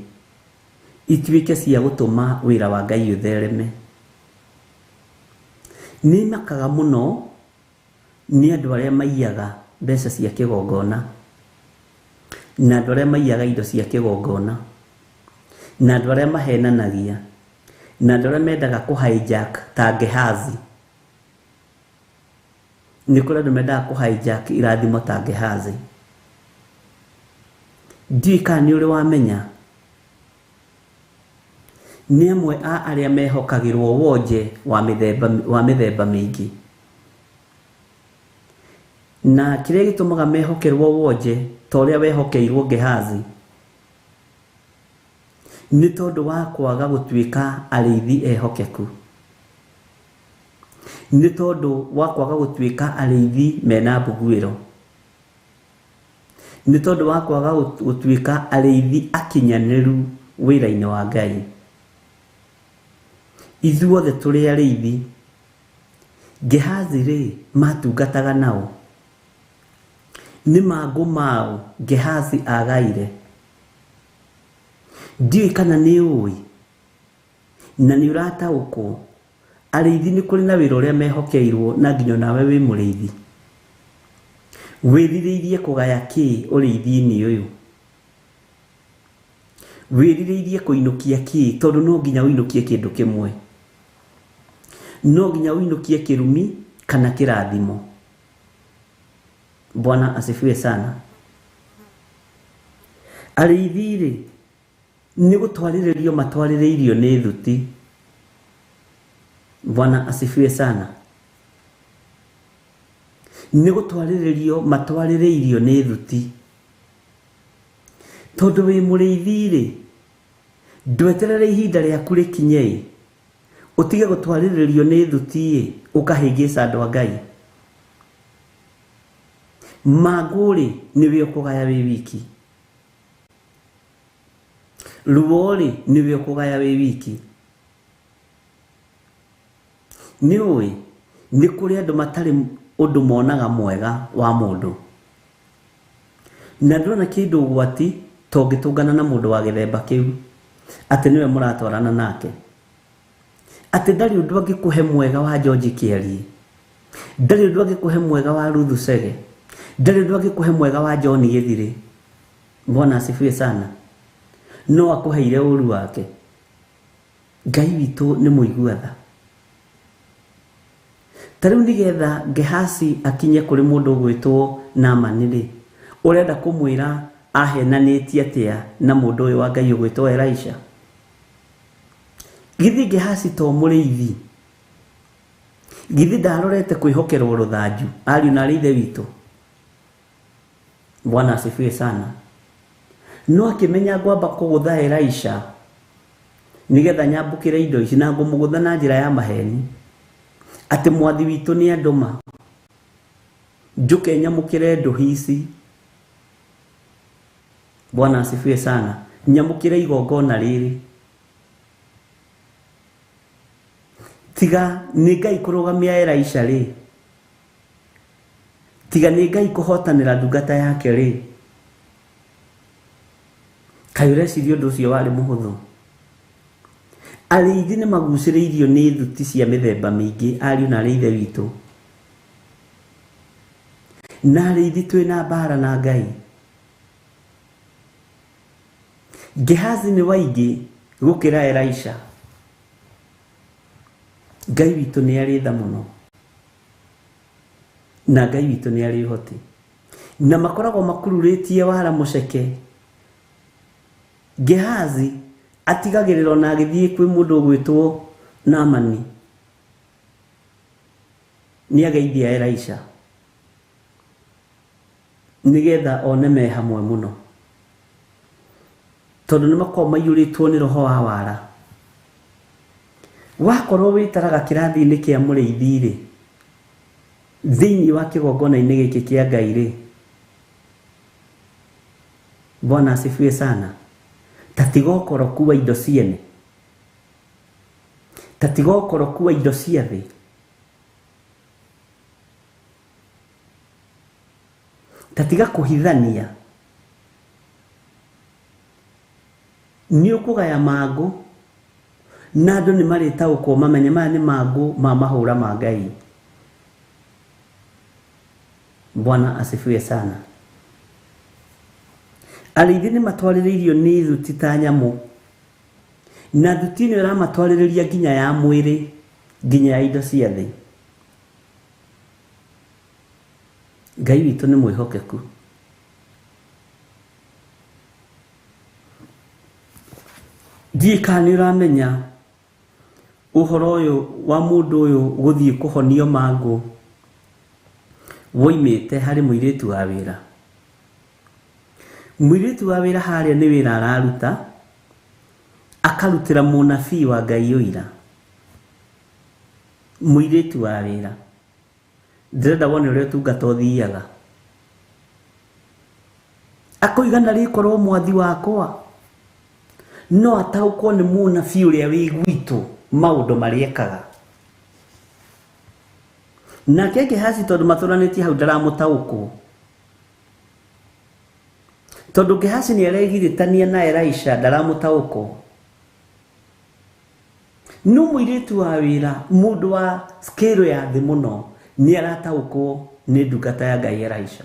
ituike cia gutuma wira wa Ngai uthereme. Ni makaga muno ni andu aria maiyaga mbeca cia kigongona, na andu aria maiyaga indo cia kigongona, na andu aria mahenanagia, na andu aria mendaga ku hijack ta Gehazi. Ni kuri andu mendaga ku hijack irathimo ta Gehazi. Ndika ni uri wamenya ni amwe a aria mehokagirwo wonje wa mithemba mingi, na kiria gitumaga mehokerwo wonje ta uria wehokeirwo Gehazi ni tondu wa kwaga gutuika ariithi ehokeku, ni tondu wa kwaga gutuika ariithi mena mbuguiro, ni tondu wa kwaga gutuika ariithi akinyaniru wira-ini wa Ngai. Ithuothe turi ariithi. Gehazi ri matungataga nao ni magu mao Gehazi agaire. Ndioi kana ni ui na ni urataukwo ariithi ni kuri na wira uria mehokeirwo, na nginyo nawe wi muriithi wiririirie kugaya ki uriithi-ini uyu, wiririirie kuinukia ki, tondu no nginya uinukie kindu kimwe, no nginya uinukie kirumi kana kirathimo. Bwana asifiwe sana. Ariithi ri ni gutwariririo matwaririirio ni thuti. Bwana asifiwe sana. Ni gutwariririo matwaririirio ni thuti, tondu wi muriithi ri ndweterere ihinda riaku rikinye utige gutwariririo ni thuti ukahingica andu a Ngai. Maguri niwe ukugaya wi wiki, ruori niwe ukugaya wi wiki. Niwe ni kuri andu matari undu monaga mwega wa mundu, na ndona kindu gwati tongitungana na mundu wa githemba kiu ati niwe muratwarana nake, ati ndari undu angikuhe mwega wa George Kieri, ndari undu angikuhe mwega wa Ruth Chege, ndari undu angikuhe mwega wa John Githiri. Bwana asifiwe sana. No akuheire uru wake. Ngai witu ni muigua tha. Tariu nigetha Gehazi akinye kuri mundu gwitwo Naamani ri, urenda kumwira ahenanitie atia na mundu uyu wa Ngai gwitwo Elisha? Githi Gehazi to muriithi, githi ndarorete kwihokerwo ruthanju ariu na rithe witu? Bwana asifiwe sana. No akimenya ngwamba kugutha Elisha nigetha nyambukire indo ici na ngumugutha na njira ya maheni, ati mwathi witu ni anduma njuke nyamukire nduhi ici. Bwana asifiwe sana. Nyamukire igongona riri, tiga ni Ngai kurugamia Elisha ri, tiga ni Ngai kuhotanira ndungata yake ri. Kayurecirio ndu ucio wari muhuthu. Ariithi ni maguciriirio ni thuti cia mithemba mingi ariu na rithe witu, na ariithi twina mbara na Ngai. Gehazi ni waingi gukira Elisha. Ngai witu ni ari tha muno, na Ngai witu ni ari hoti, na makoragwo makururitie wara muceke. Gehazi atigagiriro na agithie kwi mundu gwitwo Naamani, ni ageithia Elisha nigetha one me hamwe muno, tondu ni makorwo maiyuritwo ni roho wa wara. Wakorwo witaraga kirathi-ini kia muriithi ri, thiini wa kigongona-ini giki kia Ngai ri, Bwana asifiwe sana. Tatigokoro kuwa indo ciene, tatigokoro kuwa indo cia thi, tatiga kuhithania. Ni ukugaya magu na andu ni maritaukwo mamenye maya ni magu ma mahura ma Ngai. Bwana asifiwe sana. Ariithi ni matwaririirio ni thuti ta nyamu, na thuti ni ramatwaririria nginya ya mwiri, nginya ya indo cia thi. Ngai witu ni mwihokeku. Ndika ni uramenya uhoro uyu wa mundu uyu guthie kuhonio mangu woimite hari muiritu wa wira. Muiritu wa wira haria ni wira araruta, akarutira munabii wa Ngai uira. Muiritu wa wira ndirenda wone uria tungata uthiaga, akoigana rikorwo mwathi wakwa, no ataukwo ni munabii uria wi gwitu maundu mariekaga. Nake Gehazi tondu maturanĩtie hau ndaramutaukwo, tondu Gehazi ni aregiritania na Elisha ndaramutaukwo. No muiritu wa wira, mundu wa scale ya thi muno, ni arataukwo ni ndungata ya Ngai Elisha.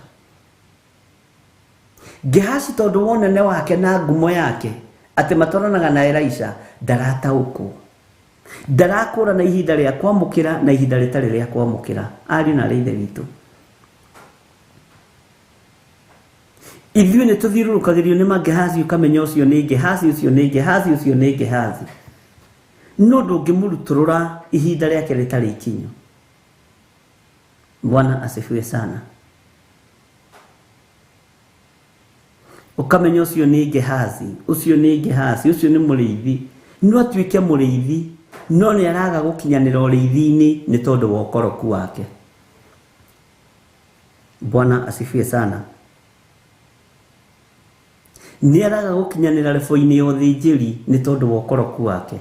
Gehazi tondu wonene wake na ngumo yake ati matoranaga na Elisha ndarataukwo, ndarakura na ihinda ria kwamukira na ihinda ritari ria kwamukira. Ari na rithe witu, ithuĩ nĩ tũthiũrũrũkagĩrio nĩ Gehazi, ukamenya ũcio nĩ Gehazi, ũcio nĩ Gehazi, ũcio nĩ Gehazi, no ndũngĩmũrutũrũra ihinda rĩake rĩtarĩ ikinyu. Bwana asifiwe sana. Ukamenya ũcio nĩ Gehazi, ũcio nĩ Gehazi, ũcio nĩ mũrĩithi, no atuĩke mũrĩithi no nĩ araga gũkinyanĩra ũrĩithi-inĩ nĩ tondũ wa ũkoroku wake. Bwana asifiwe sana. Ni araga gukinyanira level-ini ya uthinjiri ni tondu wa ukoroku wake.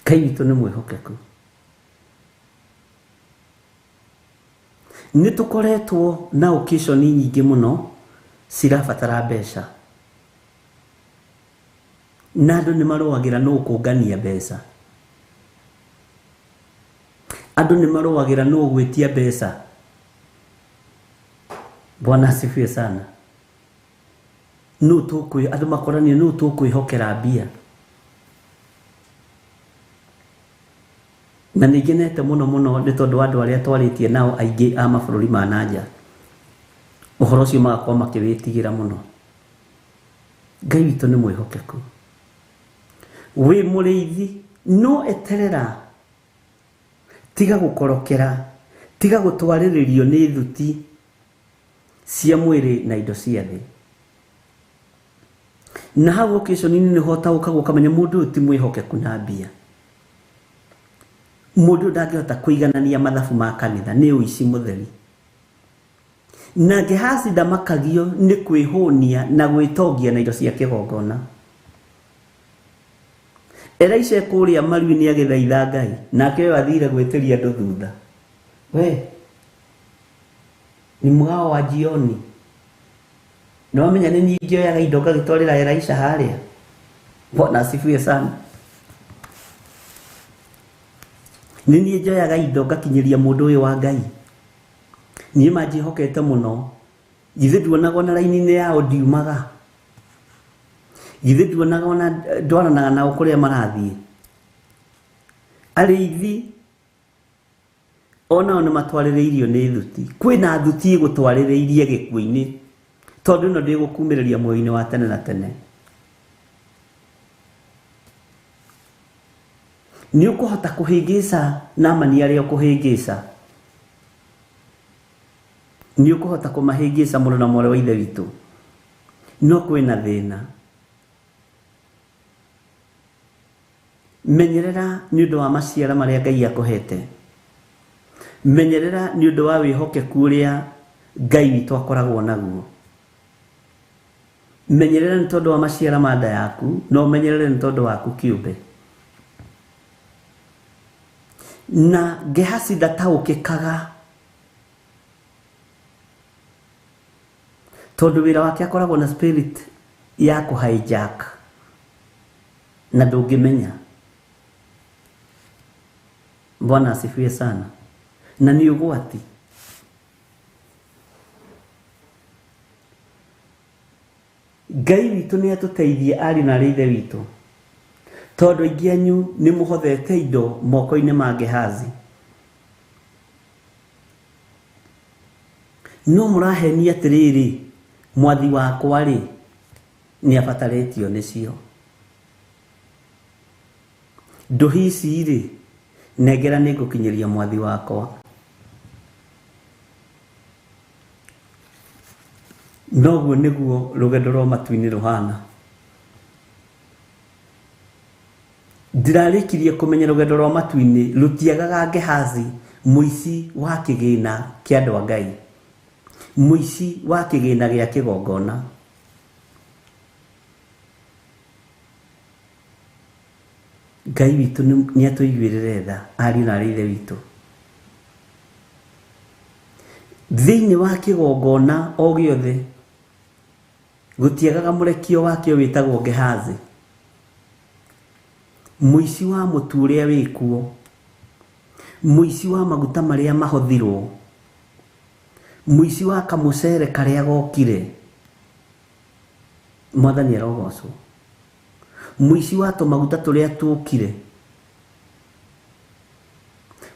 Ngai witu ni mwihokeku. Ni tukoretwo na occasion nyingi muno cirabatara mbeca. na andũ nĩmarũagĩra nũ kũngania mbeca, andũ nĩmarũagĩra nũ gwĩtia mbeca. Bwana asifiwe sana. Nũ tũkwĩ andũ makorania nũ tũkwĩhokera mbia. Na nĩngenete mũno nĩ tondũ wa andũ arĩa twarĩtie nao aingĩ a mabũrũri ma nanja, ũhoro ũcio magakorwo makĩwĩtigĩra mũno. Ngai witũ nĩ mwĩhokeku. Wĩ mũrĩithi no eterera, tiga gũkorokera, tiga gũtwarĩrĩrio nĩ thuti cia mwĩrĩ na indo cia thĩ. Na hau occasion-inĩ nĩho ũtaũkaga ũkamenya mũndũ ũyũ ti mwĩhokeku na mbia. Mũndũ ndangĩhota kũiganania mathabu ma kanitha, nĩ ũici mũtheri. Na Gehazi ndamakagio nĩ kwĩhũnia na gwĩtongia na indo cia kĩgongona. Elisha kũrĩa maru-inĩ agĩthaitha Ngai, nake we athire gwĩtĩria andũ thutha. We ni mgao wa jioni, no menya nĩ niĩ ngĩoyaga indo ngagĩtwarĩra Elisha harĩa. Bwana asifiwe sana. Nĩ niĩ njoyaga indo ngakinyĩria mũndũ ũyũ wa Ngai. Niĩ manjĩhokete mũno, githĩ nduonaga na raini-inĩ yao ndiumaga, githĩ nduonaga ndwaranaga nao kũrĩa marathiĩ. Arĩithi onao nĩ matwarĩrĩirio nĩ thuti. Kwĩna thuti ĩgũtwarĩrĩirie gĩkuũ-inĩ, tondũ ĩno ndĩgũkumĩrĩria muoyo-inĩ wa tene na tene. Nĩ ũkũhota kũhĩngĩca Naamani arĩa ũkũhĩngĩca, nĩ ũkũhota kũmahĩngĩca mũrũ na mwarĩ wa ithe witũ, no kwĩna thĩna. Menyerera nĩ ũndũ wa maciara marĩa Ngai akũhete. Menyerera nĩ ũndũ wa wĩhokeku ũrĩa Ngai witũ akoragwo naguo. Menyerera nĩ tondũ wa maciara ma nda yaku, no menyerere nĩ tondũ waku kĩũmbe. Na Gehazi ndataũkĩkaga, tondũ wĩra wake akoragwo na spirit ya kũhijack na ndũngĩmenya. Bwana asifiwe sana. Na nĩ ũgwati. Ngai witũ nĩ atũteithie ari na ithe witũ, tondũ aingĩ anyu nĩ mũhothete indo moko-inĩ ma Gehazi, no mũrahenia atĩrĩrĩ, mwathi wakwa rĩ nĩ abatarĩtio nĩcio. Ndũhi ici rĩ nengera nĩ ngũkinyĩria mwathi wakwa. Noguo nĩguo rũgendo rwa matu-inĩ rũhana. Ndirarĩkirie kũmenya rũgendo rwa matu-inĩ rũtiagaga Gehazi mũici wa kĩgĩna kĩa andũ a Ngai, mũici wa kĩgĩna gĩa kĩgongona. Ngai witũ nĩ atũiguĩrĩre tha, ariũ na aarĩ a ithe witũ. Thĩinĩ wa kĩgongona o gĩothe gũtiagaga mũrekio wakĩo wĩtagwo Gehazi, mũici wa mũtu ũrĩa wĩkuo, mũici wa maguta marĩa mahũthirwo, mũici wa kamũcere karĩa gokire. Mwathani arogocwo. Mũici wa tũmaguta tũrĩa tũkire,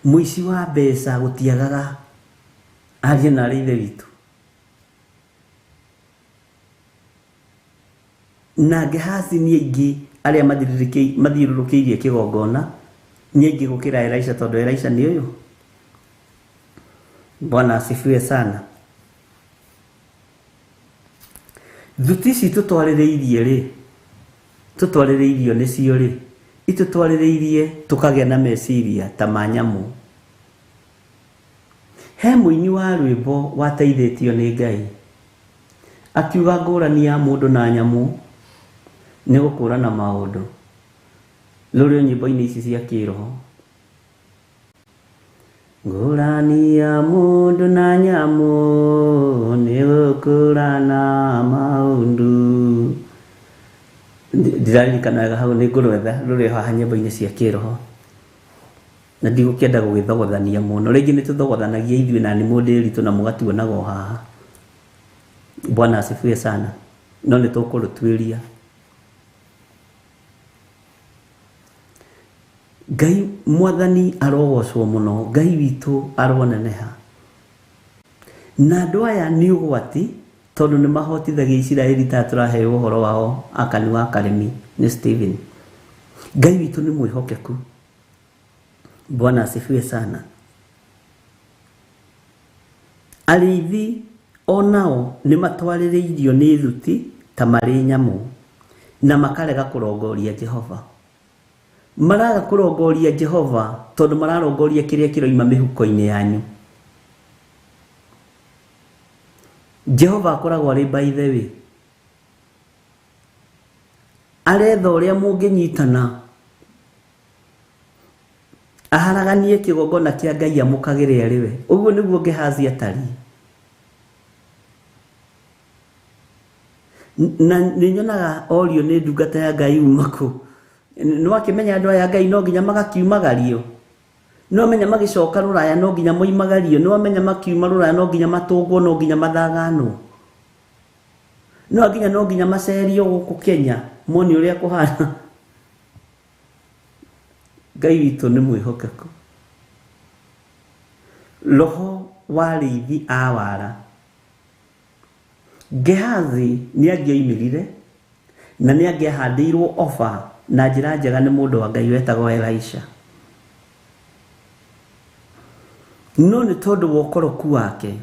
mũici wa mbeca gũtiagaga, ariũ na aarĩ a ithe witũ. Na Gehazi nĩ aingĩ arĩa mathiũrũrũkĩirie kĩgongona, nĩ aingĩ gũkĩra Elisha, tondũ Elisha nĩ ũyũ. Bwana asifiwe sana. Thuti ici tũtwarĩrĩirie rĩ, tũtwarĩrĩirio nĩcio rĩ, itũtwarĩrĩirie tũkagĩa na meciria ta ma nyamũ. He mũini wa rwĩmbo wateithĩtio nĩ Ngai akiuga ngũrani ya mũndũ na nyamũ nĩ gũkũrana maũndũ. Rũrĩ nyĩmbo-inĩ ici cia kĩroho. Ngũrani ya mũndũ na nyamũ nĩ gũkũrana maũndũ. Ndirarikana wega hau nĩ ngũrwetha rũrĩ haha nyĩmbo-inĩ cia kĩroho na ndigũkĩenda gũgĩthogothania mũno rĩngĩ nĩ tũthogothanagia ithuĩ na nĩ mũndũ ritũ na mũgatuonaga haha. Bwana asifiwe sana. No nĩ tũkũrũtuĩria. Ngai mwathani arogocwo mũno, Ngai witũ aroneneha. Na andũ aya nĩ ũgwati tondũ nĩ mahotithagia Isiraeli ta tũraheo ũhoro wao akani wa Karemi nĩ Stephen. Ngai witũ nĩ mwĩhokeku. Bwana asifiwe sana. Arĩithi onao nĩ matwarĩrĩirio nĩ thuti ta marĩ nyamũ na makarega kũrongoria Jehova. Maraga kũrongoria Jehova tondũ mararongoria kĩrĩa kĩroima mĩhuko-inĩ yanyu. Jehova akoragwo arĩ by the way. Aretha ũrĩa mũngĩnyitana aharaganie kĩgongona kĩa Ngai amũkagĩre arĩ we. Ũguo nĩguo Gehazi atariĩ. Na nĩ nyonaga orio nĩ ndungata ya Ngai umako. Nĩ wakĩmenya andũ aya Ngai no nginya magakiumagario. No menya magĩcoka rũraya no nginya moimagario. No menya makiuma rũraya no nginya matũngwo no nginya mathaganwo. No nginya macerio gũkũ Kenya moni ũrĩa kũhana. Ngai witũ nĩ mwĩhokeku. Roho wa rĩithi awara. Gehazi nĩ angĩoimĩrire na nĩ angĩahandĩirwo ofa na njĩra njega nĩ mũndũ wa Ngai wetagwo Elisha. No nĩ tondũ wa ũkoroku wake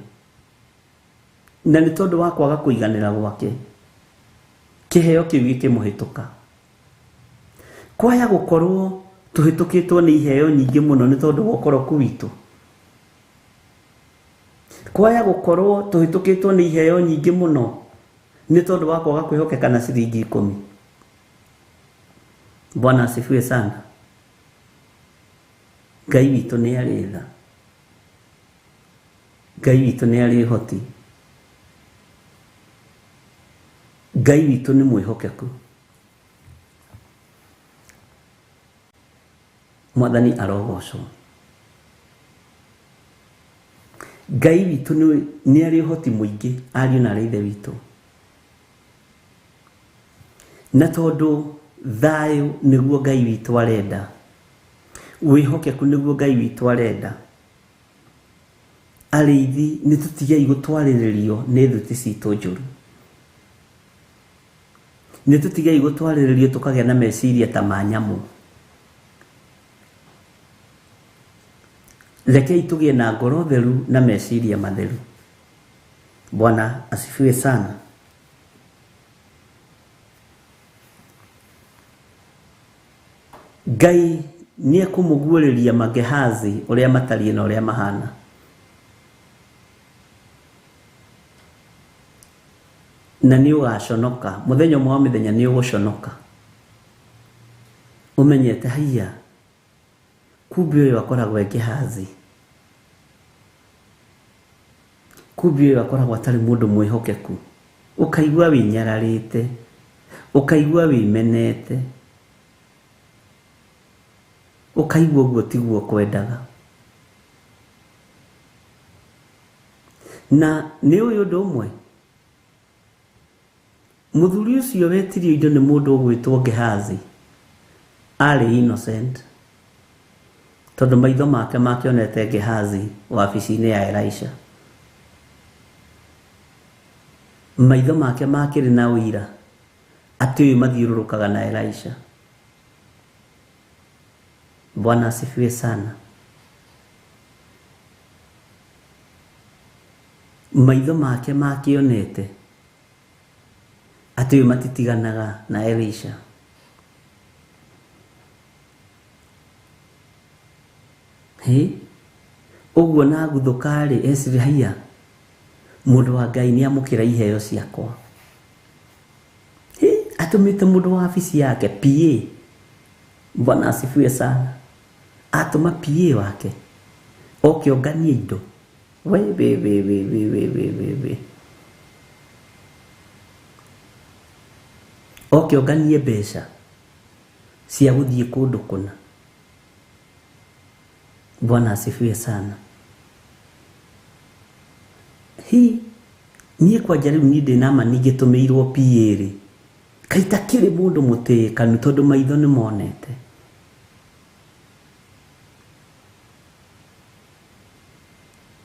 na nĩ tondũ wa kwaga kũiganĩra gwake kĩheo kĩu gĩkĩmũhĩtũka. Kwaya gũkorwo tũhĩtũkĩtwo nĩ iheo nyingĩ mũno nĩ tondũ wa ũkoroku witũ. Kwaya gũkorwo tũhĩtũkĩtwo nĩ iheo nyingĩ mũno nĩ tondũ wa kwaga kwĩhokeka na ciringi 10. Bwana asifiwe sana. Ngai witũ nĩ arĩ tha. Ngai witũ nĩ arĩ hoti. Ngai witũ nĩ mwĩhokeku. Mwathani arogocwo. Ngai witũ nĩ arĩ hoti mũingĩ ariũ na ithe witũ. Na tondũ thayũ nĩguo Ngai witũ arenda. Wĩhokeku nĩguo Ngai witũ arenda. Arĩithi nĩ tũtigei gũtwarĩrĩrio nĩ thuti citũ njũru. Nĩ tũtigei gũtwarĩrĩrio tũkagĩa na meciria ta ma nyamũ. Rekei tũgĩe na ngoro theru na meciria matheru. Bwana asifiwe sana. Ngai nĩ ekũmũguũrĩria magehazi ũrĩa matariĩ na ũrĩa mahana. Na nĩ ũgaconoka mũthenya ũmwe wa mĩthenya nĩ ũgũconoka. Ũmenyete haiya kumbe ũyũ akoragwo Gehazi. Kumbe ũyũ akoragwo atarĩ mũndũ mwĩhokeku. Ũkaigua wĩnyararĩte. Ũkaigua wĩmenete. Ũkaigua ũguo tiguo kwendaga. Na nĩ ũyũ ũndũ ũmwe. Mũthuri ũcio wetirio indo nĩ mũndũ ũgwĩtwo Gehazi. Arĩ innocent. Tondũ maitho make makĩonete Gehazi wabici-inĩ ya Elisha. Maitho make makĩrĩ na ũira atĩ ũyũ mathiũrũrũkaga na Elisha. Bwana asifiwe sana. Maitho make makĩonete atĩ ũyũ matitiganaga na Elisha. Ũguo na guthũkarĩ esiri haiya mũndũ wa Ngai nĩ amũkĩra iheo ciakwa. Atũmĩte mũndũ wa wabici yake PA. Bwana asifiwe sana. Atũma PA wake oke onganie indo. Oke onganie mbeca cia guthie kundu kuna. Bwana asifiwe sana. Hii niä kwanja rä u nä ndä nama ningä tå mä irwo PA kaita kä rä må ndå må tä kanu tondå maitho nä monete.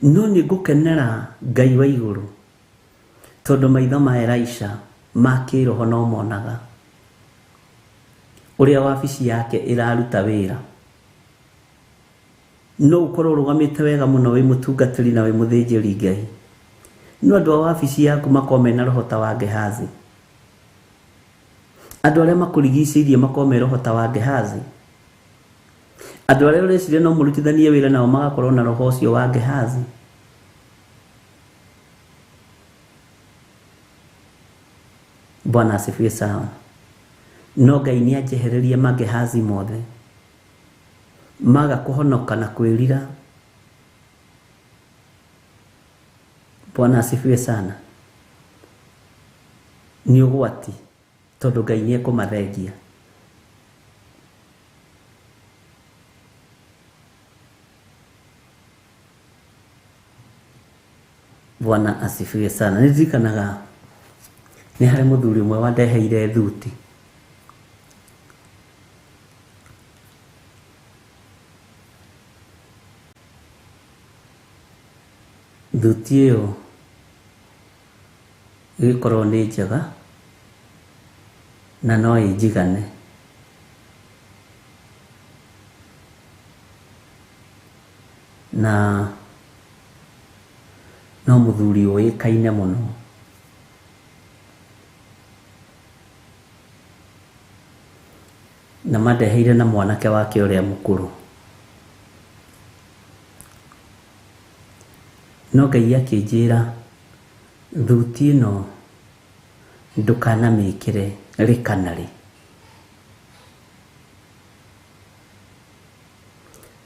No nä ngå kenera Ngai wa igå rå tondå maitho ma Elisha ma kä roho no monaga å rä a wabici yake ä raruta wä ra. No å korwo å rå gamä te wega må no wä må tungatä ri na wä må thä njä ri Ngai, no andå a wabici yaku makorwo mena roho ta wa Gehazi. Andå arĩa makũrigicĩirie makorwo me roho ta wa Gehazi. Andũ arĩa ũreciria no mũrutithanie wĩra nao magakorwo na roho ũcio wa Gehazi. Bwana asifiwe sana. No Ngai nĩ anjehererie magehazi mothe maga kũhonoka na kwĩrira. Bwana asifiwe sana. Nĩ ũgwati tondũ Ngai nĩ ekũmathengia. Bwana asifiwe sana. Nĩndirikanaga nĩ harĩ mũthuri ũmwe wandeheire thuti. Thuti ĩyo ĩgĩkorwo nĩ njega na no ĩnjigane. Na no mũthuri ũĩkaine mũno. Na mandeheire na mwanake wake ũrĩa mũkũrũ. No Ngai akĩnjĩra thuti ĩno ndũkanamĩkĩre rĩ kana rĩ.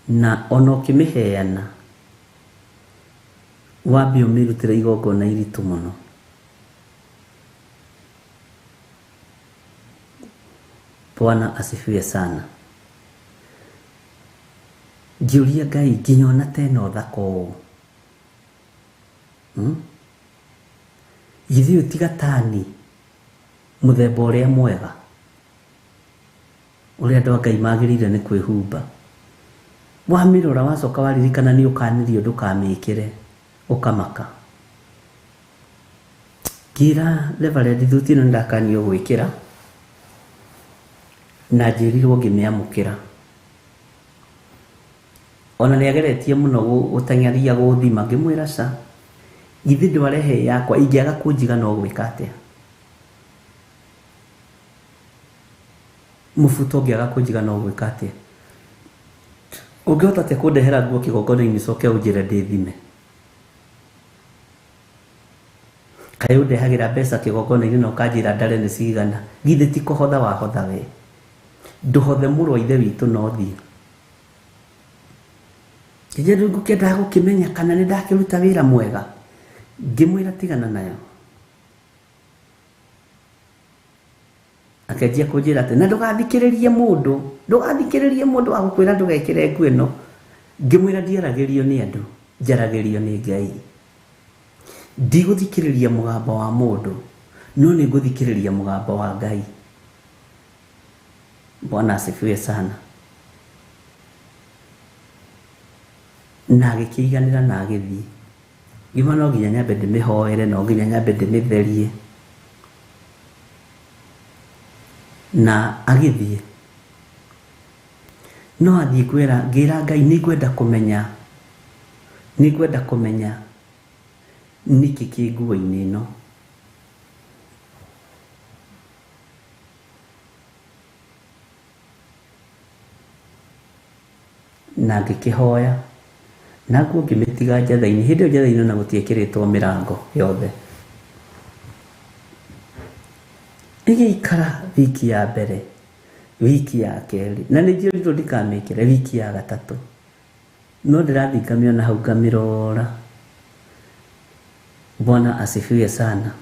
Na ona ũkĩmĩheana wambe ũmĩrutĩre igongona iritũ mũno. Bwana asifiwe sana. Ngĩũria Ngai nginya ona tena ũthaka ũũ. Githĩ ũyũ ti gatani mũthemba ũrĩa mwega ũrĩa andũ a Ngai magĩrĩire nĩ kwĩhumba. Wamĩrora wacoka waririkana nĩ ũkanirio ndũkamĩkĩre ũkamaka. Ngĩra Reverend thuti ĩno ndakanio gwĩkĩra na njĩrirwo ngĩmĩamũkĩra. Ona nĩageretie mũno gũteng'eria gũthima, ngĩmwĩra ca githĩ ndwarehe yakwa ingĩaga kũnjiga no gwĩka atĩa. Mũbuto ũngĩaga kũnjiga no gwĩka atĩa. Ũngĩhota atĩa kũndehera nguo kĩgongona-inĩ coke ũnjĩre ndĩthime. Kaĩ ũndehagĩra mbeca kĩgongona-inĩ na ũkanjĩra ndare nĩ cigana. Githĩ ti kũhotha wahotha we. Ndũhothe mũrũ wa ithe witũ no thiĩ. Ĩje rĩu ngũkĩendaga gũkĩmenya kana nĩ ndakĩruta wĩra mwega. Ngĩmwĩra tigana nayo. Akĩanjia kũnjĩra atĩ na ndũgathikĩrĩrie mũndũ wa gũkwĩra ndũgekĩre nguo ĩno. Ngĩmwĩra ndieragĩrio nĩ andũ, njaragĩrio nĩ Ngai. Ndigũthikĩrĩria mũgambo wa mũndũ, no nĩ ngũthikĩrĩria mũgambo wa Ngai. Bwana asifiwe sana. Na agĩkĩiganĩra na agĩthiĩ. Ngĩma no nginya nyambe ndĩmĩhoere, no nginya nyambe ndĩmĩtherie. Na agĩthiĩ. No athiĩ ngĩra Ngai nĩngwenda kũmenya nĩkĩ kĩ nguo-inĩ ĩno. Na ngĩkĩhoya na nguo ngĩmĩtiga njatha-inĩ. Hĩndĩ ĩyo njatha-inĩ ona gũtiĩkĩrĩtwo mĩrango yothe. Ĩgĩikara wiki ya mbere, wiki ya kerĩ, na nĩ njĩrirwo ndikamĩkĩre wiki ya gatatũ. No ndĩrathiĩ ngamĩona hau ngamĩrora. Bwana asifiwe sana.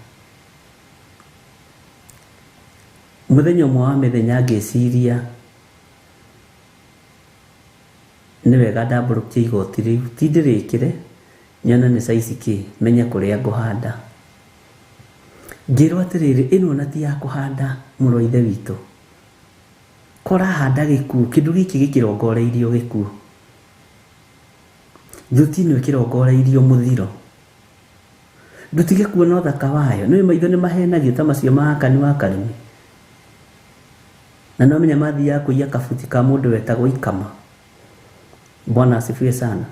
Mũthenya ũmwe wa mĩthenya ngĩciria nĩ wega ndambũrũkie igoti rĩu ti ndĩrĩkĩre nyona nĩ saizi kĩ menya kũrĩa ngũhanda. Ngĩrwo atĩrĩrĩ ĩno na ti ya kũhanda mũrũ wa ithe witũ, kũrahanda gĩkuũ, kĩndũ gĩkĩ gĩkĩrongoreirio gĩkuũ, thuti ĩno ĩkĩrongoreirio mũthiro, ndutige kuona ũthaka wayo. Nĩ maitho nĩ mahenagio ta macio ma akani wa karĩmi, na no menya mathiaga kũiya kabuti ka mũndũ wetagwo Ikama. Bwana asifiwe sana.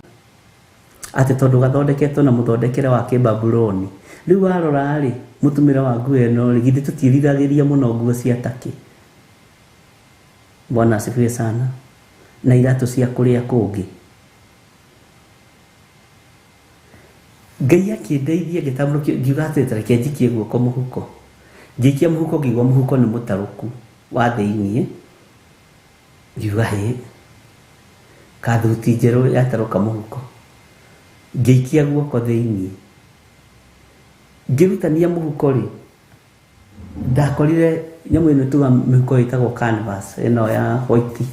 Ati tondu gathondeketwo na muthondekere wa Kibabuloni, riu warora ri mutumira wa nguo eno ri githĩ tũtiriragĩria mũno nguo cia taki. Bwana asifiwe sana. Na iratu cia kũrĩa kũngĩ. Ngai akĩndeithia ngĩtambũrũkia ngiuga atĩ reke njikie guoko mũhuko. Ngikia mũhuko ngĩigua mũhuko nĩ mũtarũku wa thĩiniĩ. Ngiuga hĩ kathuti njerũ yatarũka mũhuko. Ngĩikia guoko thĩiniĩ. Ngĩrutania mũhuko rĩ, ndakorire nyamũ ĩno tuga mũhuko ĩtagwo canvas ĩno ya white,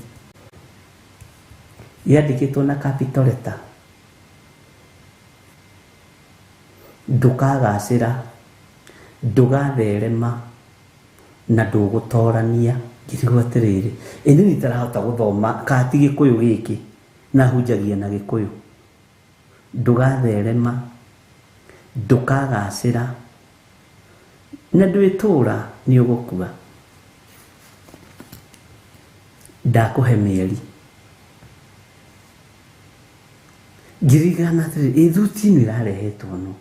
yandĩkĩtwo na capital letter, ndũkagacĩra, ndũgatherema na ndũgũtorania. Ngĩrigwo atĩrĩrĩ ĩni nĩtarahota gũthoma kati Gĩkũyũ gĩkĩ na hunjagia na Gĩkũyũ. Ndũgatherema, ndũkagacĩra na ndwĩtũra nĩ ũgũkua. Ndakũhe mĩeri. Ngĩrigana atĩrĩrĩ thuti ĩno ĩrarehetwo no,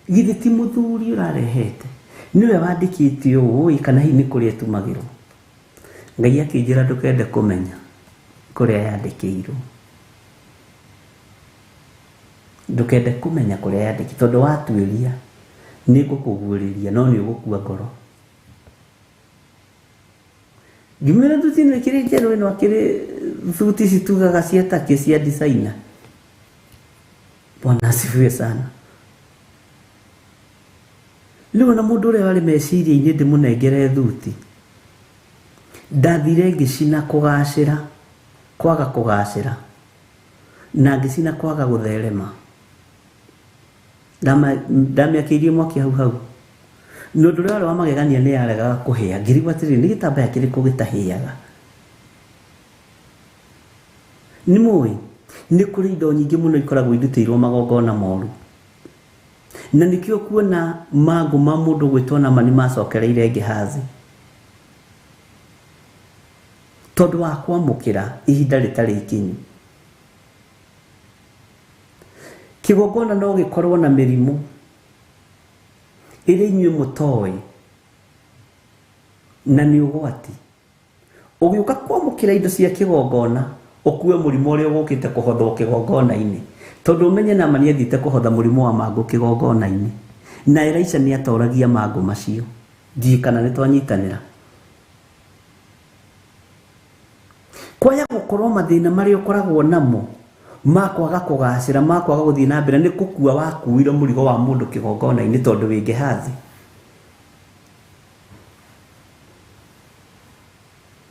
githĩ ti mũthuri ũrarehete, nĩwe wandĩkĩte ũũ kana hihi nĩ kũrĩa ĩtumagĩrwo. Ngai akĩnjĩra ndũkende kũmenya kũrĩa yandĩkĩirwo, ndũkende kũmenya kũrĩa yandĩkĩtwo, tondũ watuĩria nĩ ngũkũguũrĩria no nĩ ũgũkua ngoro. Ngĩmwĩra thuti ĩno ĩkĩrĩ njerũ ĩno akĩrĩ thuti ici tugaga cia taki cia designer. Bwana asifiwe sana. Rĩu na mũndũ ũrĩa warĩ meciria-inĩ ndĩmũnengere thuti, ndathire ngĩcina kũgacĩra, kwaga kũgacĩra, na ngĩcina kwaga gũtherema. Ndamĩakĩirie mwaki hau hau. Nũndũ ũrĩa warĩ wa magegania nĩ yaregaga kũhĩa. Ngĩrigwo atĩrĩrĩ nĩ gĩtambaya kĩrĩkũ gĩtahĩaga. Nĩ mũĩ nĩ kũrĩ indo nyingĩ mũno ikoragwo irutĩirwo magongona moru, na nĩkĩo kuona mangũ ma mũndũ gwĩtwo nama nĩ macokereire Gehazi, tondũ wa kwamũkĩra ihinda rĩtarĩ ikinyu. Kĩgongona no gĩkorwo na mĩrimũ ĩrĩa inyuĩ mũtoĩ na nĩ ũgwati. Ũgĩũka kwamũkĩra indo cia kĩgongona ũkue mũrimũ ũrĩa ũgũkĩte kũhothwo kĩgongona-inĩ, tondũ ũmenye nama nĩ athiĩte kũhotha mũrimũ wa mangũ kĩgongona-inĩ, na Elisha nĩ atoragia mangũ macio. Ndiĩ kana nĩ twanyitanĩra. Kwaga gũkorwo mathĩna marĩa ũkoragwo namo ma kwaga kũgacĩra, ma kwaga gũthiĩ na mbere, nĩ gũkua wakuire mũrigo wa mũndũ kĩgongona-inĩ tondũ wĩ Gehazi.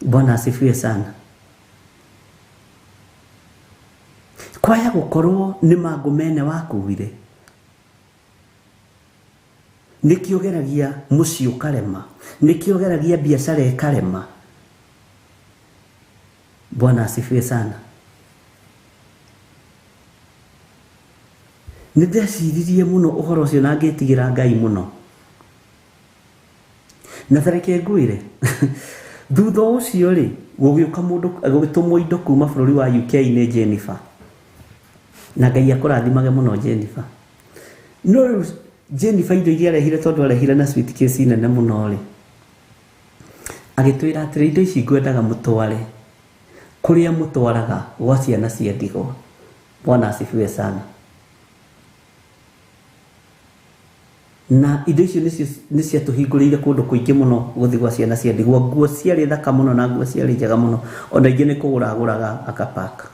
Bwana asifiwe sana. Kwaga gũkorwo nĩ mangũ mene wakuire, nĩkĩo geragia mũciĩ ũkarema, nĩkĩo geragia biacara ĩkarema. Bwana asifiwe sana. Nĩndeciririe mũno ũhoro ũcio na ngĩtigĩra Ngai mũno. Na tareke ngwĩre thutha ũcio rĩ gũgĩũka mũndũ gũgĩtũmwo indo kuma bũrũri wa UK nĩ Jennifer, na Ngai akũrathimage mũno Jennifer. No Jennifer indo iria arehire, tondũ arehire na sweet case nene mũno rĩ, agĩtwĩra atĩrĩ indo ici ngwendaga mũtware kũrĩa mũtwaraga gwa ciana cia ndigwa. Bwana asifiwe sana. Na indo icio nĩ ciatũhingũrĩire kũndũ kũingĩ mũno gũthiĩ gwa ciana cia ndigwa. Nguo ciarĩ thaka mũno na nguo ciarĩ njega mũno, ona ingĩ nĩ kũgũragũraga akapaka.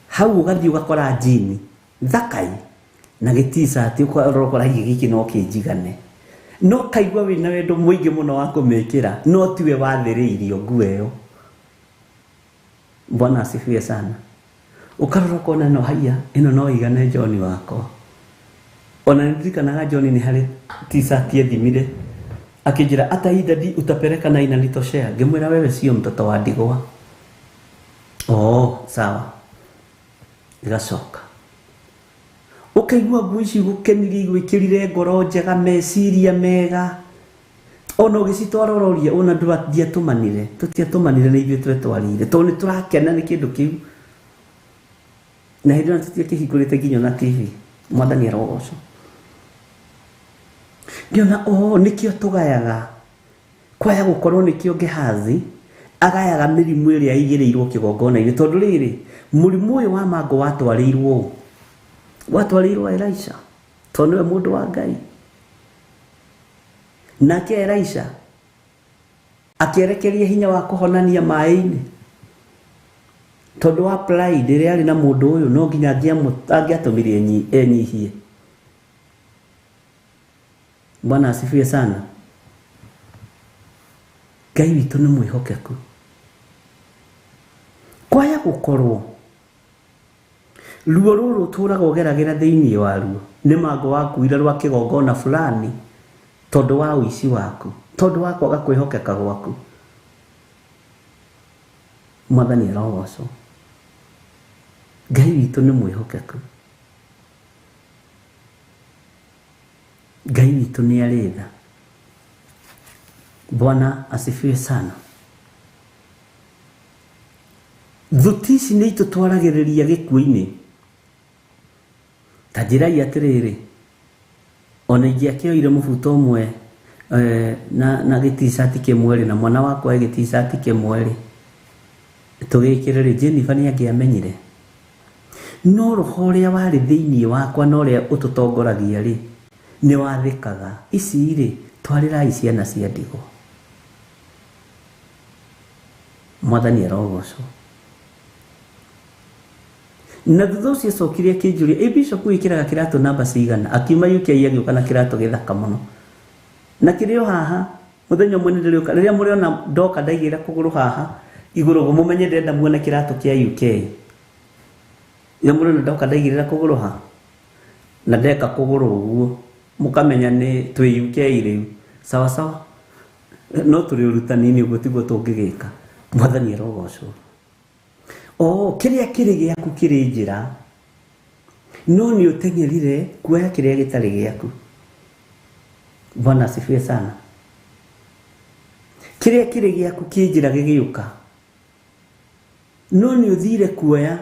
Hau ũgathiĩ ũgakora jean thakai na gĩ-t-shirt ũkarora gĩkĩ no kĩnjigane, no kaigua wĩna wendo mũingĩ mũno wa kũmĩkĩra, no tiwe wathĩrĩirio nguo ĩyo. Bwana asifiwe sana. Ukarora kona no haya ino no igane John wako. Ona ndirikanaga John ni hari t-shirt yethimire akijira hata hii dadi utapeleka na inanitoshea. Ngemwira wewe sio mtoto wa ndigwa. Sawa. Igacoka. Ukaigua guici gukeniri gwikirire ngoro njega meciria mega. Ona ugicitwarororia ona ndiatumanire tutiatumanire ni ithuĩ twetwarire to ni turakena ni kindu kiu na hĩndĩ ĩno tũtiakĩhingũrĩte nginya na TV. Mwathani arogocwo. Ngiona nikĩo tũgayaga kwaya gũkorwo nikĩo Gehazi agayaga mĩrimũ ĩrĩa igĩrĩirwo kĩgongona-inĩ tondũ rĩrĩ mũrimũ ũyũ wa mango watwarĩirwo Elisha tondũ nĩwe mũndũ wa Ngai. Nake Elisha akĩerekeria hinya wa kũhonania maĩ-inĩ tondũ wa pride ĩrĩa arĩ na mũndũ ũyũ no nginya angĩatũmire enyihie. Bwana asifiwe sana. Ngai witũ nĩ mwĩhokeku. Kwaya gũkorwo ruo rũrũ tũraga ũgeragĩra thĩinĩ waruo nĩ mango wakuire rwa kĩgongona fulani tondũ wa ũici waku, tondũ wa kwaga kwĩhokeka gwaku. Mwathani arogocwo. Ngai witũ nĩ mwĩhokeku. Ngai witũ nĩ arĩ tha. Bwana asifiwe sana. Thuti ici nĩ itũtwaragĩrĩria gĩkuũ-inĩ. Ta njĩrai atĩrĩrĩ, ona ingĩakĩoire mũbuto ũmwe na gĩ-t-shirt kĩmwe na mwana wakwa gĩ-t-shirt kĩmwe tũgĩkĩrĩrĩ Jennifer nĩ angĩamenyire. No roho ũrĩa warĩ thĩinĩ wakwa na ũrĩa ũtũtongoragia nĩ wathĩkaga. Ici twarĩrai ciana cia ndigwa. Mwathani arogocwo. Na thutha ũcio acokire akĩnjũria Bishop wĩkĩraga kĩratũ namba cigana? Akiuma UK agĩũka na kĩratũ gĩthaka mũno. Na kĩrĩo haha mũthenya ũmwe nĩndĩrĩũka rĩrĩa mũrĩona ndoka ndaigĩra kũgũrũ haha igũrũ mũmenye ndenda muone kĩratũ kĩa UK. Ya mũrĩona ndoka ndaigĩrĩra kũgũrũ haha na ndeka kũgũrũ ũguo mũkamenya nĩ twĩ UK rĩu. Sawa sawa. No tũrĩ ũrutani-inĩ ũguo tiguo tũngĩgĩka. Mwathani arogocwo. Kĩrĩa kĩrĩ gĩaku kĩrĩ njĩra no nĩ ũteng'erire kuoya kĩrĩa gĩtarĩ gĩaku. Bwana asifiwe sana. Kĩrĩa kĩrĩ gĩaku kĩ njĩra gĩgĩũka no nĩ ũthire kuoya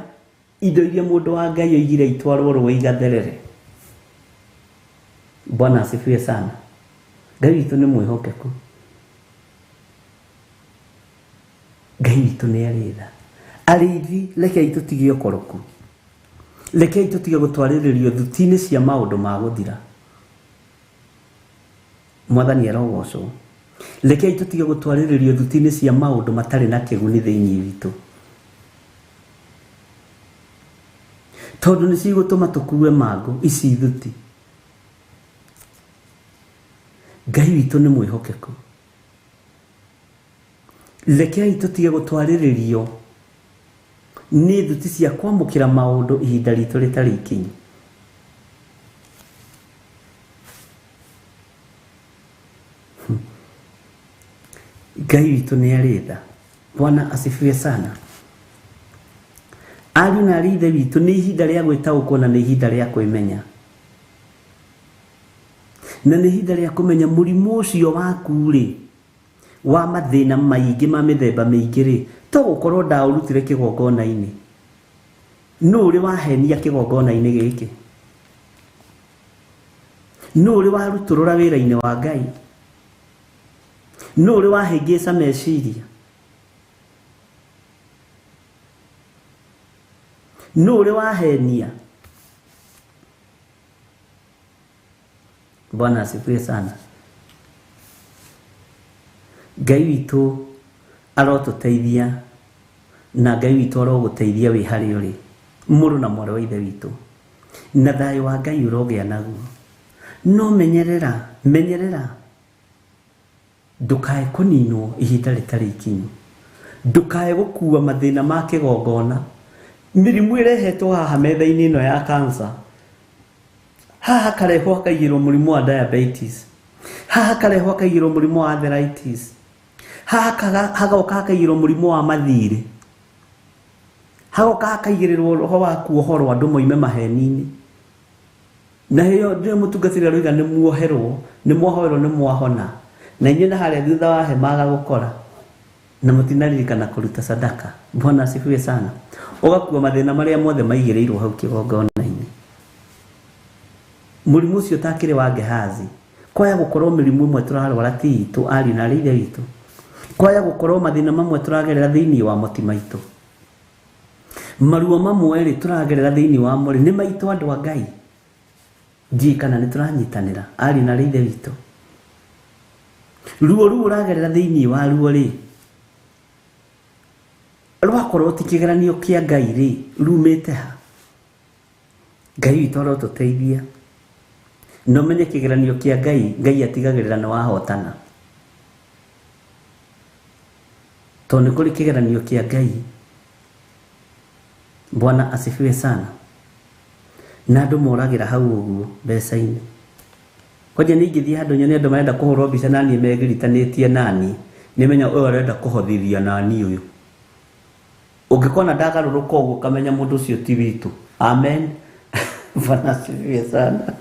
indo iria mũndũ wa Ngai oigire itwarwo rũĩ igatherere. Bwana asifiwe sana. Ngai witũ nĩ mwĩhokeku. Ngai witũ nĩ arĩ tha. Arĩithi rekei tũtige ũkoroku. Rekei tũtige gũtwarĩrĩrio thuti-inĩ cia maũndũ ma gũthira. Mwathani arogocwo. Rekei tũtige gũtwarĩrĩrio thuti-inĩ cia maũndũ matarĩ na kĩguni thĩinĩ witũ. Tondũ nĩ cigũtũma tũkue mango ici thuti. Ngai witũ nĩ mwĩhokeku. Rekei tũtige gũtwarĩrĩrio nĩ thuti cia kwamũkĩra maũndũ ihinda ritũ rĩtarĩ ikinyu. Ngai witũ nĩ arĩ tha. Bwana asifiwe sana. Ariũ na aarĩ a Ithe witũ nĩ ihinda rĩa gwĩtaũkwo na nĩ ihinda rĩa kwĩmenya. Na nĩ ihinda rĩa kũmenya mũrimũ ũcio waku wa mathĩna maingĩ ma mĩthemba mĩingĩ to gũkorwo ndaũrutire kĩgongona-inĩ. Nũ ũrĩ wahenia kĩgongona-inĩ gĩkĩ? Nũ ũrĩ warutũrũra wĩra-inĩ wa Ngai? Nũ ũrĩ wahĩngĩca meciria? Nũ ũrĩ wahenia? Bwana asifiwe sana. Ngai witũ arotũteithia na Ngai witũ arogũteithia wĩ harĩa ũrĩ mũrũ na mwarĩ wa Ithe witũ. Na thayũ wa Ngai ũrogĩa naguo. No menyerera ndũkae kũninwo ihinda rĩtarĩ ikinyu. ndukae gukua mathina ma kigongona mirimu irehetwo haha metha-inĩ ĩno ya cancer haha karehwo akaigĩrwo mũrimũ wa diabetes haha karehwo akaigĩrwo mũrimũ wa arthritis haha hagoka akaigĩrwo mũrimũ wa mathirĩ hagoka akaigĩrĩrwo roho wa kuohorwo andũ moime maheni-inĩ na hiyo ndio mũtungatĩri aroiga nĩ muoherwo nĩ mwahoerwo nĩ mwahona na inyuĩ na harĩa thutha wa hemaga gũkora na mũtinaririkana kũruta sadaka. Bwana asifiwe sana. Ũgakua mathĩna marĩa mothe maigĩrĩirwo hau kĩgongona-inĩ. Mũrimũ ũcio ũtakĩrĩ wa Gehazi. Kwaya gũkorwo mĩrimũ ĩmwe tũrarwara ti itũ ariũ na ithe witũ. Kwaya gũkorwo mathĩna mamwe tũragerera thĩinĩ wa mũtima itũ. Maruo mamwe rĩ tũragerera thĩinĩ wa mũrĩ nĩ maitũ andũ a Ngai. Ndiĩ kana nĩ tũranyitanĩra ariũ na ithe witũ. Ruo rũu ũragerera thĩinĩ wa ruo rĩ rwakorwo ti kĩgeranio kĩa Ngai rĩ rumĩte ha. Ngai witũ arotũteithia no menye kĩgeranio kĩa Ngai atigagĩrĩra nĩ wahotana tondũ nĩ kũrĩ kĩgeranio kĩa Ngai. Bwana asifiwe sana. Na andũ moragĩra hau ũguo mbeca-inĩ. Kwaje ningĩthiĩ handũ nyone andũ marenda kũhũrwo mbica na niĩ megiritanĩtie nani nĩmenya ũyũ arenda kũhothithia nani ũyũ. Ũngĩkona ndagarũrũka ũguo kamenya mũndũ ũcio ti witũ. Amen. Bwana asifiwe sana.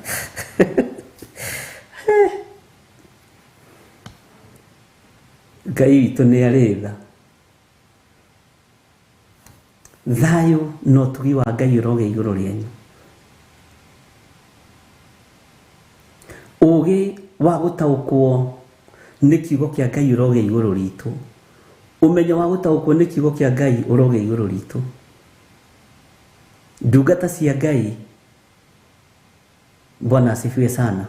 Ngai witũ nĩ arĩ tha. Thayũ no ũtugi wa Ngai ũroge igũrũ rĩanyu. Ũgĩ wa gũtaũkwo nĩ kiugo kĩa Ngai ũroge igũrũ ritũ. Ũmenyo wa gũtaũkwo nĩ kiugo kĩa Ngai ũroge igũrũ ritũ. Ndungata cia Ngai. Bwana asifiwe sana.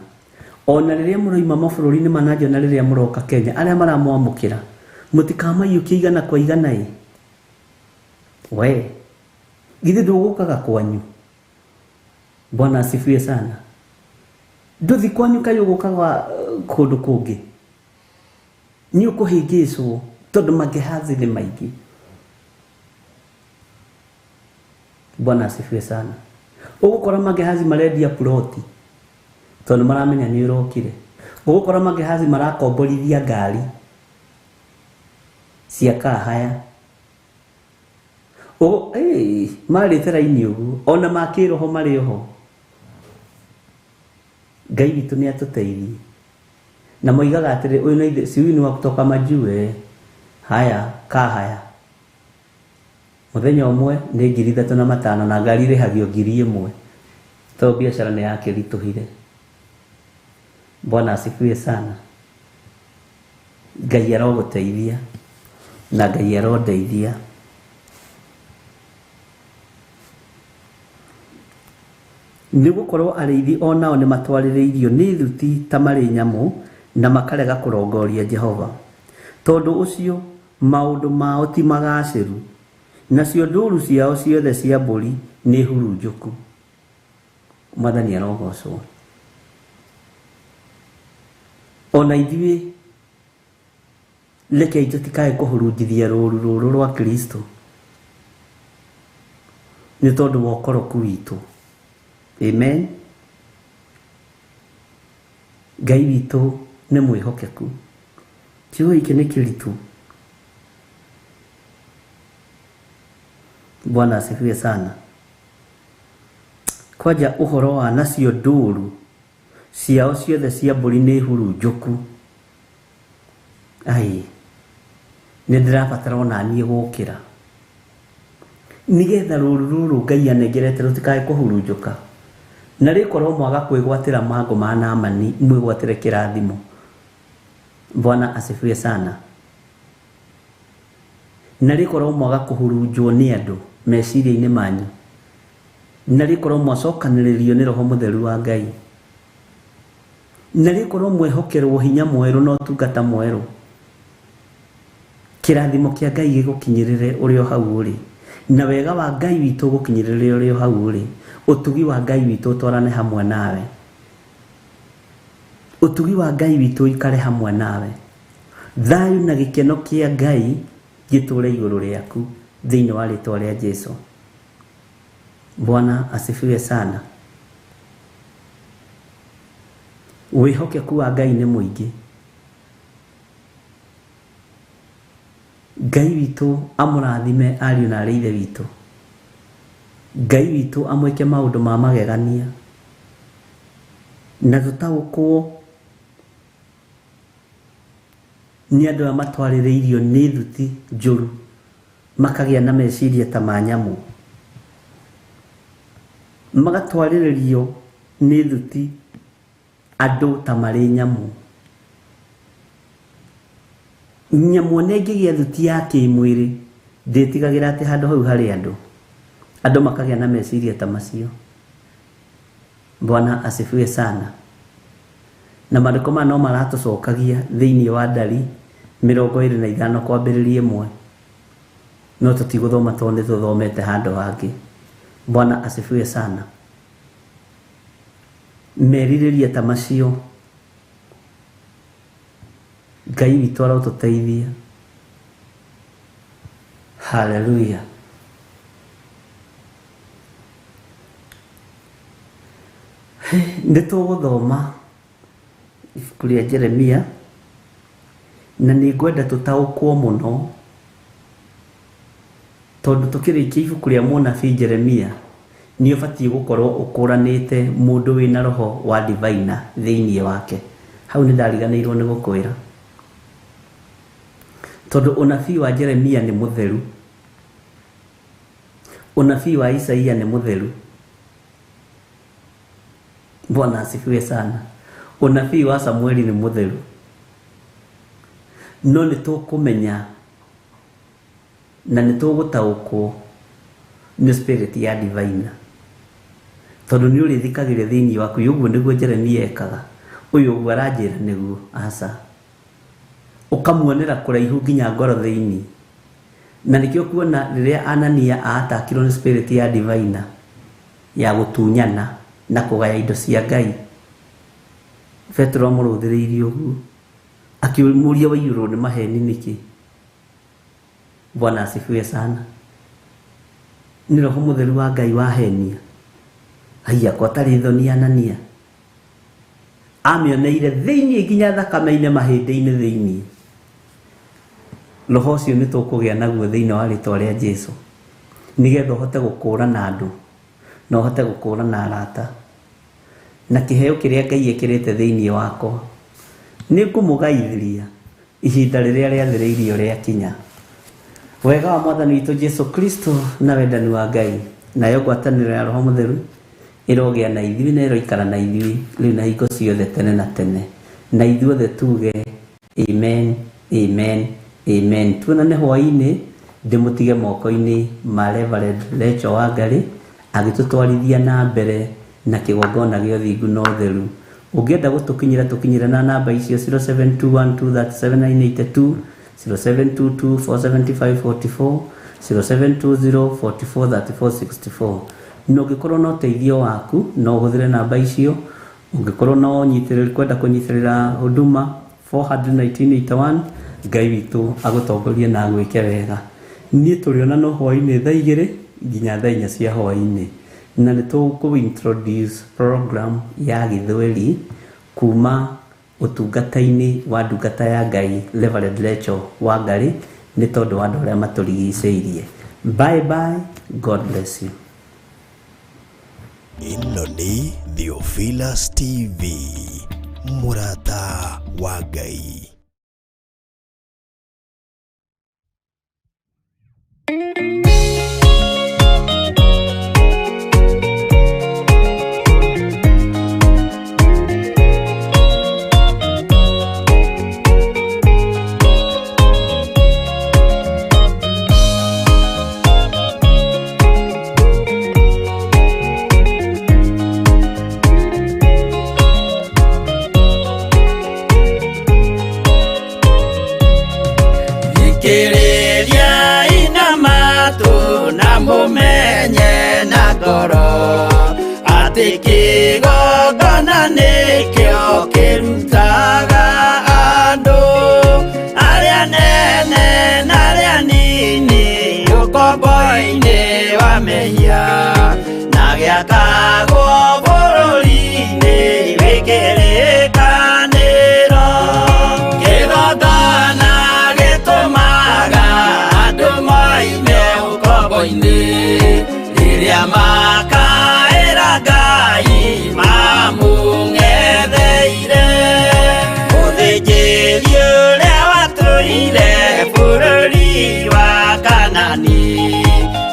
Ona rĩrĩa mũroima mabũrũri-inĩ mananjio na rĩrĩa mũroka Kenya arĩa maramwamũkĩra mũtikamaiyũkie igana kwa igana ĩ. We githĩ ndũgũkaga kwanyu. Bwana asifiwe sana. Nduthi kwanyu kayo gũkaga kũndũ kũngĩ. Nĩ ũkũhĩngĩcwo tondũ magehazi nĩ maingĩ. Bwana asifiwe sana. Ũgũkora magehazi marendia ploti tondũ maramenya nĩ ũrokire. Ũgũkora magehazi marakomborithia ngari cia kahaya. Marĩte raini ũguo ona makĩroho marĩ oho. Ngai witũ nĩ atũteithie na moigaga atĩrĩ ũyũ na ithe si huyu ni wa kutoka majue haya kahaya mũthenya ũmwe nĩ 3,500 na ngari ĩrĩhagio 1,000 tondũ biacara nĩ yakĩritũhire. Bwana asifiwe sana. Ngai arogũteithia na Ngai arondeithia. Nĩgũkorwo arĩithi onao nĩ matwarĩrĩirio nĩ thuti ta marĩ nyamũ na makarega kũrongoria Jehova. Tondũ ũcio maũndũ mao ti magacĩru nacio ndũũru ciao ciothe cia mbũri nĩ hurunjũku. Mwathani arogocwo. Ona ithuĩ rekei tũtikae kũhurunjithia rũũru rũrũ rwa Kristo nĩ tondũ wa ũkoroku witũ. Amen. Ngai witũ nĩ mwĩhokeku. Kiugo gĩkĩ nĩ kĩritũ. Bwana asifiwe sana. Kwaja ũhoro wa nacio ndũũru ciao ciothe cia mbũri nĩ hurunjũku. Ai nĩ ndĩrabatara ona niĩ gũkĩra nĩgetha rũũru rũrũ Ngai anengerete rũtikae kũhurunjũka. Na rĩkorwo mwaga kwĩgwatĩra mangũ ma Naamani mwĩgwatĩre kĩrathimo. Bwana asifiwe sana. Na rĩkorwo mwaga kũhurunjwo nĩ andũ meciria-inĩ manyu. Na rĩkorwo mwacokanĩrĩrio nĩ Roho Mũtheru wa Ngai. Na rĩkorwo mwĩhokerwo hinya mwerũ na ũtungata mwerũ. Kĩrathimo kĩa Ngai gĩgũkinyĩrĩre ũrĩ o hau ũrĩ. Na wega wa Ngai witũ gũkinyĩrĩre ũrĩ o hau ũrĩ. Ũtugi wa Ngai witũ ũtwarane hamwe nawe. Ũtugi wa Ngai witũ ikare hamwe nawe. Thayũ na gĩkeno kĩa Ngai gĩtũũre igũrũ rĩaku thĩinĩ wa rĩĩtwa rĩa Jesũ. Bwana asifiwe sana. Wĩhokeku wa Ngai nĩ mũingĩ. Ngai witũ amũrathime ariũ na aarĩ a Ithe witũ. Ngai witũ amwĩke maũndũ ma magegania, na tũtaũkwo nĩ andũ arĩa matwarĩrĩirio nĩ thuti njũru makagĩa na meciria ta ma nyamũ, magatwarĩrĩrio nĩ thuti andũ ta marĩ nyamũ. Nyamũ nĩ ĩngĩgĩa thuti ya kĩmwĩrĩ, ndĩtigagĩra atĩ handũ hau harĩ andũ makagĩa na meciria ta macio. Bwana asifiwe sana. Na maandĩko maya no maratũcokagia thĩinĩ wa Ndari 25 kwambĩrĩria 1, no tũtigũthoma tondũ nĩ tũthomete handũ hangĩ. Bwana asifiwe sana. Merirĩria ta macio Ngai witũ arotũteithia. Haleluya. Nĩ tũgũthoma ibuku rĩa Jeremia, na nĩ ngwenda tũtaũkwo mũno, tondũ tũkĩrĩkia ibuku rĩa mũnabii Jeremia nĩ ũbatiĩ gũkorwo ũkũranĩte mũndũ wĩna roho wa divina thĩinĩ wake. Hau nĩ ndariganĩirwo nĩ gũkwĩra, tondũ ũnabii wa Jeremia nĩ mũtheru, ũnabii wa Isaia nĩ mũtheru. Bwana asifiwe sana. Ũnabii wa Samueli nĩ mũtheru, no nĩ tũkũmenya na nĩ tũgũtaũkwo nĩ spirit ya divina, tondũ nĩ ũrĩthikagĩrĩria thĩinĩ waku. Ũguo nĩguo Jeremia ekaga, ũyũ ũguo aranjĩra nĩguo, aca, ũkamuonera kũraihu nginya ngoro thĩinĩ. Na nĩkĩo kuona rĩrĩa Anania aatakirwo nĩ spirit ya divina ya gũtunyana na kũgaya indo cia Ngai, Petro amũrũthĩrĩirie ũguo akĩmũria waiyũrwo nĩ maheni nĩkĩ. Bwana asifiwe sana. Nĩ roho mũtheru wa Ngai wahenia. Haiya kwa tarĩ thoni Anania amĩoneire thĩinĩ nginya thakame-inĩ mahĩndĩ-inĩ thĩinĩ. Roho ũcio nĩ tũkũgĩa naguo thĩinĩ wa rĩĩtwa rĩa Jesũ, nĩgetha ũhote gũkũũrana andũ na ũhote gũkũũrana arata. Na kĩheo kĩrĩa Ngai ekĩrĩte thĩinĩ wakwa nĩ ngũmũgaithĩria ihinda rĩrĩa rĩathĩrĩirio rĩakinya. Wega wa Mwathani witũ Jesũ Kristo na wendani wa Ngai nayo ngwatanĩro ya Roho Mũtheru ĩrogĩa na ithuĩ na ĩroikara na ithuĩ rĩu na hingo ciothe tene na tene. Na ithuothe tuge amen, amen, amen. Tuonane hwaĩ-inĩ, ndĩmũtige moko-inĩ ma Reverend Rachel Wangarĩ agĩtũtwarithia na mbere na kĩgongona gĩa ũthingu na ũtheru. Ũngĩenda gũtũkinyĩra tũkinyĩre na namba icio 0721237982, 0722475544, 0720443464. Na ũngĩkorwo na ũteithio waku no ũhũthĩre namba icio. Ũngĩkorwo no kwenda kũnyitĩrĩra huduma 41981, Ngai witũ agũtongorie na agwĩke wega. Niĩ tũrĩonana hwaĩ-inĩ thaa 2 nginya thaa 4 cia hwaĩ-inĩ, na nĩ tũkũ-introduce program ya Gĩthweri kuma ũtungata-inĩ wa ndungata ya Ngai Reverend Rachel Wangarĩ, nĩ tondũ wa andũ arĩa matũrigicĩirie. Bye bye, God bless you. Ĩno nĩ Theophilus TV, mũrata wa Ngai. Mumenye na ngoro atĩ kĩgongona nĩkĩo kĩrutaga andũ arĩa nene na arĩa nini. ũkombo-inĩ wa mehia na gĩakagwo bũrũri-inĩ wĩkĩrĩkanĩro. Kĩgongona gĩtũmaga andũ moime ũkombo-inĩ rĩrĩa makaĩra Ngai mamũng'etheire. Mũthĩnjĩri ũrĩa watũire bũrũri wa Kanani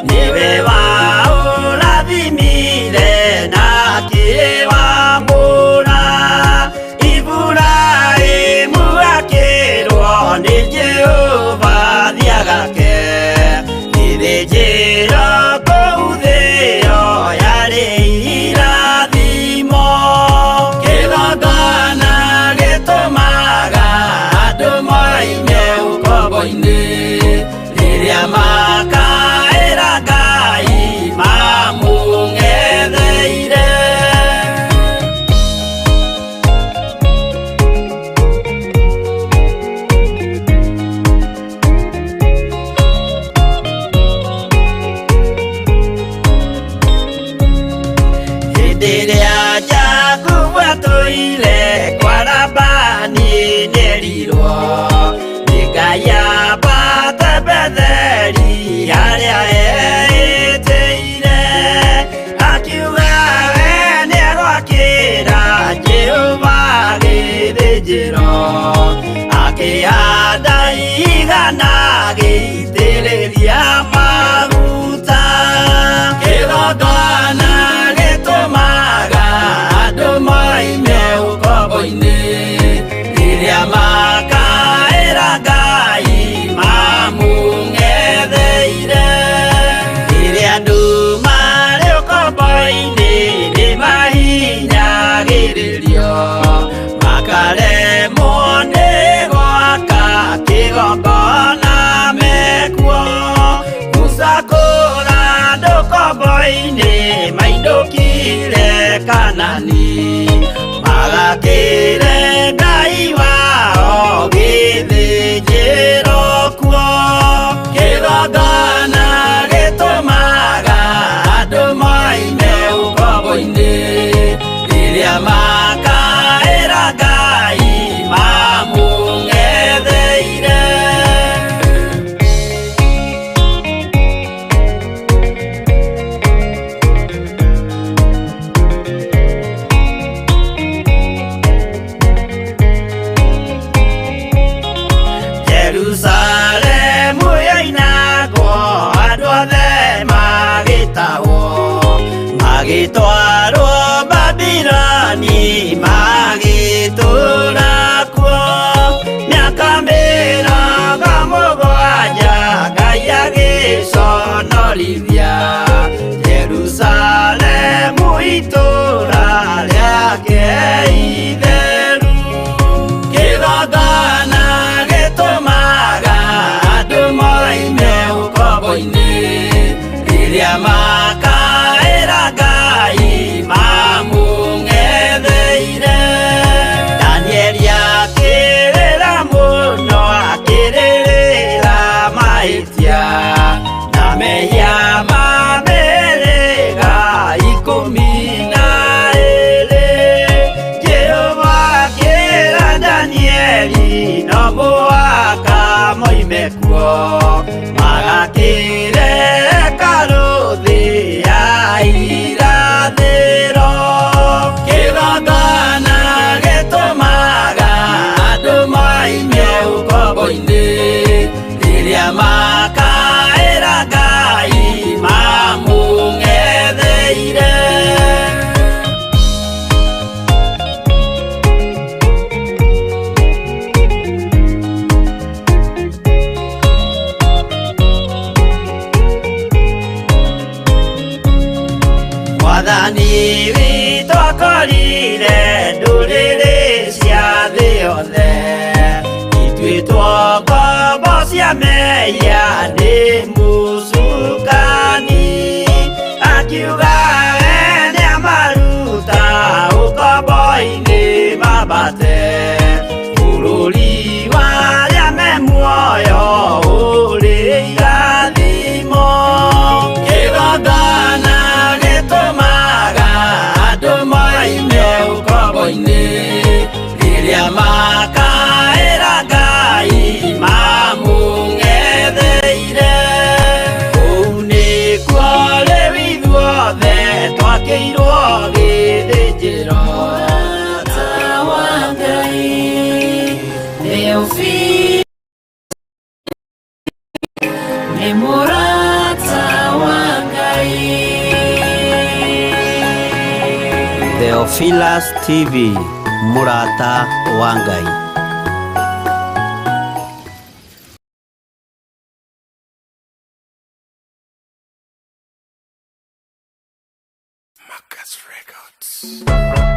nĩwe waũrathimire na akĩwamũra. Iburahĩmu akĩrwo nĩ Jehova thiagake gĩthĩnjĩro kũu thĩ ĩyo yarĩ irathimo. Kĩgongona gĩtũmaga andũ moime ũkombo-inĩ rĩrĩa makaĩra Ngai mamũng'etheire. Hĩndĩ ĩrĩa Jakubu atũire kwa Labani nĩerirwo nĩ Ngai ambate Betheli harĩa eĩtĩire, akiuga we nĩegwakĩra Jehova gĩthĩnjĩro, akĩhanda ihiga na agĩitĩrĩria maguta. Kĩgongona gĩtũmaga andũ moime ũkombo-inĩ rĩrĩa makaĩra Ngai mamũng'etheire. Rĩrĩa andũ marĩ ũkombo-inĩ nĩmahinyagĩrĩrio makaremwo nĩ gwaka kĩgongona mekuo. Musa kũra andũ ũkombo-inĩ mainũkire Kanani magakĩre Ngai wao gĩthĩnjĩro kuo. Kĩgongona gĩtũmaga andũ moime ũkombo-inĩ rĩrĩa makaĩra Ngai mamũng'etheire. Jerusalemu yainagwo andũ othe magĩtahwo, magĩtwarwo Babuloni magĩtũũra kuo. Mĩaka mĩrongo mũgwanja Ngai agĩconorithia Jerusalemu itũũra rĩake itheru. Kĩgongona gĩtũmaga andũ moime ũkombo-inĩ rĩrĩa makaĩra Ngai mamũng'etheire. Danieli akĩrĩra mũno akĩrĩrĩra mahĩtia na mehia ma mĩhĩrĩga 12. Jehova akĩra Danieli no mũhaka moime kuo magakĩre hekarũ thĩ ya irathĩro. Kĩgongona gĩtũmaga andũ moime ũkombo-inĩ rĩrĩa makaĩra Ngai mamũng'etheire. Mwathani witũ akorire ndũrĩrĩ cia thĩ yothe, ituĩtwo ngombo cia mehia nĩ mũcukani. Akiuga we nĩamaruta ũkombo-inĩ mambate bũrũri wa arĩa me muoyo ũrĩ irathimo. Theophilus TV, Murata wa Ngai. Marcus Records.